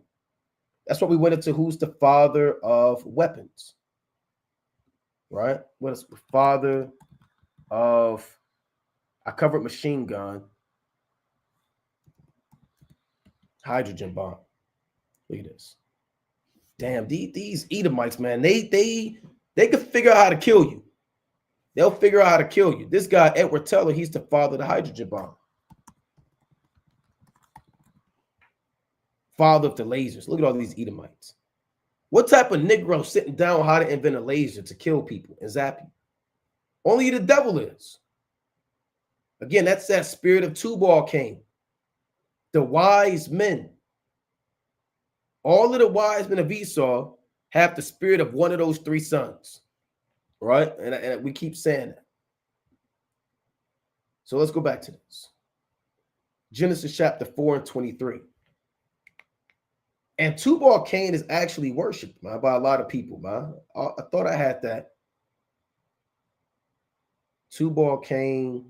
Speaker 1: That's what we went into. Who's the father of weapons? Right, what is the father of? I covered machine gun, hydrogen bomb. Look at this. Damn, these Edomites, man, they can figure out how to kill you. They'll figure out how to kill you. This guy, Edward Teller, he's the father of the hydrogen bomb. Father of the lasers. Look at all these Edomites. What type of Negro sitting down how to invent a laser to kill people and zap you? Only the devil is. Again, that's that spirit of Tubal Cain. The wise men. All of the wise men of Esau have the spirit of one of those three sons. Right? And we keep saying that. So let's go back to this. Genesis chapter 4 and 23. And Tubal Cain is actually worshipped, man, by a lot of people, man. I thought I had that. Tubal Cain.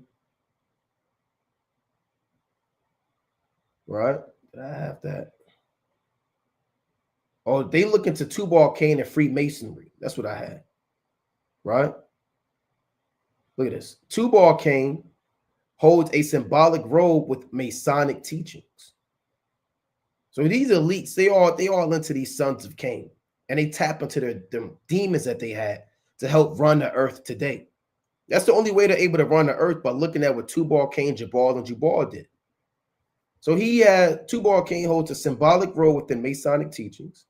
Speaker 1: Right? Did I have that? Oh, they look into Tubal Cain and Freemasonry. That's what I had. Right? Look at this. Tubal Cain holds a symbolic role with Masonic teachings. So these elites, they all into these sons of Cain, and they tap into the demons that they had to help run the earth today. That's the only way they're able to run the earth, by looking at what Tubal Cain, Jabal, and Jubal did. So Tubal Cain holds a symbolic role within Masonic teachings,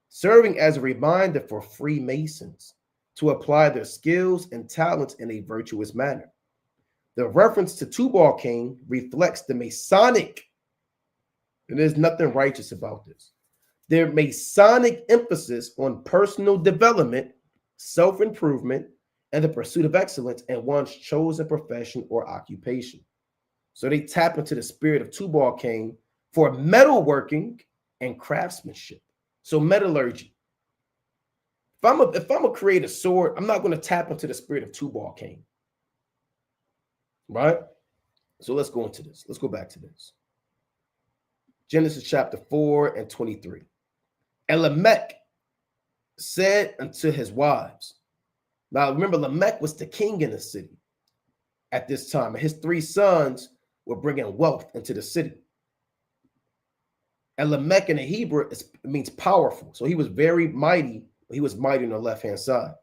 Speaker 1: serving as a reminder for Freemasons to apply their skills and talents in a virtuous manner. The reference to Tubal Cain reflects the Masonic, and there's nothing righteous about this, their Masonic emphasis on personal development, self-improvement, and the pursuit of excellence in one's chosen profession or occupation. So they tap into the spirit of Tubal Cain for metalworking and craftsmanship. So metallurgy. If I'm gonna create a sword, I'm not going to tap into the spirit of Tubal Cain. Right? So let's go into this. Let's go back to this. Genesis chapter 4 and 23. And Lamech said unto his wives. Now remember, Lamech was the king in the city at this time, and his 3 sons were bringing wealth into the city. And Lamech in the Hebrew means powerful. So he was very mighty, but he was mighty on the left-hand side.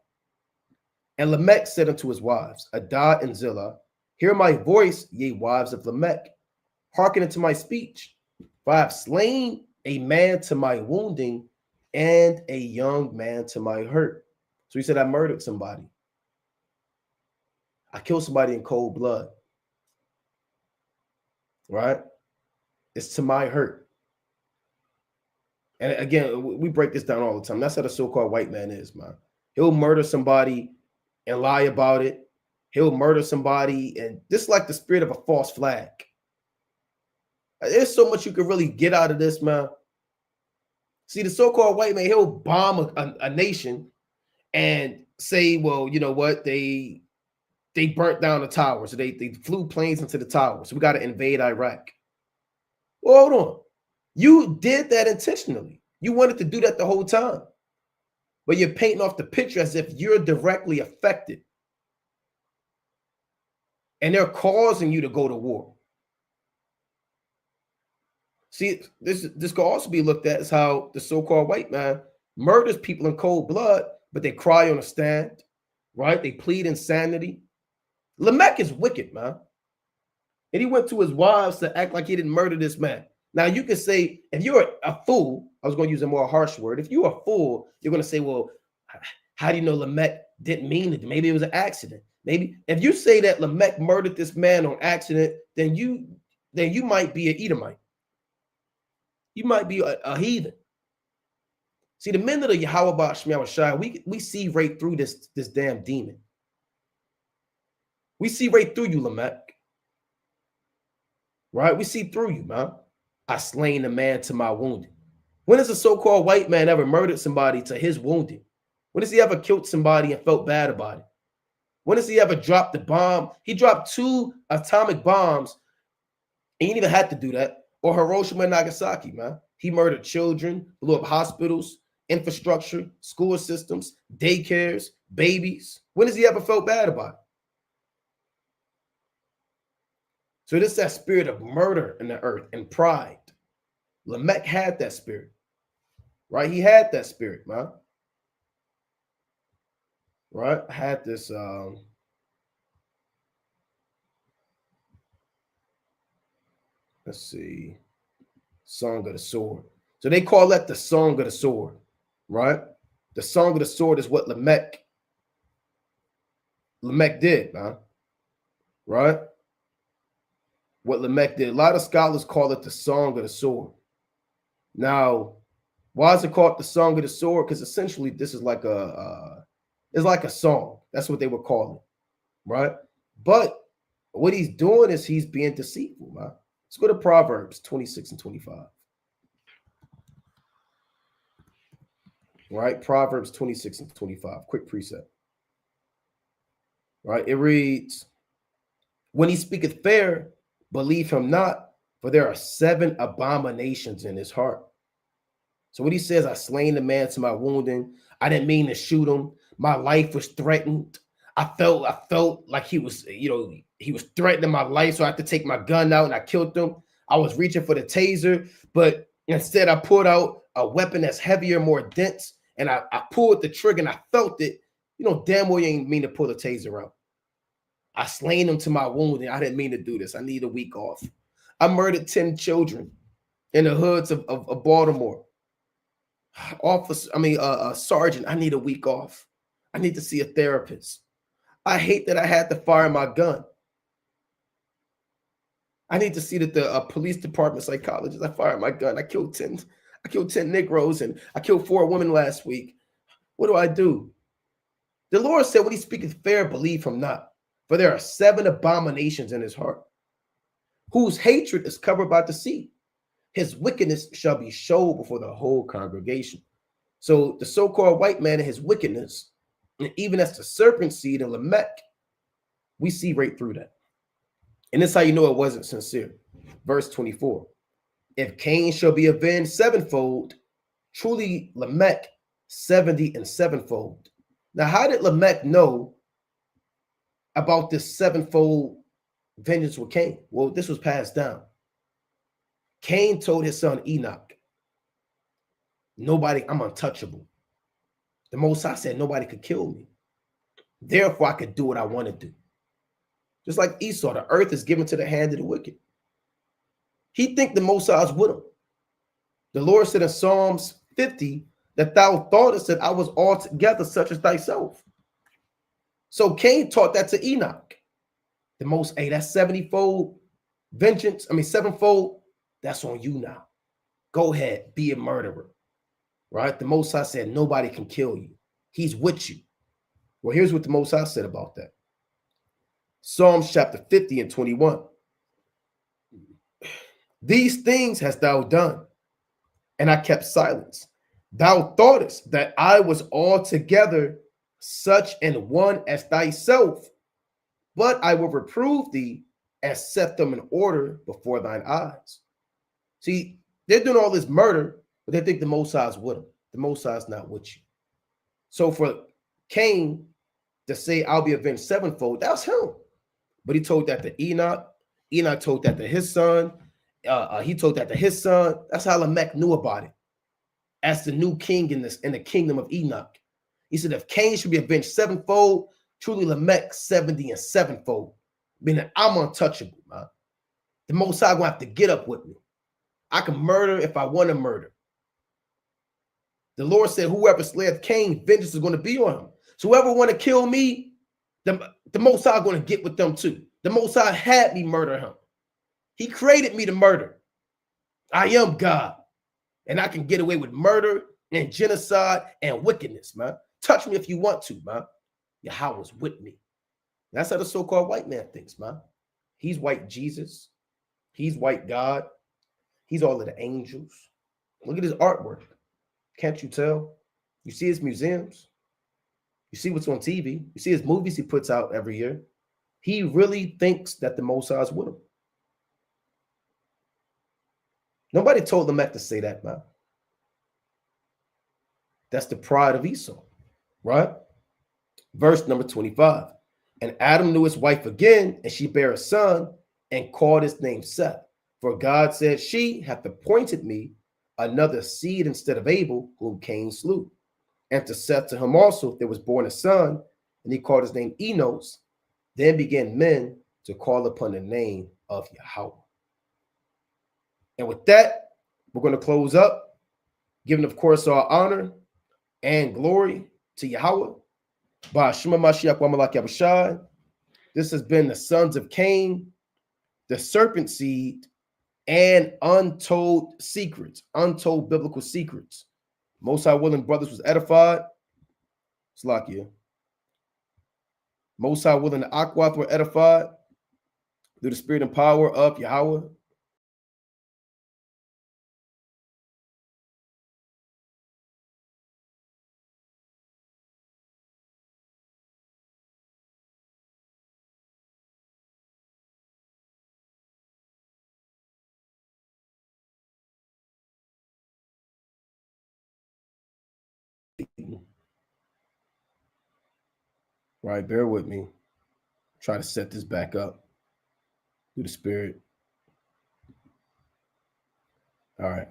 Speaker 1: And Lamech said unto his wives, Adah and Zillah, hear my voice, ye wives of Lamech. Hearken unto my speech. For I have slain a man to my wounding, and a young man to my hurt. So he said, I murdered somebody. I killed somebody in cold blood. Right? It's to my hurt. And again, we break this down all the time. That's how the so-called white man is, man. He'll murder somebody and lie about it. He'll murder somebody, and this is like the spirit of a false flag. There's so much you can really get out of this, man. See, the so-called white man, he'll bomb a nation and say, well, you know what? They burnt down the towers. So they flew planes into the towers. So we got to invade Iraq. Well, hold on. You did that intentionally. You wanted to do that the whole time. But you're painting off the picture as if you're directly affected. And they're causing you to go to war. See, this could also be looked at as how the so-called white man murders people in cold blood, but they cry on a stand, right? They plead insanity. Lamech is wicked, man. And he went to his wives to act like he didn't murder this man. Now, you can say, if you're a fool, I was going to use a more harsh word. If you're a fool, you're going to say, well, how do you know Lamech didn't mean it? Maybe it was an accident. Maybe if you say that Lamech murdered this man on accident, then you might be an Edomite. You might be a heathen. See, the men of the Yahweh Shai, we see right through this damn demon. We see right through you, Lamech. Right? We see through you, man. I slain a man to my wounding. When has a so-called white man ever murdered somebody to his wounding? When has he ever killed somebody and felt bad about it? When has he ever dropped a bomb? He dropped 2 atomic bombs. He ain't even had to do that. Or Hiroshima and Nagasaki, man. He murdered children, blew up hospitals, infrastructure, school systems, daycares, babies. When has he ever felt bad about it? So this is that spirit of murder in the earth and pride. Lamech had that spirit, right? He had that spirit, man. Right? I had this let's see, Song of the Sword. So they call that the Song of the Sword, right? The Song of the Sword is what Lamech did, man. Right? What Lamech did. A lot of scholars call it the Song of the Sword. Now, why is it called the Song of the Sword? Because essentially this is like it's like a song. That's what they would call it, right? But what he's doing is he's being deceitful, man. Let's go to Proverbs 26 and 25. Right? Proverbs 26 and 25. Quick precept. Right? It reads, when he speaketh fair, believe him not, for there are 7 abominations in his heart. So what he says, I slain the man to my wounding. I didn't mean to shoot him. My life was threatened. I felt like he was, he was threatening my life. So I had to take my gun out and I killed him. I was reaching for the taser, but instead I pulled out a weapon that's heavier, more dense, and I pulled the trigger and I felt it. Damn well you ain't mean to pull the taser out. I slain him to my wounding. I didn't mean to do this. I need a week off. I murdered 10 children in the hoods of Baltimore. Sergeant, I need a week off. I need to see a therapist. I hate that I had to fire my gun. I need to see that the police department psychologist. I fired my gun. I killed 10 Negroes and I killed 4 women last week. What do I do? The Lord said, when he speaketh fair, believe him not. For there are 7 abominations in his heart, whose hatred is covered by deceit. His wickedness shall be showed before the whole congregation. So the so-called white man and his wickedness, and even as the serpent seed in Lamech, we see right through that. And this is how you know it wasn't sincere. Verse 24. If Cain shall be avenged sevenfold, truly Lamech 70 and sevenfold. Now, how did Lamech know about this sevenfold vengeance with Cain? Well, this was passed down. Cain told his son Enoch, I'm untouchable. The Most High said nobody could kill me. Therefore, I could do what I want to do. Just like Esau, the earth is given to the hand of the wicked. He think the Most High is with him. The Lord said in Psalms 50 that thou thoughtest that I was altogether such as thyself. So Cain taught that to Enoch. That's 70-fold vengeance. Sevenfold. That's on you now. Go ahead, be a murderer. Right? The Most High said nobody can kill you. He's with you. Well, here's what the Most High said about that. Psalms chapter 50 and 21. These things hast thou done, and I kept silence. Thou thoughtest that I was altogether such an one as thyself, but I will reprove thee and set them in order before thine eyes. See, they're doing all this murder, but they think the Most High is with them. The Most High is not with you. So for Cain to say, I'll be avenged sevenfold, that's him. But he told that to Enoch. Enoch told that to his son. He told that to his son. That's how Lamech knew about it. As the new king in the kingdom of Enoch. He said, if Cain should be avenged sevenfold, truly Lamech 70 and sevenfold. Meaning I'm untouchable, man. The Most High gonna have to get up with me. I can murder if I want to murder. The Lord said, whoever slayeth Cain, vengeance is going to be on him. So whoever want to kill me, the Most High going to get with them too. The Most High had me murder him. He created me to murder. I am God. And I can get away with murder and genocide and wickedness, man. Touch me if you want to, man. Yahweh's with me. That's how the so-called white man thinks, man. He's white Jesus. He's white God. He's all of the angels. Look at his artwork. Can't you tell? You see his museums. You see what's on TV. You see his movies he puts out every year. He really thinks that the Most High is with him. Nobody told Lamech to say that, man. That's the pride of Esau, right? Verse number 25. And Adam knew his wife again, and she bare a son, and called his name Seth. For God said, she hath appointed me another seed instead of Abel, whom Cain slew. And to Seth, to him also there was born a son, and he called his name Enos. Then began men to call upon the name of Yahweh. And with that, we're going to close up, giving, of course, our honor and glory to Yahweh. By Shema Mashiach wa Malak Yahushai. This has been the sons of Cain, the serpent seed, and untold secrets, untold biblical secrets. Most High willing brothers was edified. Slakia. Most High willing the Akwath were edified through the spirit and power of Yahweh. All right, bear with me. Try to set this back up through the spirit. All right.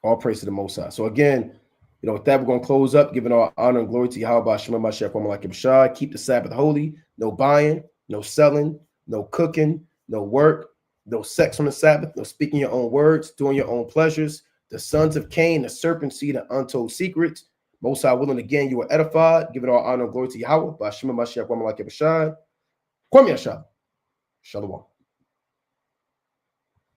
Speaker 1: All praise to the Most High. So again, with that, we're going to close up, giving all honor and glory to Yahweh Shema Mashiach Malakim Shah. Keep the Sabbath holy. No buying, no selling, no cooking, no work, no sex on the Sabbath, no speaking your own words, doing your own pleasures. The sons of Cain, the serpent seed, and untold secrets. Most High willing, again, you are edified. Giving all honor and glory to Yahweh Shema Mashiach Malakim Shah. Kwame Yashah. Shalom.